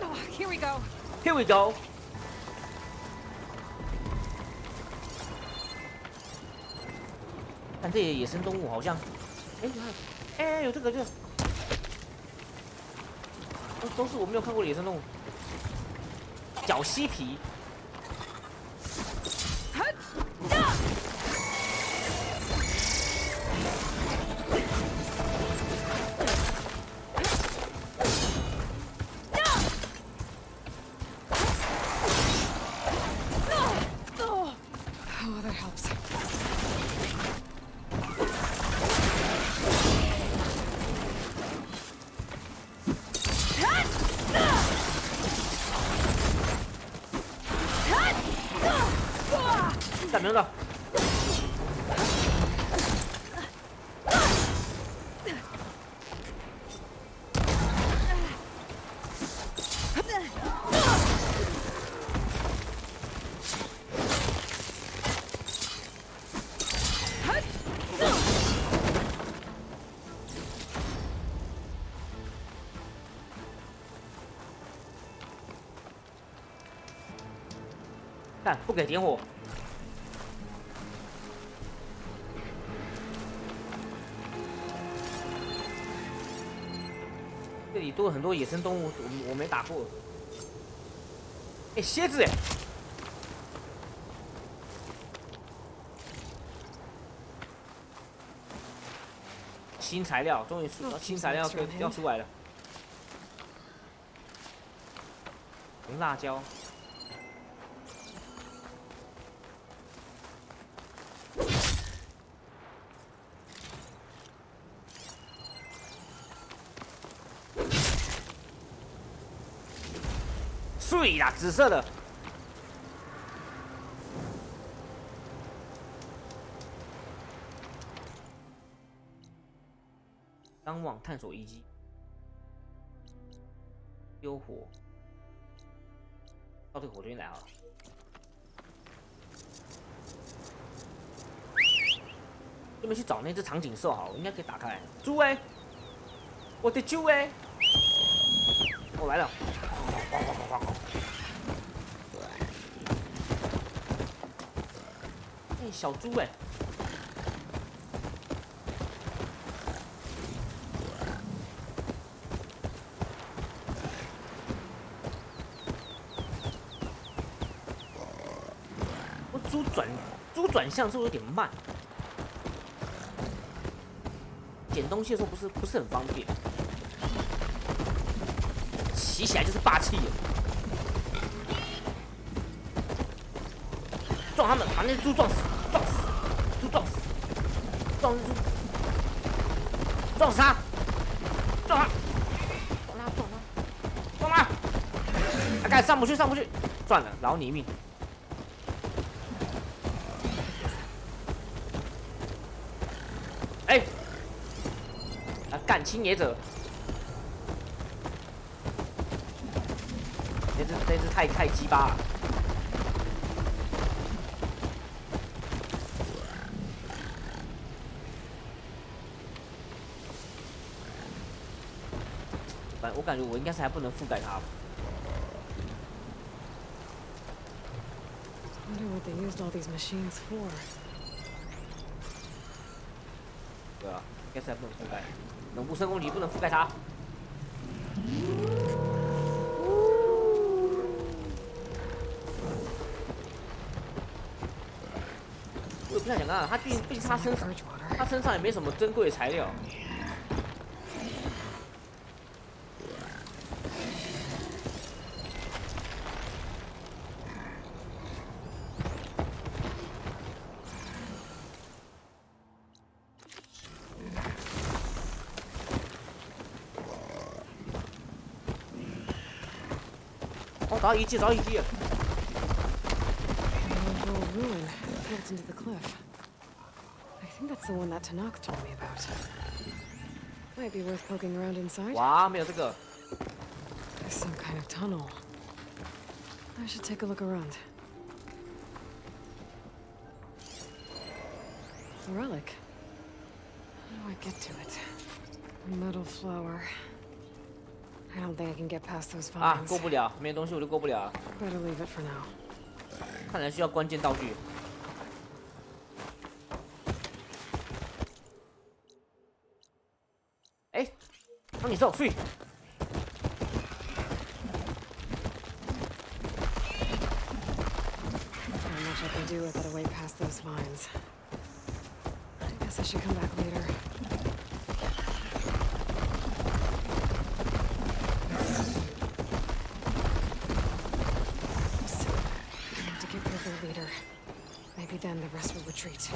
Oh, here we go.
Here we go. 看这些野生动物好像，哎，有这个，都是我没有看过的野生动物。角蜥皮。
Oh, that helps.
干没了。干，不给点火。 这里多了很多野生动物，我没打过。哎，蝎子哎！新材料，终于新材料要出来了。红辣椒。碎啦，紫色的。当网探索遗迹，丢火，到这个火堆来好了。顺便去找那只长颈兽好了，我应该可以打开。猪哎，我的猪哎，我来了。 哎，小猪哎！我猪转向是不是有点慢？捡东西的时候不是很方便，骑起来就是霸气。 撞他们，把那只猪撞死，猪撞死，撞死他，撞他，他该上不去，算了，饶你一命。哎，干青野者，这只太鸡巴了。 我感觉我应该是还不能覆盖它。
Wonder what they used all these machines for.
对啊，应该是还不能覆盖。冷不生攻击不能覆盖它。不想讲啊，他毕竟他身上也没什么珍贵的材料。哦，找到遗迹，找到遗迹了。
ruin built into the cliff. I think that's the one that Tanakh told me about. Might be worth poking around inside.
哇，没有这个。
There's some kind of tunnel. I should take a look around. A relic. How do I get to it? A metal flower. I don't think I can get past those vines.
啊，过不了，没有东西我就过不了。
Better leave it for now.
看来需要关键道具。哎，帮你揍，睡。
Not much I can do without a way past those vines. I guess I should come back later. I have to get rid of the leader. Maybe then the rest will retreat.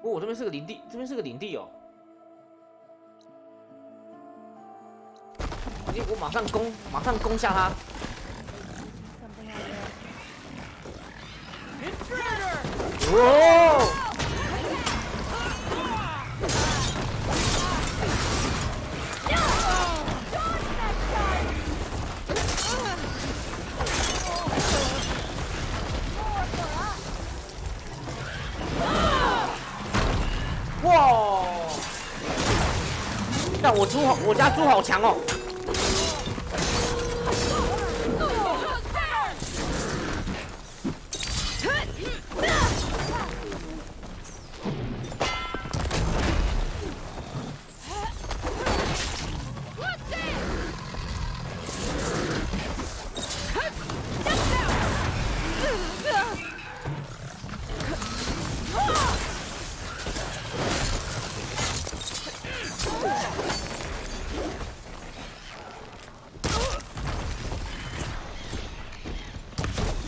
哦，这边是个领地，这边是个领地哦。 我马上攻下他。哦！哇！但我家猪好强哦。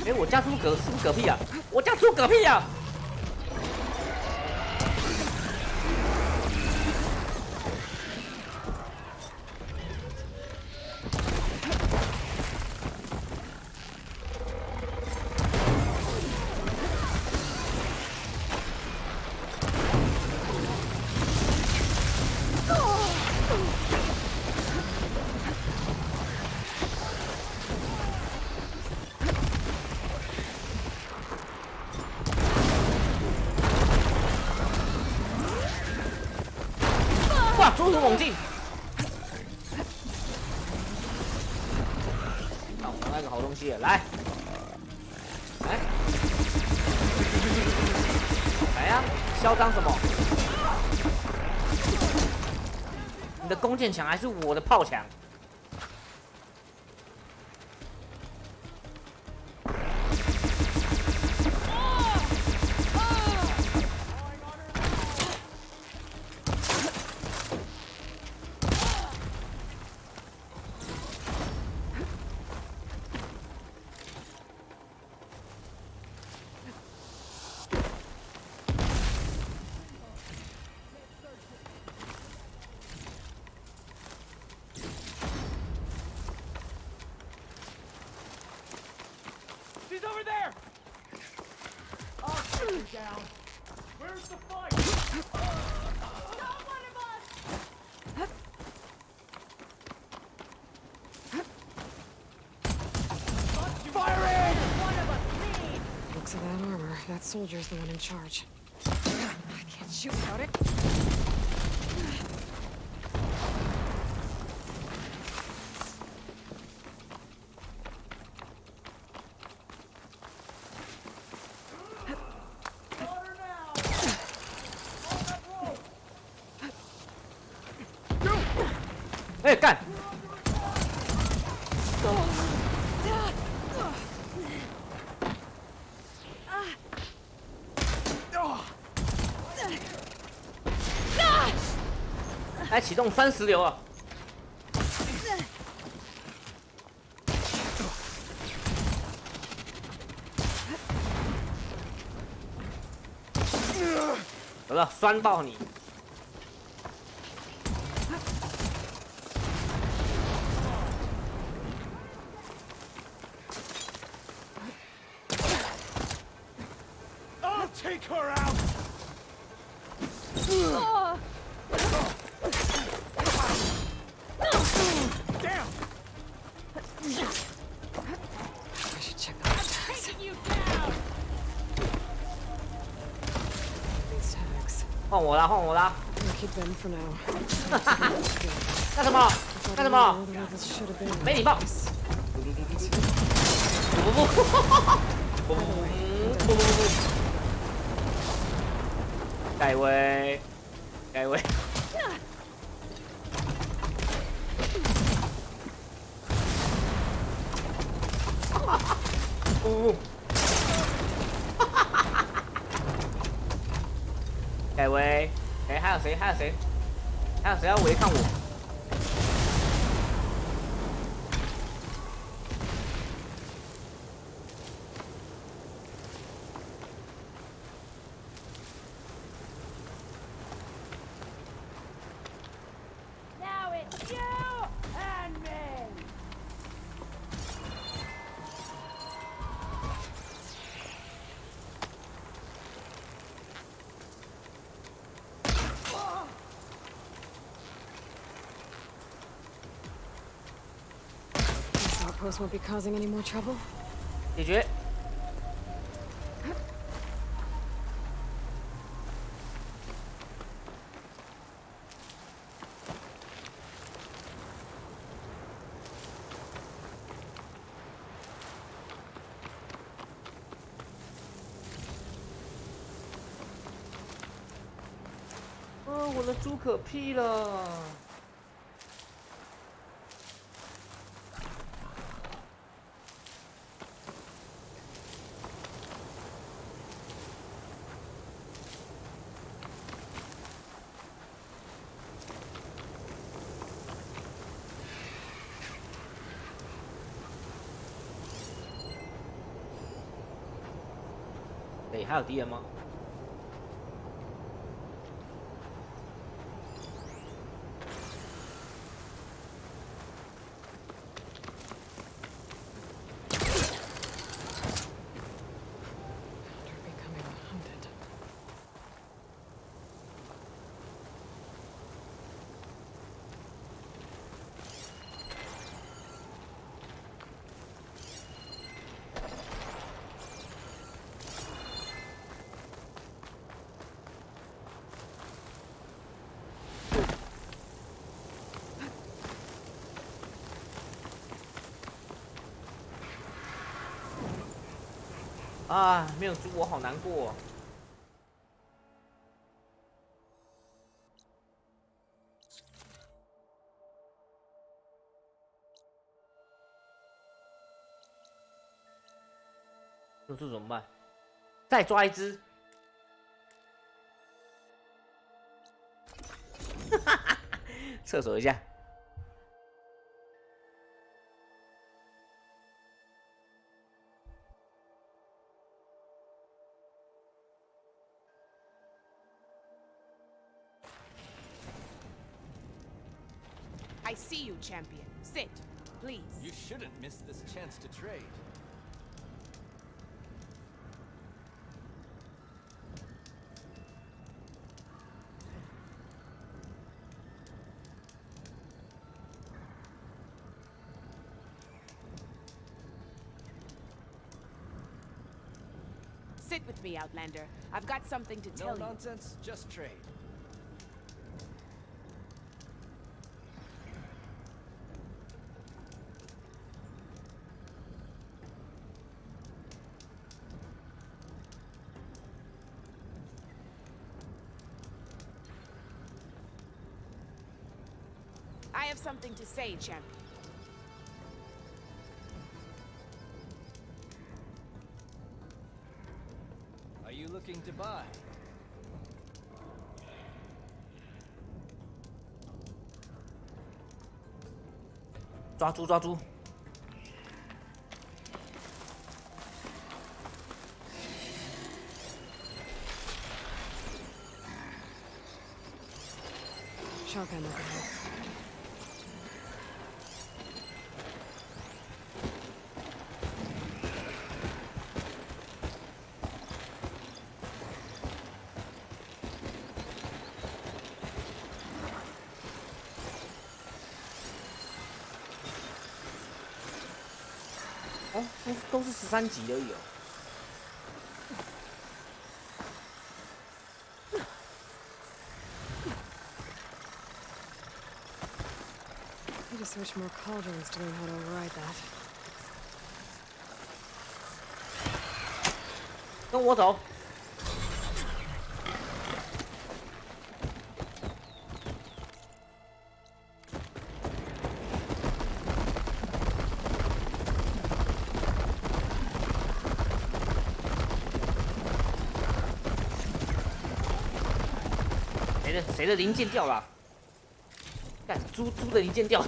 哎，我家猪是不是嗝屁啊？我家猪嗝屁啊！猪突猛进！让我来个好东西，来，来呀！嚣张什么？你的弓箭强还是我的炮强？
He's over there! I'll take him down. Where's the fight? Not one of us! Firing! One of us, me!
Looks of that armor, that soldier's the one in charge. I can't shoot without it.
Hey, 干！来启动酸石流啊！得了，酸爆你！
I'll take her out! Down!
I should check out the tags.
Taking you down!
These tags.
换我啦，换我啦！
I'll keep them for now.
干什么？干什么？
This should have been
没礼貌！不不不！不不不不！改为，改为。不不。改为，哎，还有谁？还有谁？还有谁要违抗我？
Now it's you and me!
This outpost won't be causing any more trouble.
解决。我的猪可屁了！哎，还有敌人吗？ 啊，没有猪，我好难过、哦。有猪怎么办？再抓一只。厕所一下。
I see you, champion. Sit, please.
You shouldn't miss this chance to trade.
Sit with me, Outlander. I've got something to tell you.
No nonsense, just trade.
I have something to say, champion.
Are you looking to buy?
抓猪抓猪！
Shotgun over here.
哦，都是13级而已哦。
I just wish more cauldrons to learn how to override that.
跟我走。谁的零件掉了？干猪的零件掉了。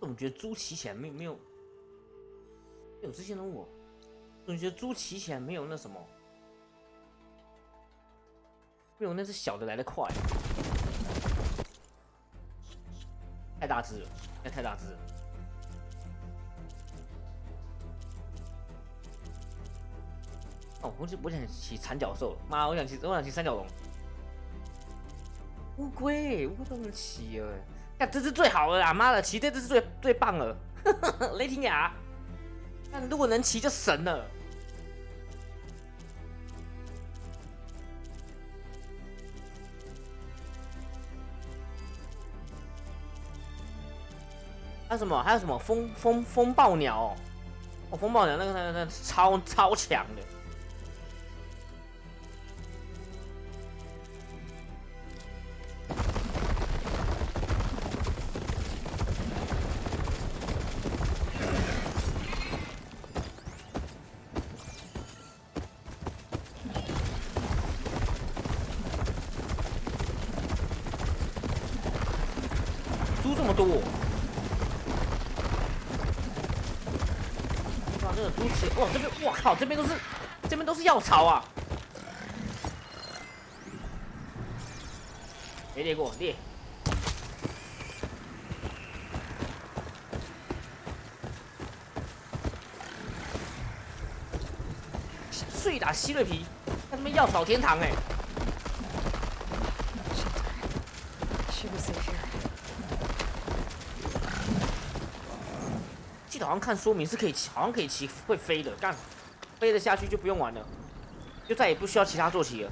我觉得猪骑起来没有之前的我觉得猪骑起来没有那什么，没有那只小的来得快，太大只了，那太大只了。哦，我想骑残角兽了，妈，我想骑三角龙。乌龟都能骑了。 看这只最好了啦！妈的，骑这只是最棒了，雷霆牙。但如果能骑就神了。还有什么？还有什么风暴鸟？哦，风暴鸟那个超强的。 猪这么多，哇，这个猪骑，哇，这边，我靠，这边都是药草啊！没猎过，猎。碎打希瑞皮，看他们药草天堂哎、欸。
Should be safe here.
记得好像看说明是可以骑，好像可以骑会飞的，干飞得下去就不用玩了，就再也不需要其他坐骑了。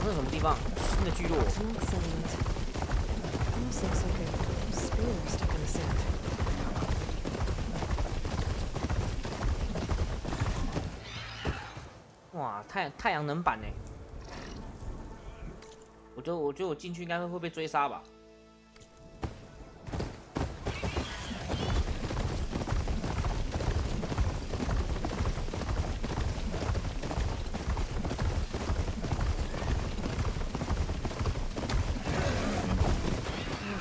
这是什么地方？新的聚落。哇，太阳能板呢？我觉得我进去应该会被追杀吧。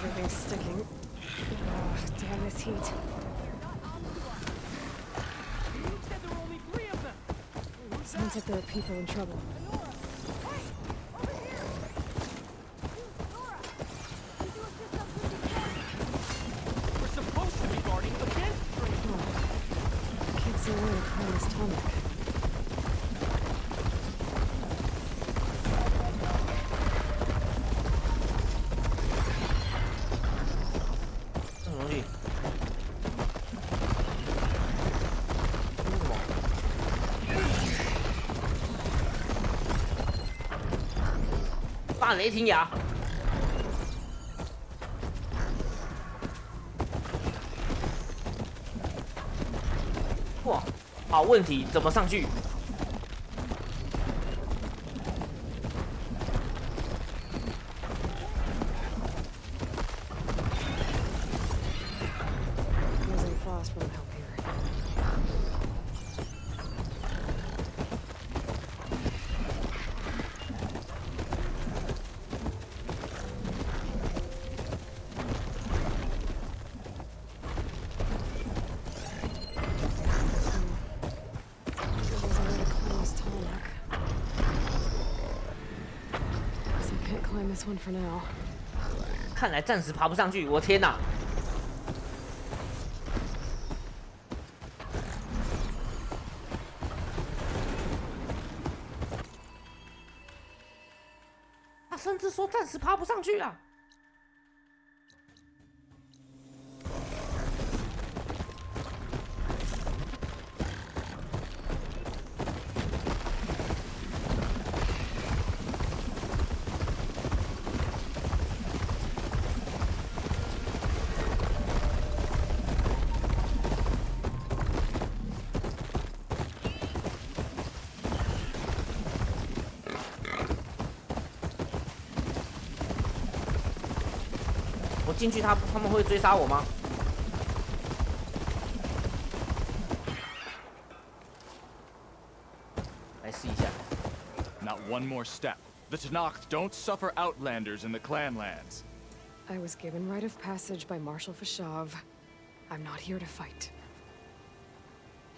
Everything's sticking. Oh, damn this heat.
You said there were only 3 of them.
Sounds like there are people in trouble.
We're supposed to be guarding against strangers.
I can't see where to climb this tonic.
大雷霆牙。哇，好问题，怎么上去？
This one for now.
看来暂时爬不上去，我天哪！他甚至说暂时爬不上去了。 我进去他们会追杀我吗？来试一下。
Not one more step. The Tenakth don't suffer outlanders in the Clanlands.
I was given rite of passage by Marshal Fashav. I'm not here to fight.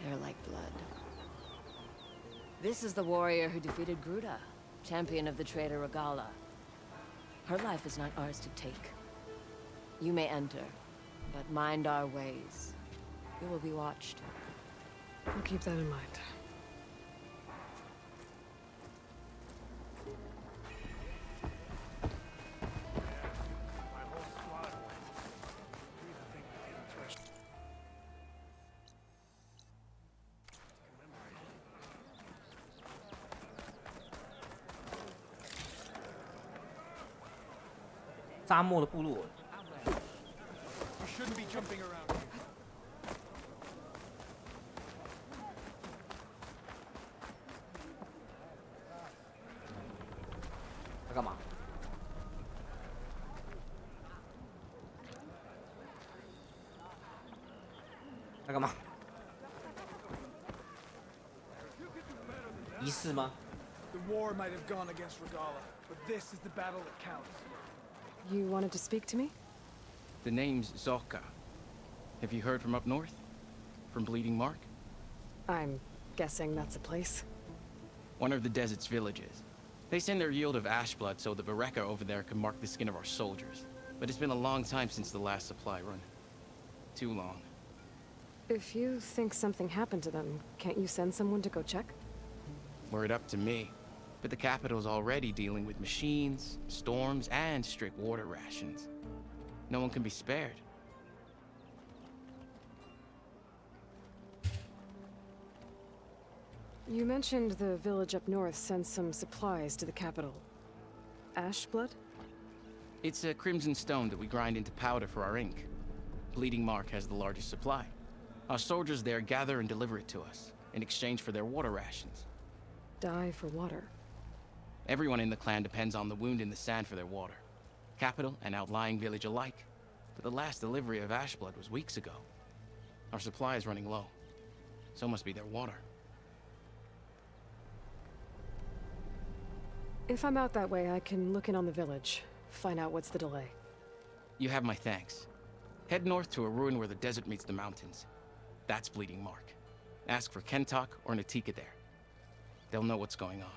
Hair like blood. This is the warrior who defeated Gruda, champion of the traitor Regala. Her life is not ours to take. You may enter, but mind our ways. You will be watched.
I'll keep that in mind.
"沙漠的部落。
You shouldn't be jumping around here.
他干嘛？他干嘛？仪式吗？
The war might have gone against Regala, but this is the battle that counts.
You wanted to speak to me?
The name's Zoka. Have you heard from up north? From Bleeding Mark?
I'm guessing that's a place.
One of the desert's villages. They send their yield of ash blood so the Bereka over there can mark the skin of our soldiers. But it's been a long time since the last supply run. Too long.
If you think something happened to them, can't you send someone to go check?
Were it up to me. But the capital's already dealing with machines, storms, and strict water rations. No one can be spared.
You mentioned the village up north sends some supplies to the capital. Ash blood?
It's a crimson stone that we grind into powder for our ink. Bleeding Mark has the largest supply. Our soldiers there gather and deliver it to us, in exchange for their water rations.
Die for water.
Everyone in the clan depends on the wound in the sand for their water. Capital and outlying village alike. But the last delivery of ash blood was weeks ago. Our supply is running low. So must be their water.
If I'm out that way, I can look in on the village, find out what's the delay.
You have my thanks. Head north to a ruin where the desert meets the mountains. That's Bleeding Mark. Ask for Kentok or Natika there. They'll know what's going on.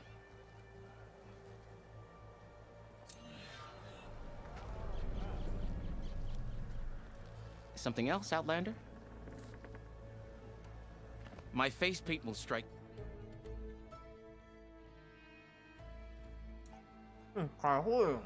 Something else, Outlander? My face paint will strike.
开会。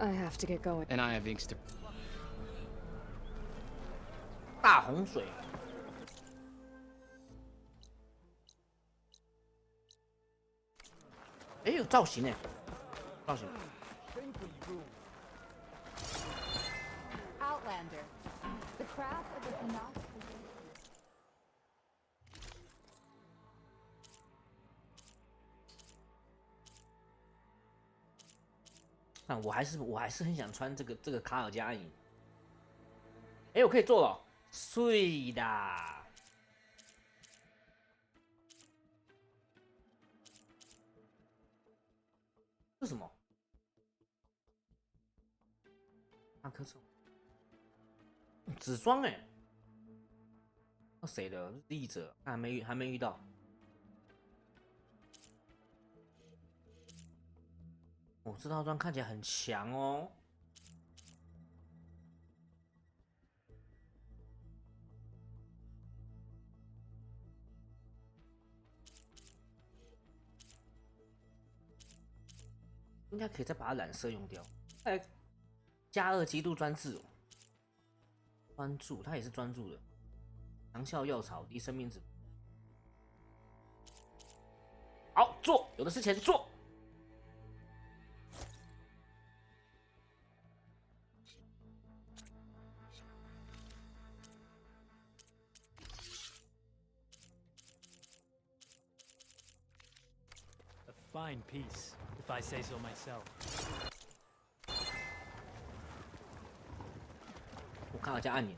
I have to get going.
And I have inks to.
大洪水。哎，有造型哎，造型。
Outlander. The craft of the Tanakh.
但我还是很想穿这个卡尔加影。哎，我可以做了，碎的。这是什么？那颗虫，纸装哎，那谁的？译者还没遇到。哦，这套装看起来很强哦。 应该可以再把它染色用掉。哎，加2极度专制哦，专注，它也是专注的。长效药草，低生命值。好，做，有的是钱做。
A fine piece, if I say so myself.
我看好加按钮。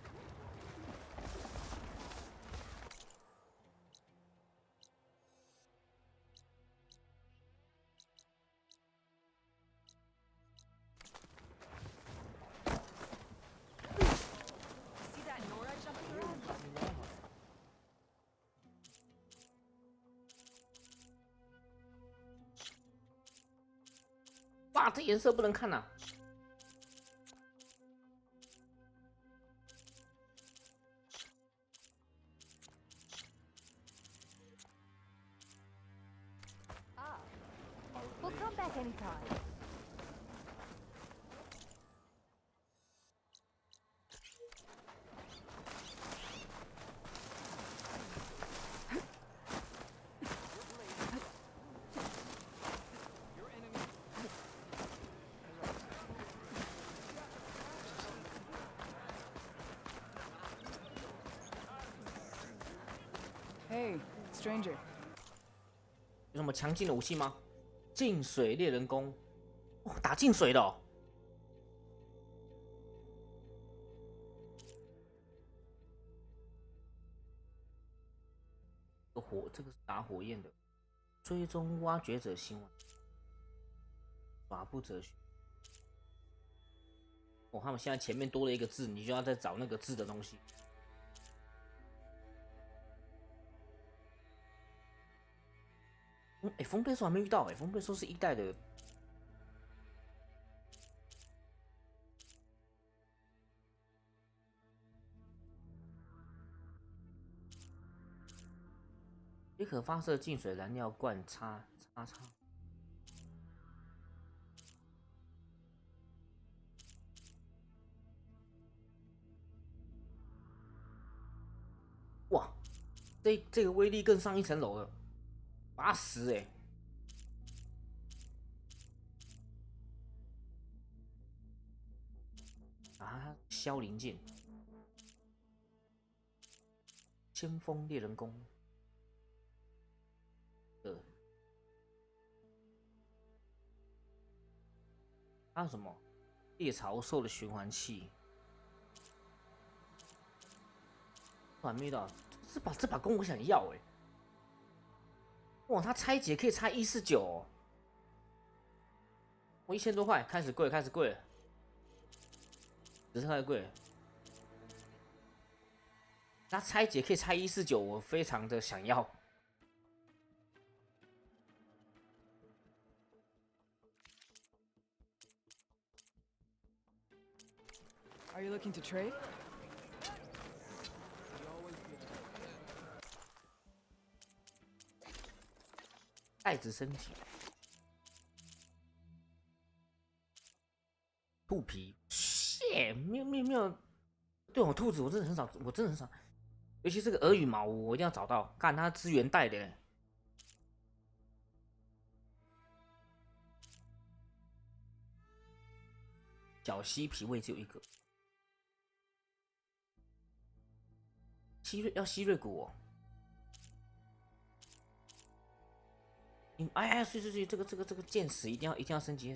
See that Nora jumping around?
哇，这颜色不能看呐、
Ah, we'll come back anytime.
Hey, stranger.
有什么强劲的武器吗？净水猎人弓，哦，打净水的、哦。这个是打火焰的，追踪挖掘者新闻，法布哲学。哦，他们现在前面多了一个字，你就要再找那个字的东西。哎，风贝兽还没遇到哎，风贝兽是1代的。也可发射净水燃料罐叉。哇，这个威力更上一层楼了，80哎！啊，萧灵剑，千锋猎人弓，还有什么？猎巢兽的循环器，我还没到。这把弓我想要哎、欸！哇，它拆解可以拆149、哦，我1000多块，开始贵了，只是太贵了。它拆解可以拆149，我非常的想要。
Are you looking to trade?
袋子升级，兔皮，没有，对我兔子我真的很少，尤其这个鹅羽毛我一定要找到，看它资源带的。小溪皮位只有一个，希瑞骨哦。哎，是，这个剑齿一定要升级。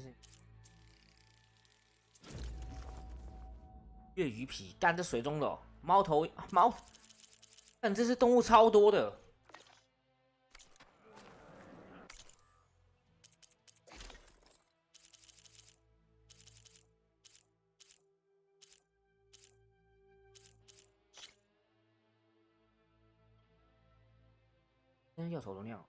月鱼皮，干这水中的、哦、猫头猫，干这只动物超多的。现在要手容量。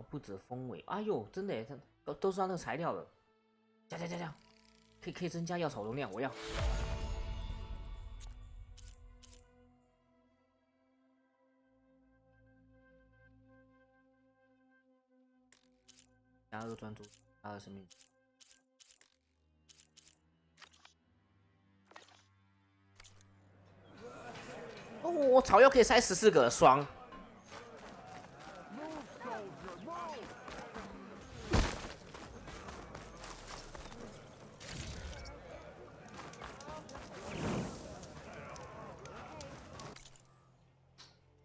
不折风尾，哎呦，真的耶，都是那个材料的，加，可以增加药草容量，我要。加2专注，加2生命。哦，草药可以塞14个，爽。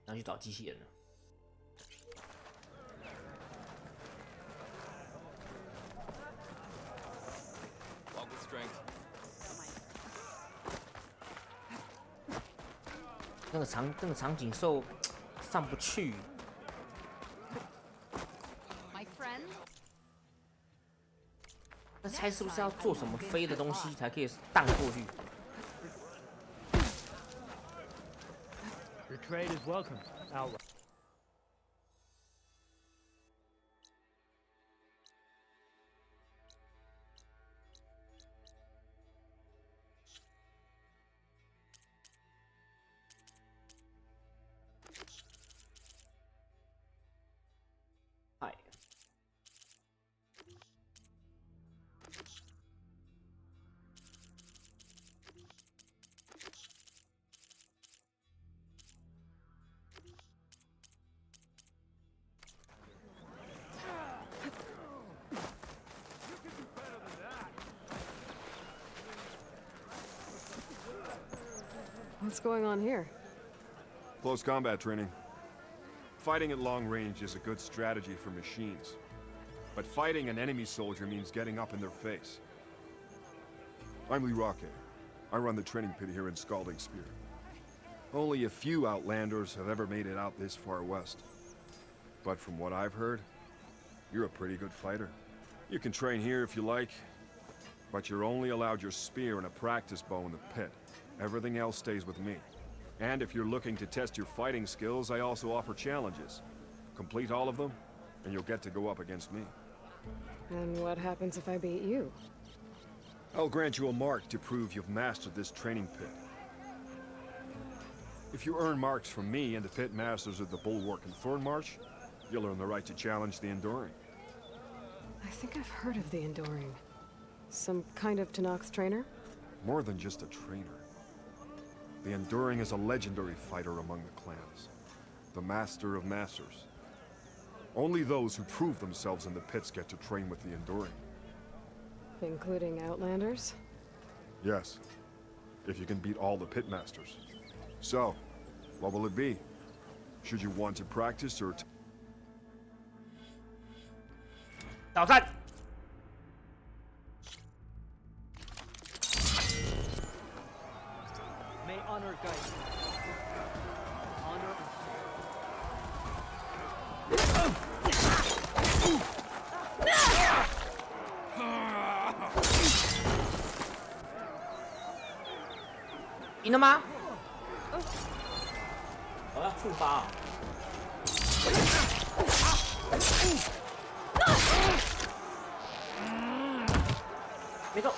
要去找机器人了。那个长颈兽上不去。那猜是不是要做什么飞的东西才可以荡过去？
Your trade is welcome, outright.
Hi.
What's going on here?
Close combat training. Fighting at long range is a good strategy for machines. But fighting an enemy soldier means getting up in their face. I'm Lee Rocket. I run the training pit here in Scalding Spear. Only a few Outlanders have ever made it out this far west. But from what I've heard, you're a pretty good fighter. You can train here if you like, but you're only allowed your spear and a practice bow in the pit. Everything else stays with me. And if you're looking to test your fighting skills, I also offer challenges. Complete all of them, and you'll get to go up against me.
And what happens if I beat you?
I'll grant you a mark to prove you've mastered this training pit. If you earn marks from me and the pit masters of the Bulwark and Thorn March, you'll earn the right to challenge the Enduring.
I think I've heard of the Enduring. Some kind of Tanakh trainer?
More than just a trainer. The Enduring is a legendary fighter among the clans. The master of masters. Only those who prove themselves in the pits get to train with the Enduring.
Including Outlanders?
Yes. If you can beat all the pit masters. So, what will it be? Should you want to practice or...
挑战。
May honor guide you. Honor and
赢了吗？我要触发啊！没够！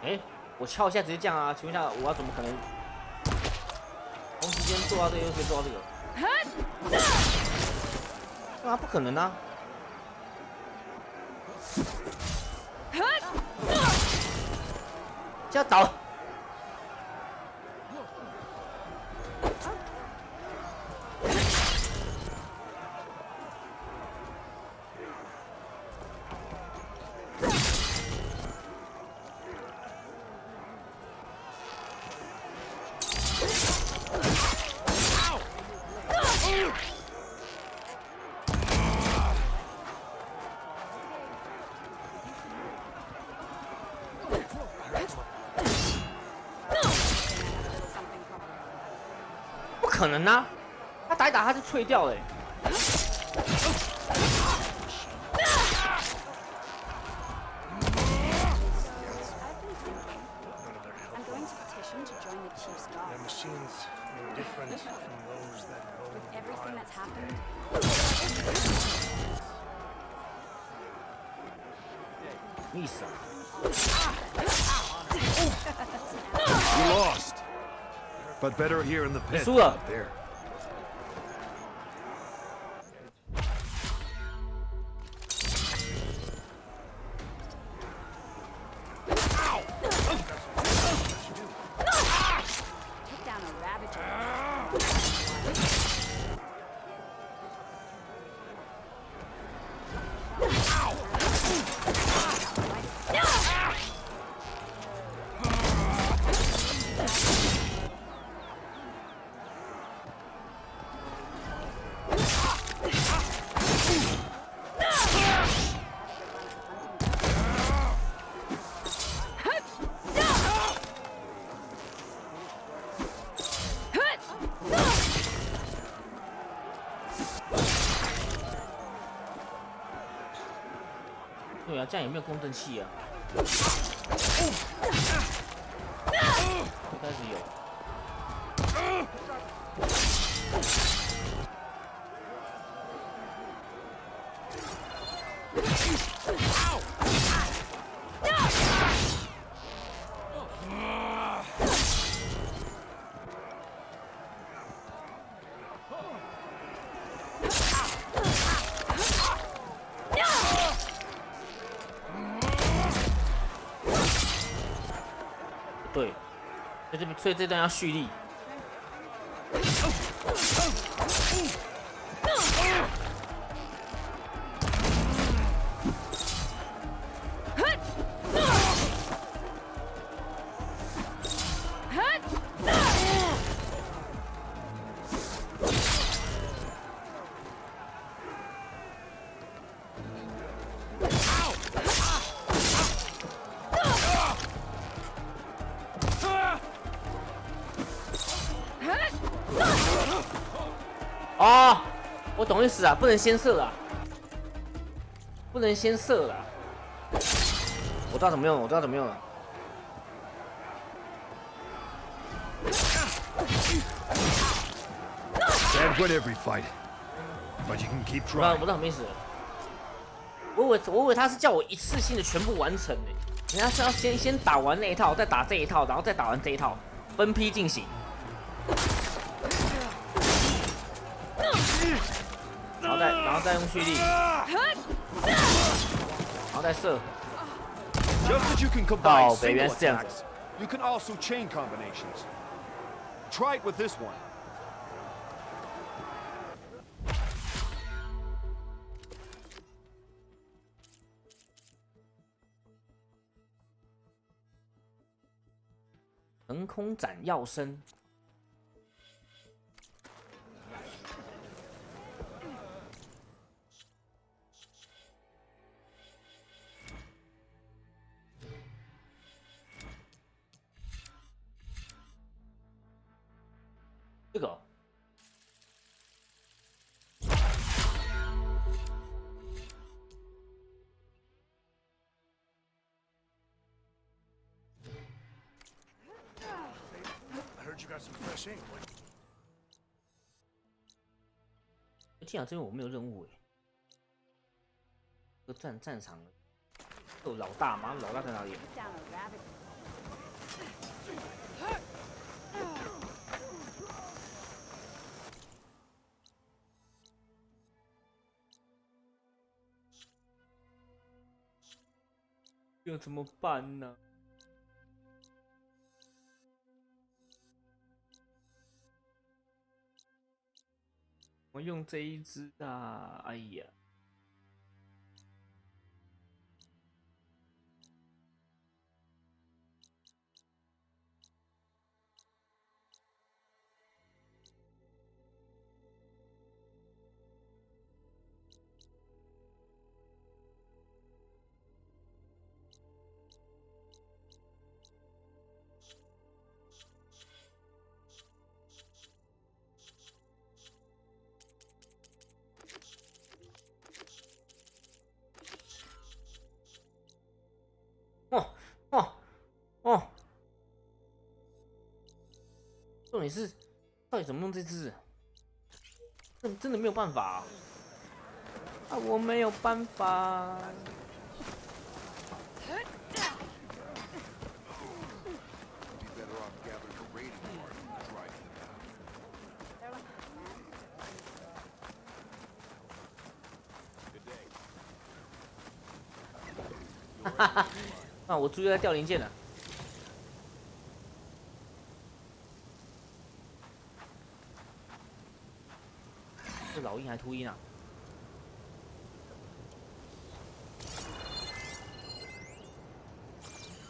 哎，我敲一下直接降啊！请问一下，我要怎么可能同时间做到这个又可以做到这个？啊，不可能啊！这要倒！不可能啊！他打一打他就脆掉了。
Their machines are different from those that go in the
Everything that's happened.
Misa.
You lost. But better here in the pit than out there.
Took down a ravager.
对啊，这样有没有共振器啊？应该是有。对，所以这段要蓄力。哦，我懂意思啊，不能先射了，不能先射了。我知道怎么用了，我知道怎么用了。
Can't win every fight, but you can keep
我知道
trying.
什么意思了。我以为他是叫我一次性的全部完成呢，人家是要先打完那一套，再打这一套，然后再打完这一套，分批进行。然后再用蓄力，然后再射。
Just as you can combine
哦，北
single
原是这样
attacks,
子。
you can also chain combinations. Try it with this one. 横空斩药身。这个。
I heard you got some fresh ink.
天啊，这边我没有任务哎。这个战场，有老大吗？老大在哪里？ 要怎么办呢？我用这一只啊！哎呀，哦！重点是，到底怎么用这只？真的没有办法啊！我没有办法。哈哈哈！啊，我注意到掉零件了。 是老鹰还秃鹰啊？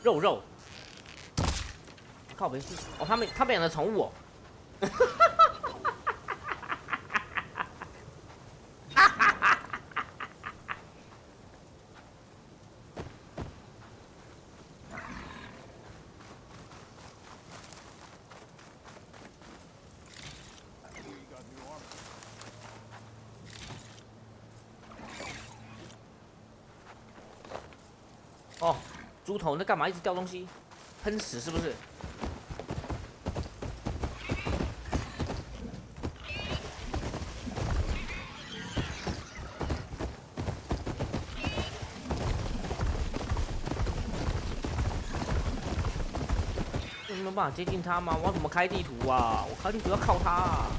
肉，靠北是哦，他们养的宠物哦。哦，猪头，你在干嘛？一直掉东西，喷屎是不是？有没有办法接近他吗？我要怎么开地图啊？我开地图要靠他啊！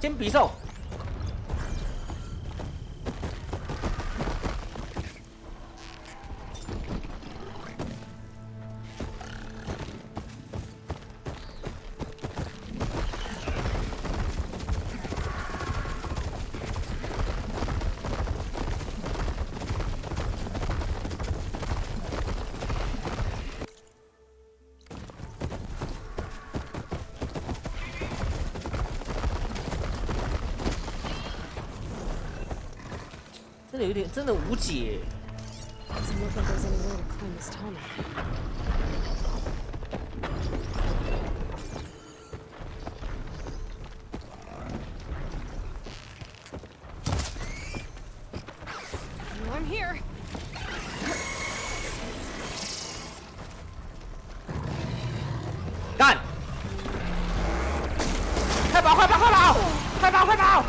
先比兽。真的有点，真的无解。
Doesn't look like there's any way to climb this tunnel. I'm here.
干！快跑！快跑！快跑！快跑！快跑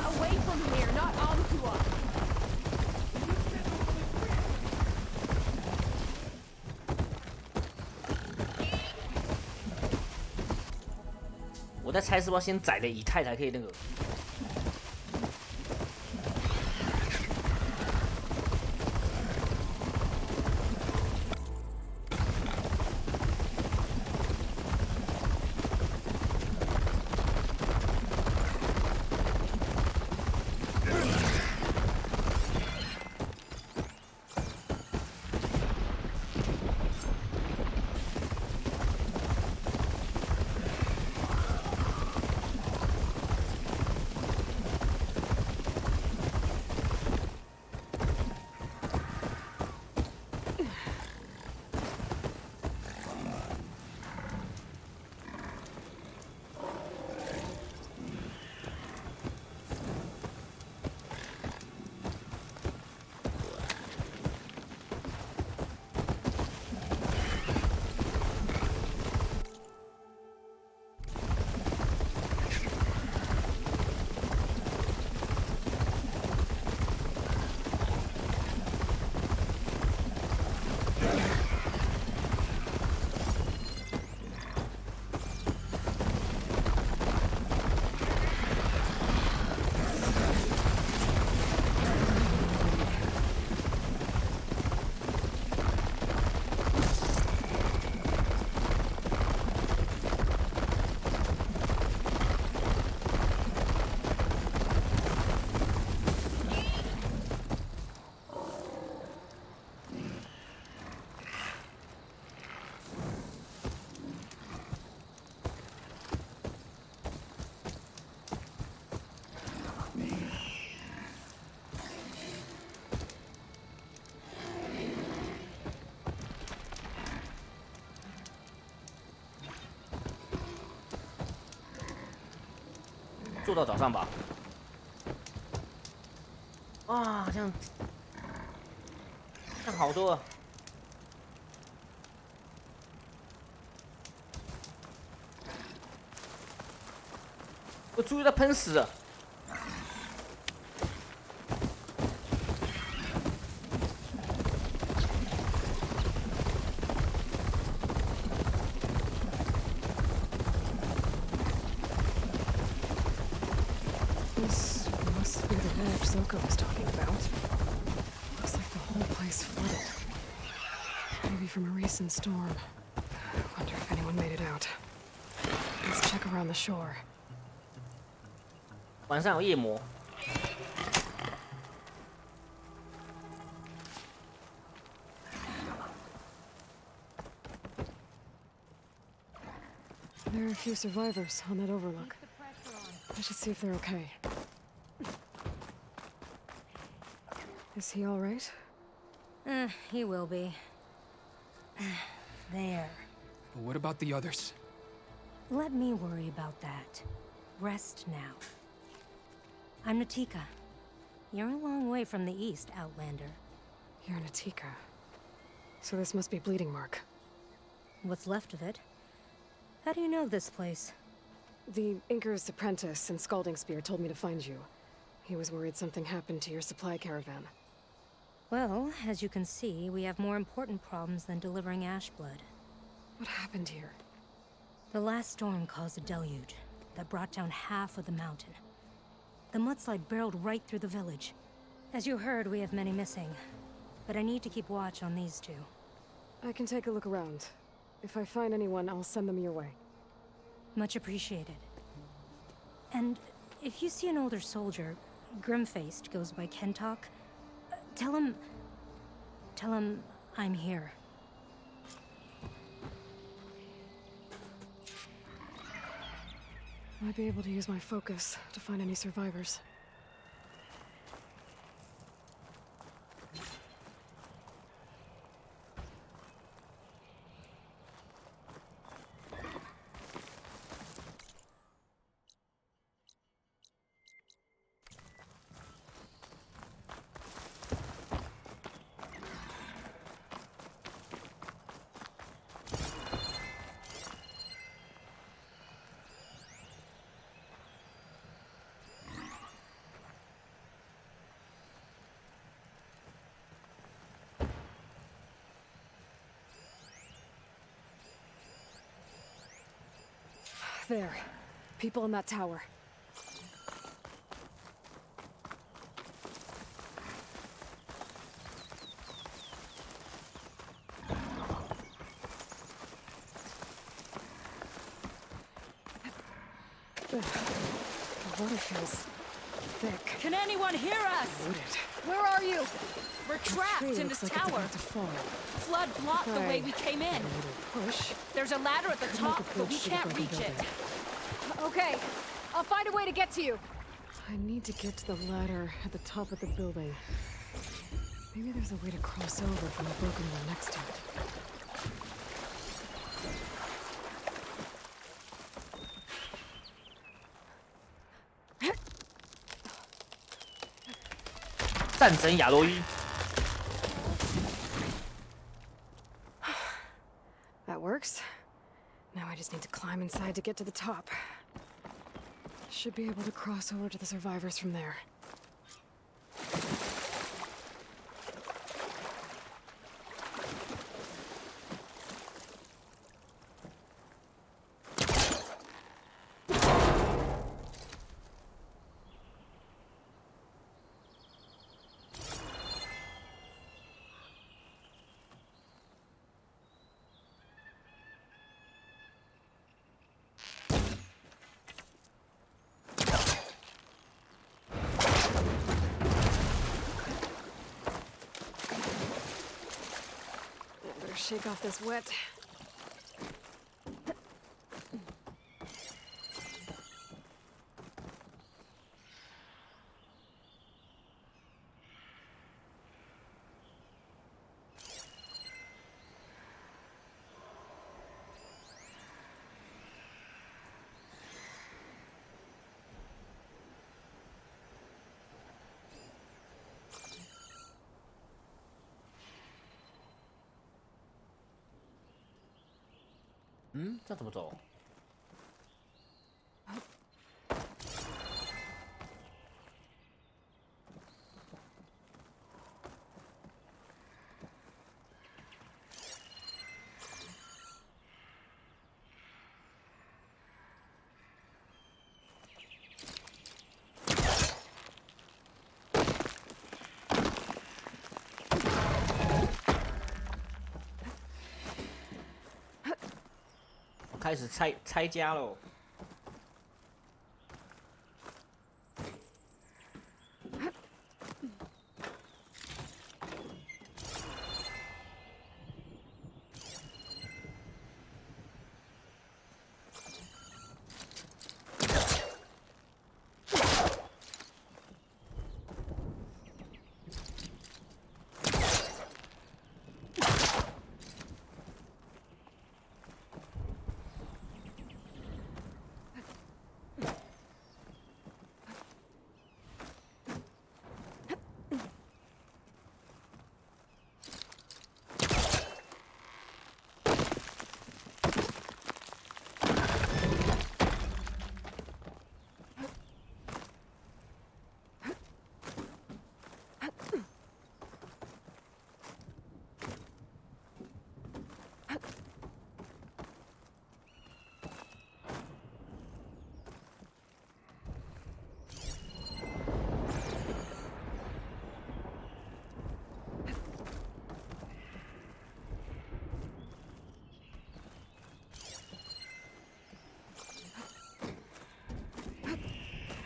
！Away
from here, not onto us.
我在猜是不是要先宰了以太才可以那个。做到早上吧。哇，这样好多了。我猪在喷屎了。
Zoko was talking about. Looks like the whole place flooded. Maybe from a recent storm. Wonder if anyone made it out. Let's check around the shore.
晚上有夜魔。
There are a few survivors on that overlook. I should see if they're okay. Is he all right?
He will be. There.
But what about the others?
Let me worry about that. Rest now. I'm Natika. You're a long way from the east, Outlander.
You're Natika. So this must be Bleeding Mark.
What's left of it? How do you know this place?
The Inker's apprentice and Scalding Spear told me to find you. He was worried something happened to your supply caravan.
Well, as you can see, we have more important problems than delivering Ashblood.
What happened here?
The last storm caused a deluge that brought down half of the mountain. The mudslide barreled right through the village. As you heard, we have many missing, but I need to keep watch on these two.
I can take a look around. If I find anyone, I'll send them your way.
Much appreciated. And if you see an older soldier, grim-faced, goes by Kentok, tell him I'm here.
Might be able to use my focus to find any survivors. There. People in that tower. The water feels thick.
Can anyone hear us?
Loaded.
Where are you? We're trapped
Tree
in
looks
this
like it's
tower.
about to fall.
Flood blocked the way we came in.
Push.
There's a ladder at the
Could make
top,
a
but
bridge
we
to the
can't
broken
reach it.
building.
Okay, I'll find a way to get to you.
I need to get to the ladder at the top of the building. Maybe there's a way to cross over from the broken one next to it.
战神亚罗伊。
That works. Now I just need to climb inside to get to the top. Should be able to cross over to the survivors from there. Better shake off this wet.
这怎么走？开始拆家喽！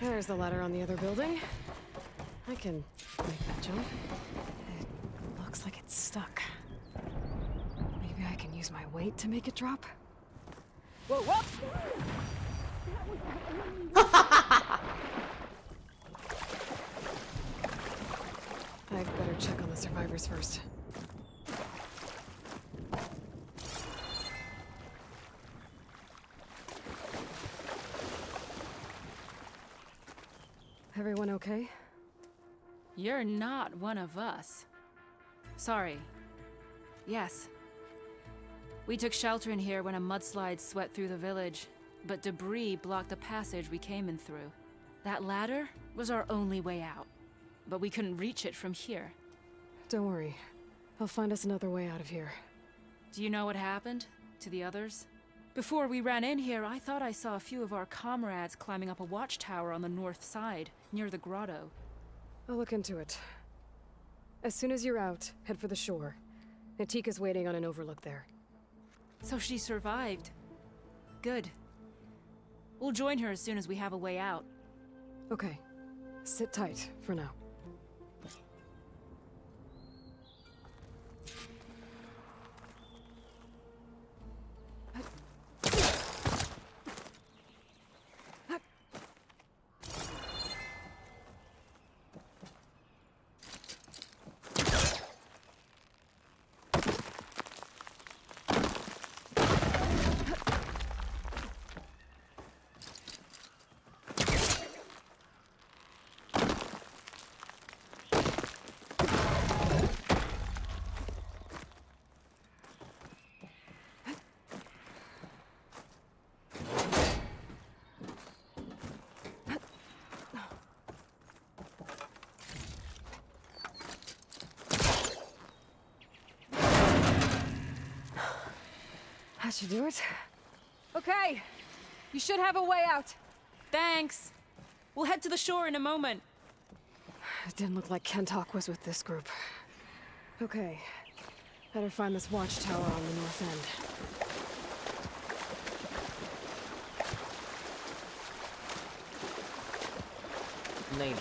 There's the ladder on the other building. I can make that jump. It looks like it's stuck. Maybe I can use my weight to make it drop?
Whoa, whoa!
I'd better check on the survivors first. Everyone okay?
You're not one of us. Sorry. Yes. We took shelter in here when a mudslide swept through the village, but debris blocked the passage we came in through. That ladder was our only way out, but we couldn't reach it from here.
Don't worry. I'll find us another way out of here.
Do you know what happened to the others? Before we ran in here, I thought I saw a few of our comrades climbing up a watchtower on the north side, near the grotto.
I'll look into it. As soon as you're out, head for the shore. Natika's waiting on an overlook there.
So she survived. Good. We'll join her as soon as we have a way out.
Okay. Sit tight for now. That should do it.
Okay. You should have a way out. Thanks. We'll head to the shore in a moment.
It didn't look like Kentok was with this group. Okay. Better find this watchtower on the north
end. Maybe.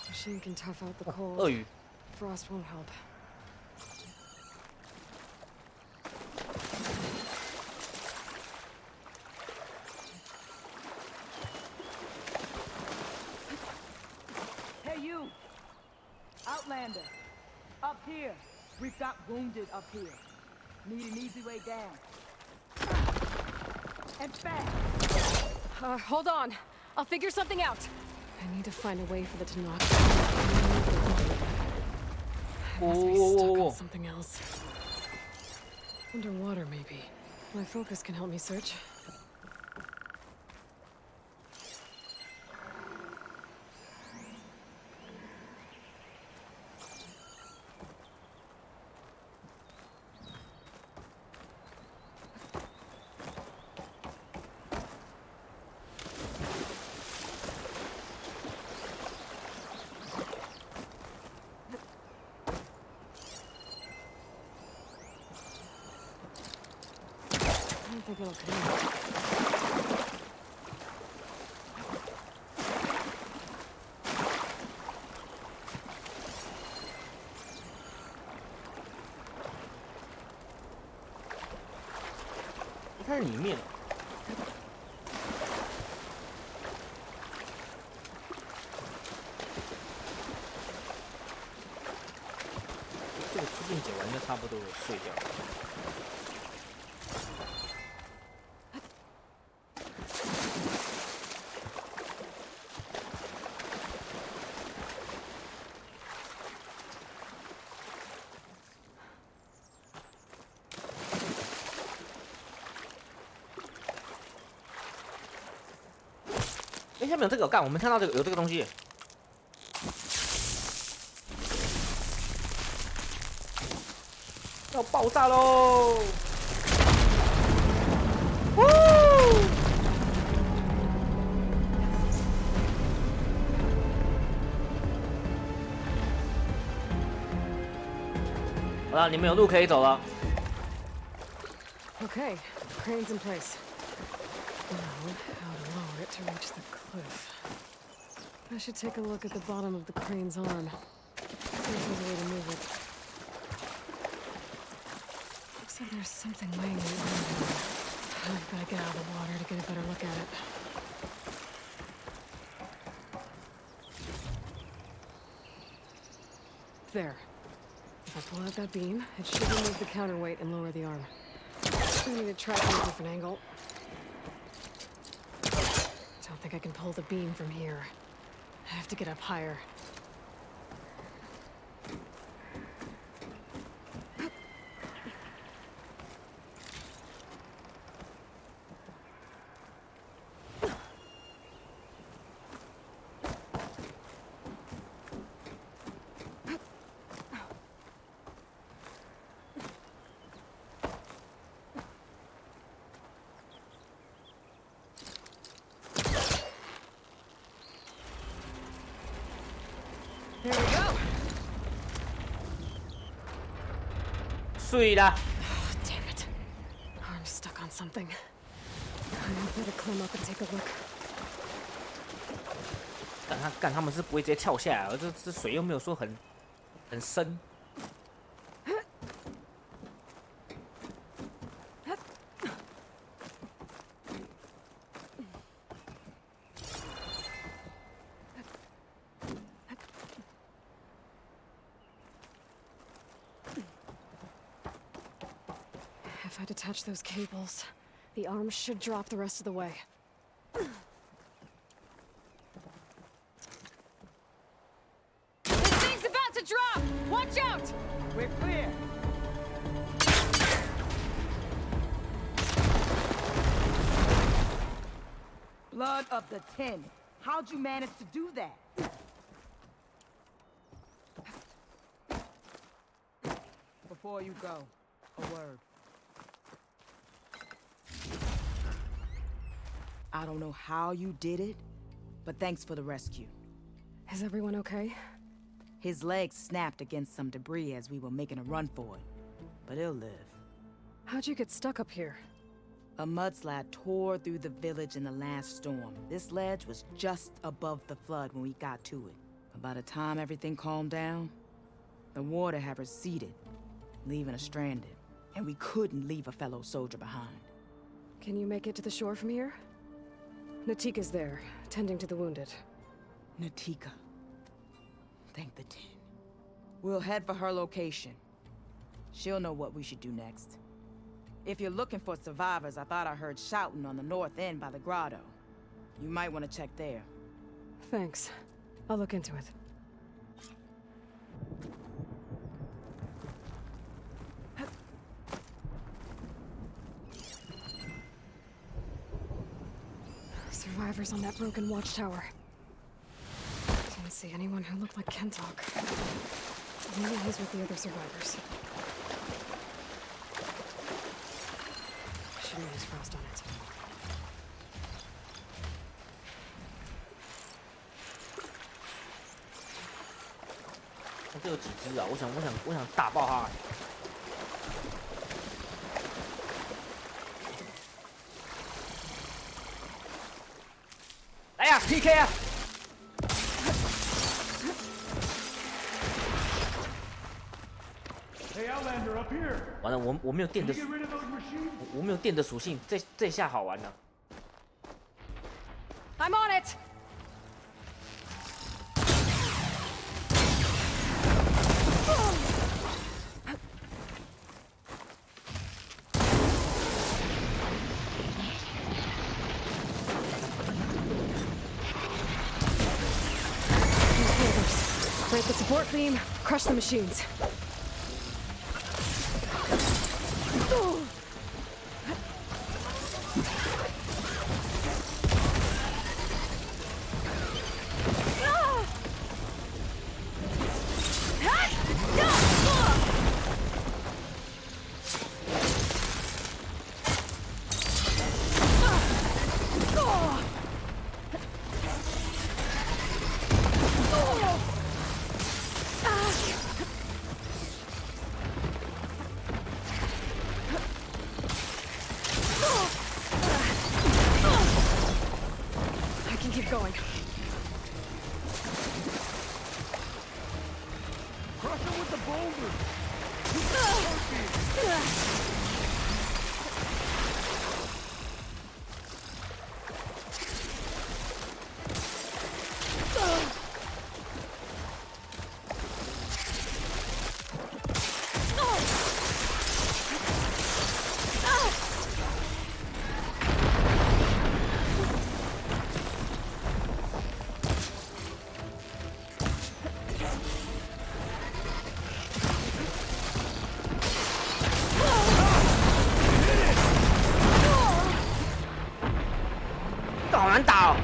Machine can tough out the cold.
Oh.
Frost won't help.
Hey, you! Outlander! Up here! We've got wounded up here. Need an easy way down. And fast!
Hold on. I'll figure something out. I need to find a way for the Tanakh. I must be stuck on something else. Underwater, maybe. My focus can help me search. I don't think it'll connect.
它在里面。这个出境解完就差不多有睡觉。哎，下面有这个干，我们看到这个有这个东西，要爆炸喽！好了，你们有路可以走了。
Okay, crane's in place. Now, how to lower it to reach the cliff. I should take a look at the bottom of the crane's arm. See if there's a way to move it. Looks like there's something laying in the arm here. I've got to get out of the water to get a better look at it. There. If I pull out that beam, it should remove the counterweight and lower the arm. I need to try from a different angle. Don't think I can pull the beam from here. I have to get up higher. There we go.
碎啦！
Damn it. Arm's stuck on something. I better climb up and take a look.
他们是不会直接跳下来，这水又没有说很深。
If I detach those cables, the arm should drop the rest of the way.
This thing's about to drop! Watch out!
We're clear. Blood of the 10. How'd you manage to do that? Before you go, a word. I don't know how you did it, but thanks for the rescue.
Is everyone okay?
His legs snapped against some debris as we were making a run for it, but he'll live.
How'd you get stuck up here?
A mudslide tore through the village in the last storm. This ledge was just above the flood when we got to it. But by the time everything calmed down, the water had receded, leaving us stranded. And we couldn't leave a fellow soldier behind.
Can you make it to the shore from here? Natika's there, tending to the wounded.
Natika. Thank the 10. We'll head for her location. She'll know what we should do next. If you're looking for survivors, I thought I heard shouting on the north end by the grotto. You might want to check there.
Thanks. I'll look into it. Survivors on that broken watchtower. Didn't see anyone who looked like Kentok. Maybe he's with the other survivors. Shouldn't use frost on it.
这有几只啊？我想打爆它。来呀 ，PK 啊！完了，我没有电的，我没有电的属性，这下好玩了。
I'm on it! Break the support beam, crush the machines. going.
Crush him with the boulders!
好难打哦！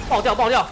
爆掉，爆掉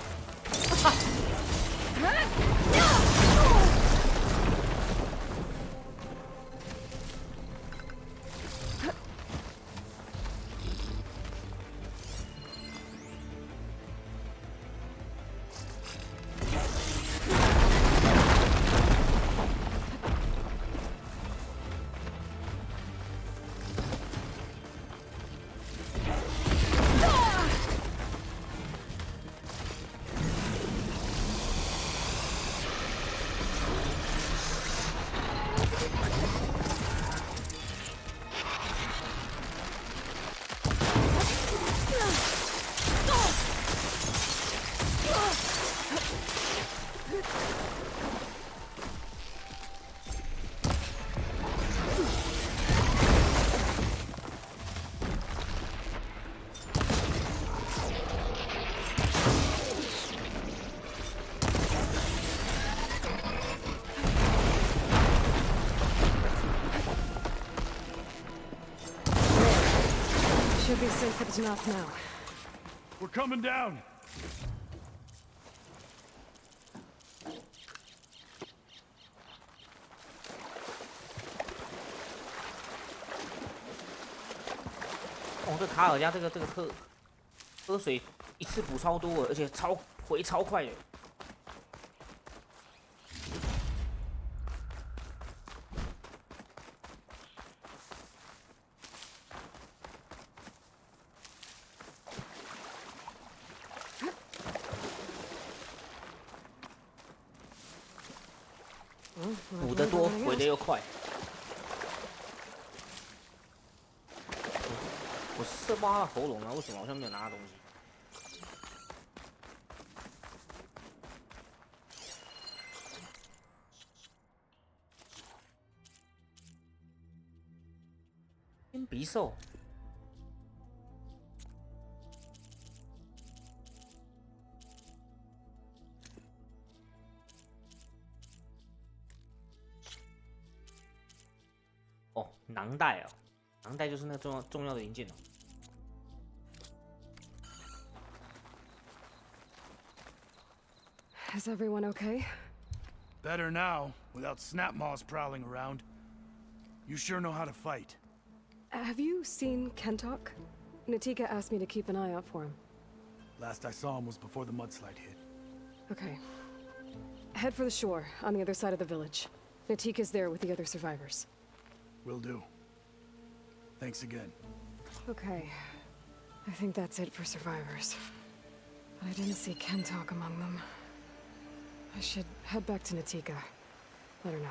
！Should
be safe at Tanakh now.
We're coming down!
哦，这卡尔加这个喝水一次补超多，而且回超快的。补得多，回得又快。我射爆他的喉咙啊？为什么好像没有拿到东西？天鼻兽。哦，囊袋哦，囊袋就是那个重要的零件哦。
Is everyone okay?
Better now, without snapmaws prowling around. You sure know how to fight.
Have you seen Kentok? Natika asked me to keep an eye out for him.
Last I saw him was before the mudslide hit.
Okay. Head for the shore, on the other side of the village. Natika's there with the other survivors.
Will do. Thanks again.
Okay. I think that's it for survivors. But I didn't see Kentok among them. I should head back to Natika. Let her know.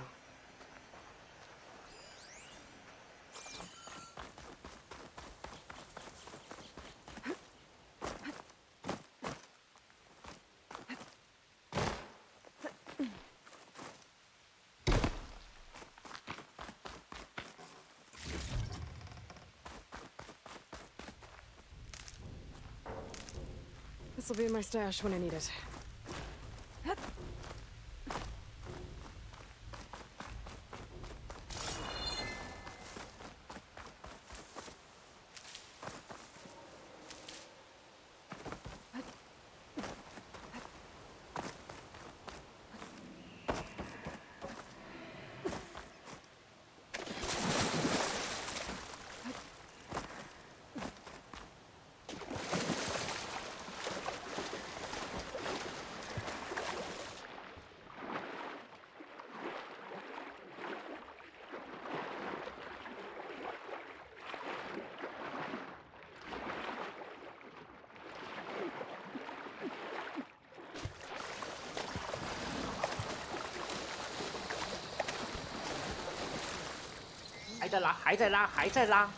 This'll be in my stash when I need it.
还在拉，还在拉，还在拉。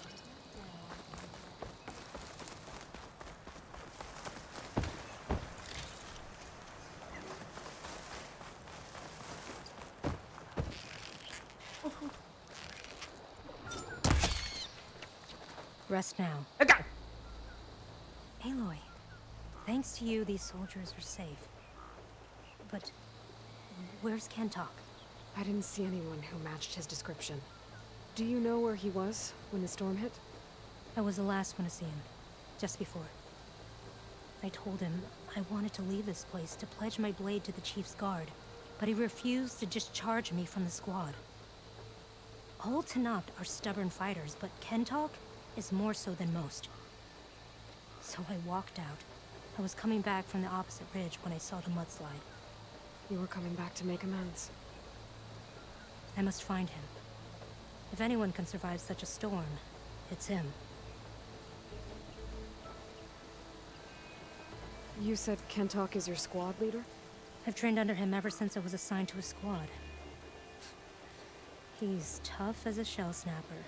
Rest now. Aloy, thanks to you, these soldiers are safe. But where's Kentok?
I didn't see anyone who matched his description. Do you know where he was when the storm hit?
I was the last one to see him, just before. I told him I wanted to leave this place to pledge my blade to the Chief's guard, but he refused to discharge me from the squad. All Tenakth are stubborn fighters, but Kentok is more so than most. So I walked out. I was coming back from the opposite ridge when I saw the mudslide.
You were coming back to make amends.
I must find him. If anyone can survive such a storm, it's him.
You said Kentok is your squad leader?
I've trained under him ever since I was assigned to a squad. He's tough as a shell snapper,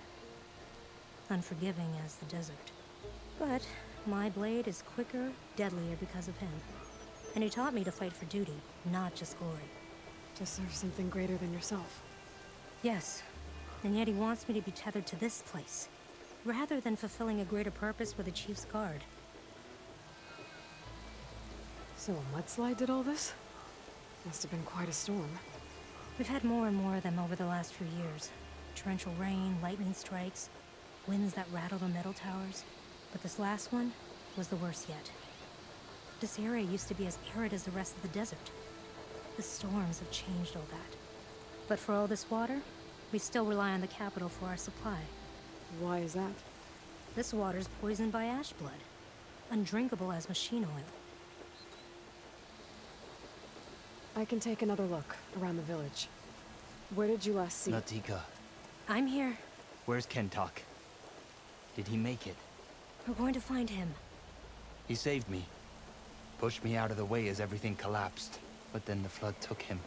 unforgiving as the desert. But my blade is quicker, deadlier because of him. And he taught me to fight for duty, not just glory.
To serve something greater than yourself.
Yes, and yet he wants me to be tethered to this place, rather than fulfilling a greater purpose with the Chief's guard.
So a mudslide did all this? Must have been quite a storm.
We've had more and more of them over the last few years. Torrential rain, lightning strikes, winds that rattle the metal towers. But this last one was the worst yet. This area used to be as arid as the rest of the desert. The storms have changed all that. But for all this water, we still rely on the capital for our supply.
Why is that?
This water's poisoned by ash blood, undrinkable as machine oil.
I can take another look around the village. Where did you last see?
Natika,
I'm here.
where's Kentok? Did he make it?
We're going to find him.
He saved me. Pushed me out of the way as everything collapsed. But then the flood took him.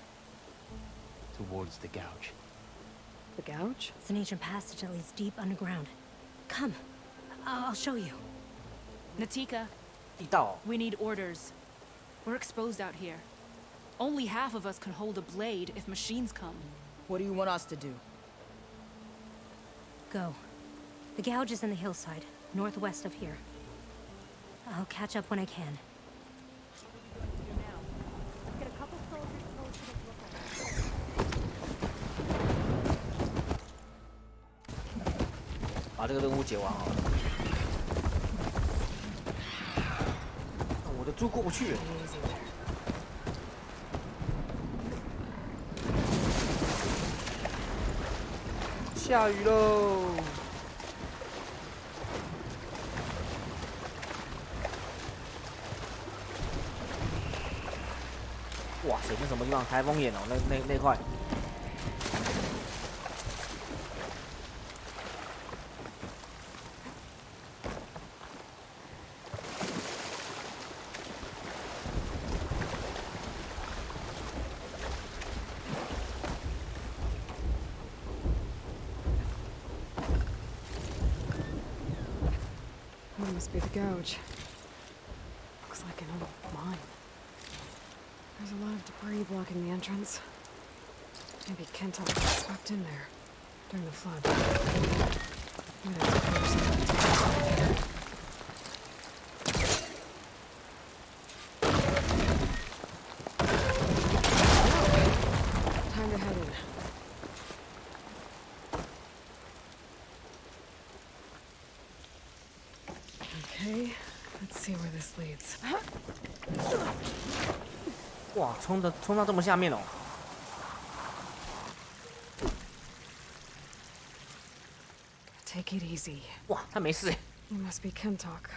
Towards the gouge.
The gouge?
It's an ancient passage that leads deep underground. Come. I'll show you.
Natika. We need orders. We're exposed out here. Only half of us can hold a blade if machines come.
What do you want us to do?
Go. The gouge is in the hillside, northwest of here. I'll catch up when I can.
Get 把这个任务解完好了。我的猪过不去。下雨喽！哇塞，那什么地方？台风眼哦，那块。
That must be the gouge. Looks like an old mine. There's a lot of debris blocking the entrance. Maybe Kentok got swept in there during the flood. Maybe that's a person. blades.
哇，冲到这么下面哦！
Take it easy.
哇，他没事。
You must be Kentok.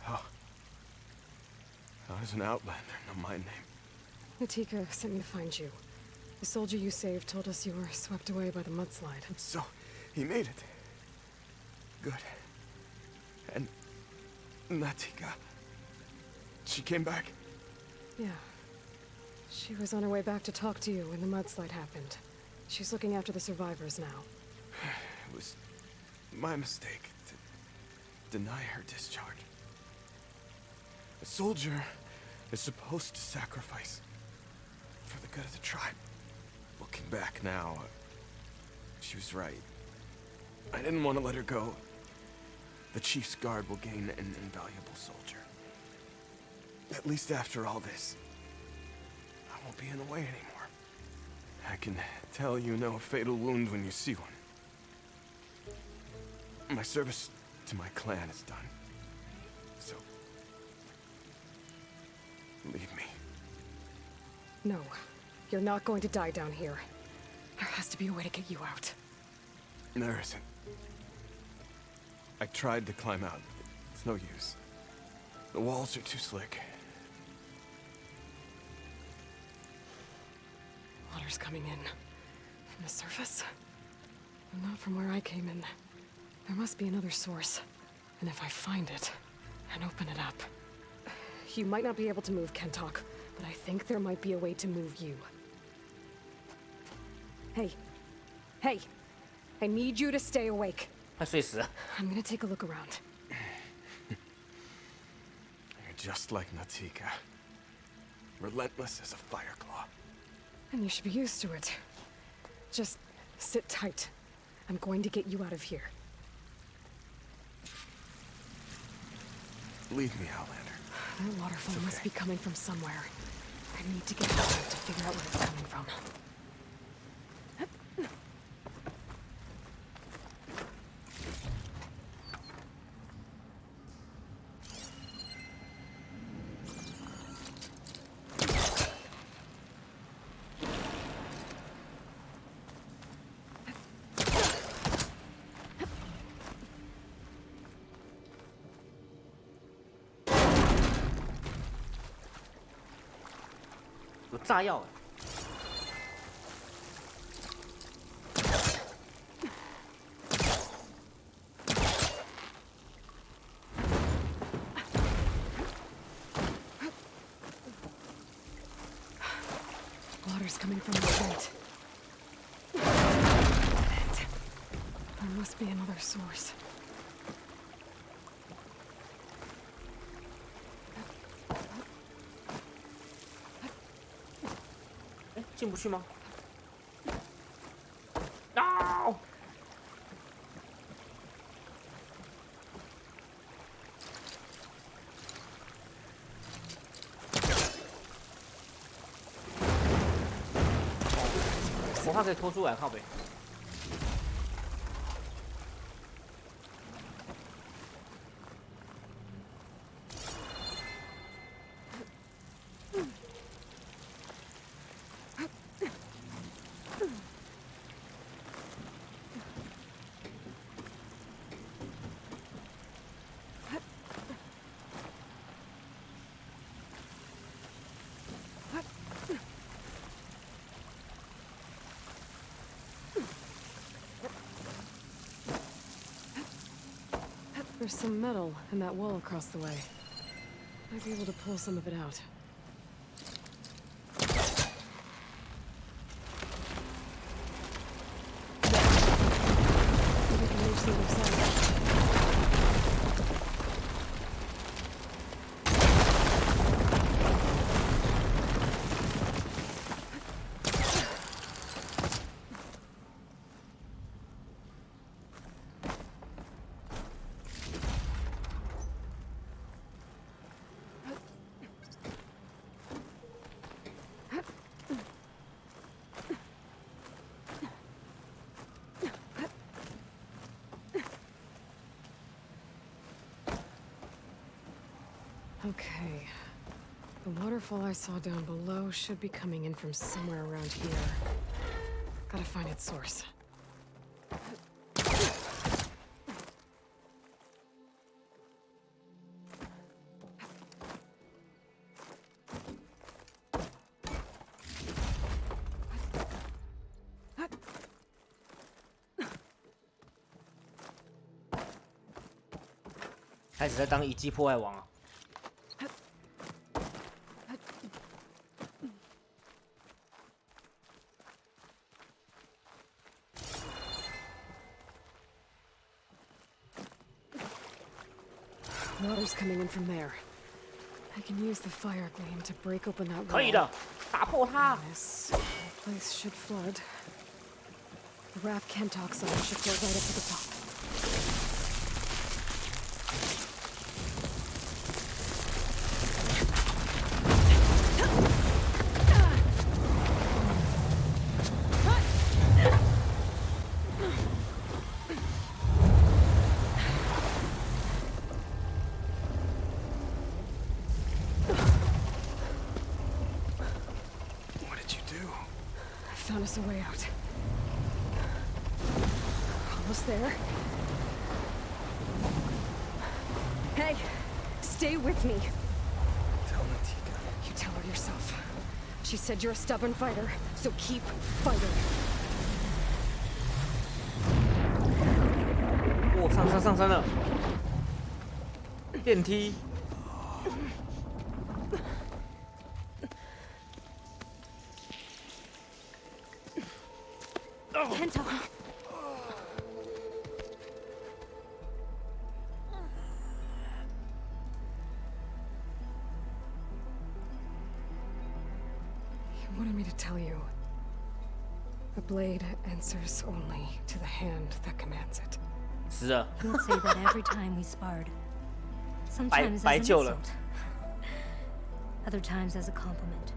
How does an outlander know my name?
Natika sent me to find you. The soldier you saved told us you were swept away by the mudslide.
So, he made it. Good. And Natika, she came back?
Yeah. She was on her way back to talk to you when the mudslide happened. She's looking after the survivors now.
It was my mistake to deny her discharge. A soldier is supposed to sacrifice for the good of the tribe. Looking back now, she was right. I didn't want to let her go. The chief's guard will gain an invaluable soldier. At least after all this, I won't be in the way anymore. I can tell you know a fatal wound when you see one. My service to my clan is done. So, leave me.
No, you're not going to die down here. There has to be a way to get you out.
There isn't. I tried to climb out, but it's no use. The walls are too slick.
Water's coming in. From the surface? Not from where I came in. There must be another source. And if I find it, and open it up... You might not be able to move Kentok, but I think there might be a way to move you. Hey. Hey! I need you to stay awake.
快睡死了。
I'm gonna take a look around.
You're just like Natika. Relentless as a fireclaw.
And you should be used to it. Just sit tight. I'm going to get you out of here.
Leave me, Outlander.
That waterfall must be coming from somewhere. I need to get out to figure out where it's coming from.
有炸药。
Water's coming from the vent. There must be another source.
哎，进不去吗？ No！ 我怕可以拖出来，靠北。
There's some metal in that wall across the way. Might be able to pull some of it out. Maybe we can reach the other side. Okay. The waterfall I saw down below should be coming in from somewhere around here. Gotta find its source.
开始在当遗迹破坏王啊！
Water's coming in from there. I can use the fire gleam to break open that wall.
可以的，打破它。
This place should flood. The raft Kent talks on should float right up to the top. Found us a way out. Almost there. Hey, stay with me.
Tell Natika.
You tell her yourself. She said you're a stubborn fighter, so keep fighting.
哦，上山了！电梯。
Kento.
You wanted me to tell you. The blade answers only to the hand that commands it.
是啊。
He would say that every time we sparred. Sometimes as an
白救了。
insult. Other times as a compliment.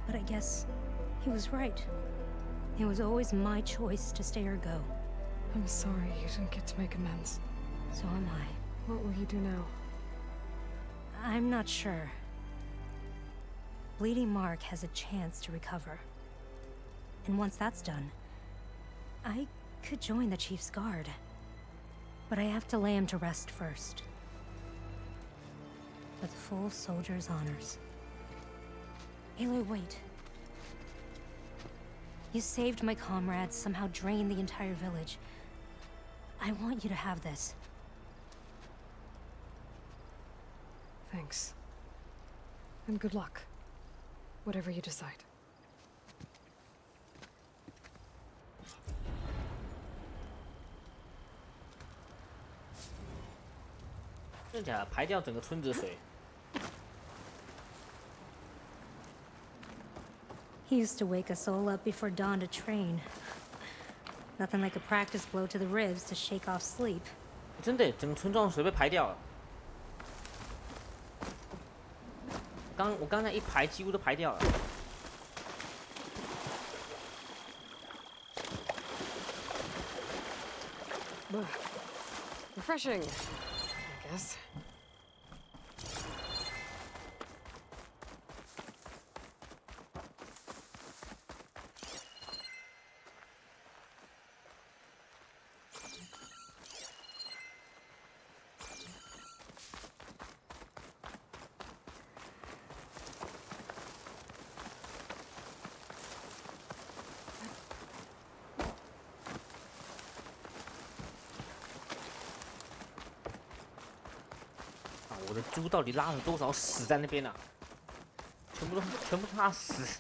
But I guess he was right. It was always my choice to stay or go.
I'm sorry you didn't get to make amends.
So am I.
What will you do now?
I'm not sure. Bleeding Mark has a chance to recover. And once that's done, I could join the Chief's Guard. But I have to lay him to rest first. With full soldier's honors. Aloy, wait. You saved my comrades, somehow drained the entire village. I want you to have this.
Thanks. And good luck. Whatever you decide.
真的假的？排掉整个村子的水。
He used to wake us all up before dawn to train. Nothing like a practice blow to the ribs to shake off sleep.
真的，整个村庄的水被排掉了。我刚才一排几乎都排掉了。
Refreshing, I guess.
啊，我的猪到底拉了多少屎在那边啊？全部拉屎。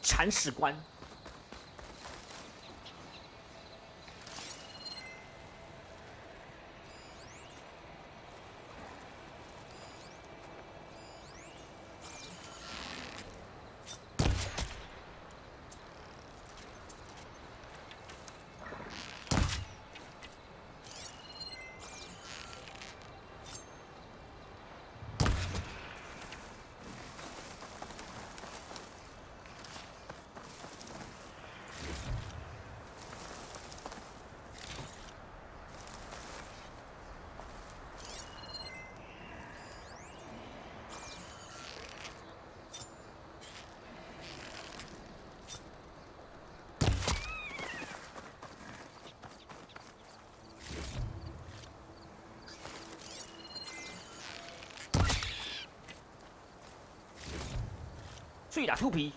铲屎官，碎啦，秃皮！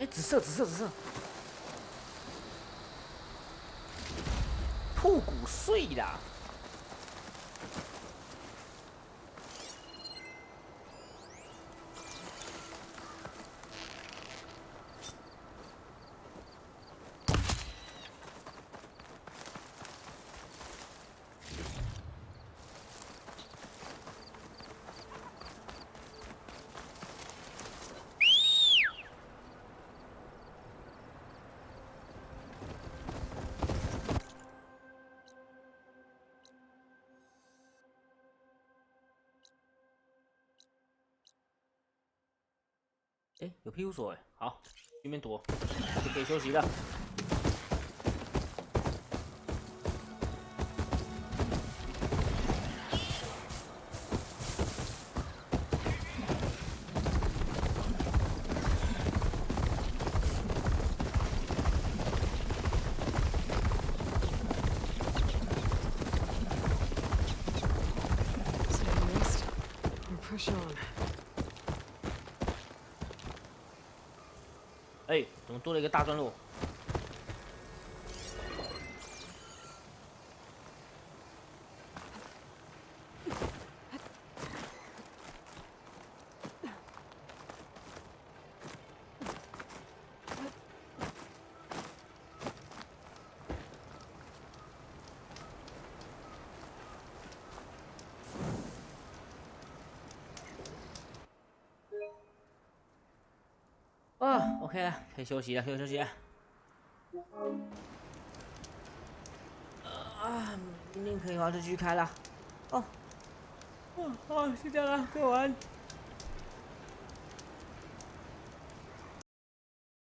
哎，紫色，兔骨碎啦！哎，有庇护所哎，好，这边躲就可以休息了。
Push on.
哎，怎么多了一个大段落？啊 ，OK 了，可以休息了，可以休息了。啊，明天可以的话就继续开了。哦，哦，是这样了，各位晚安。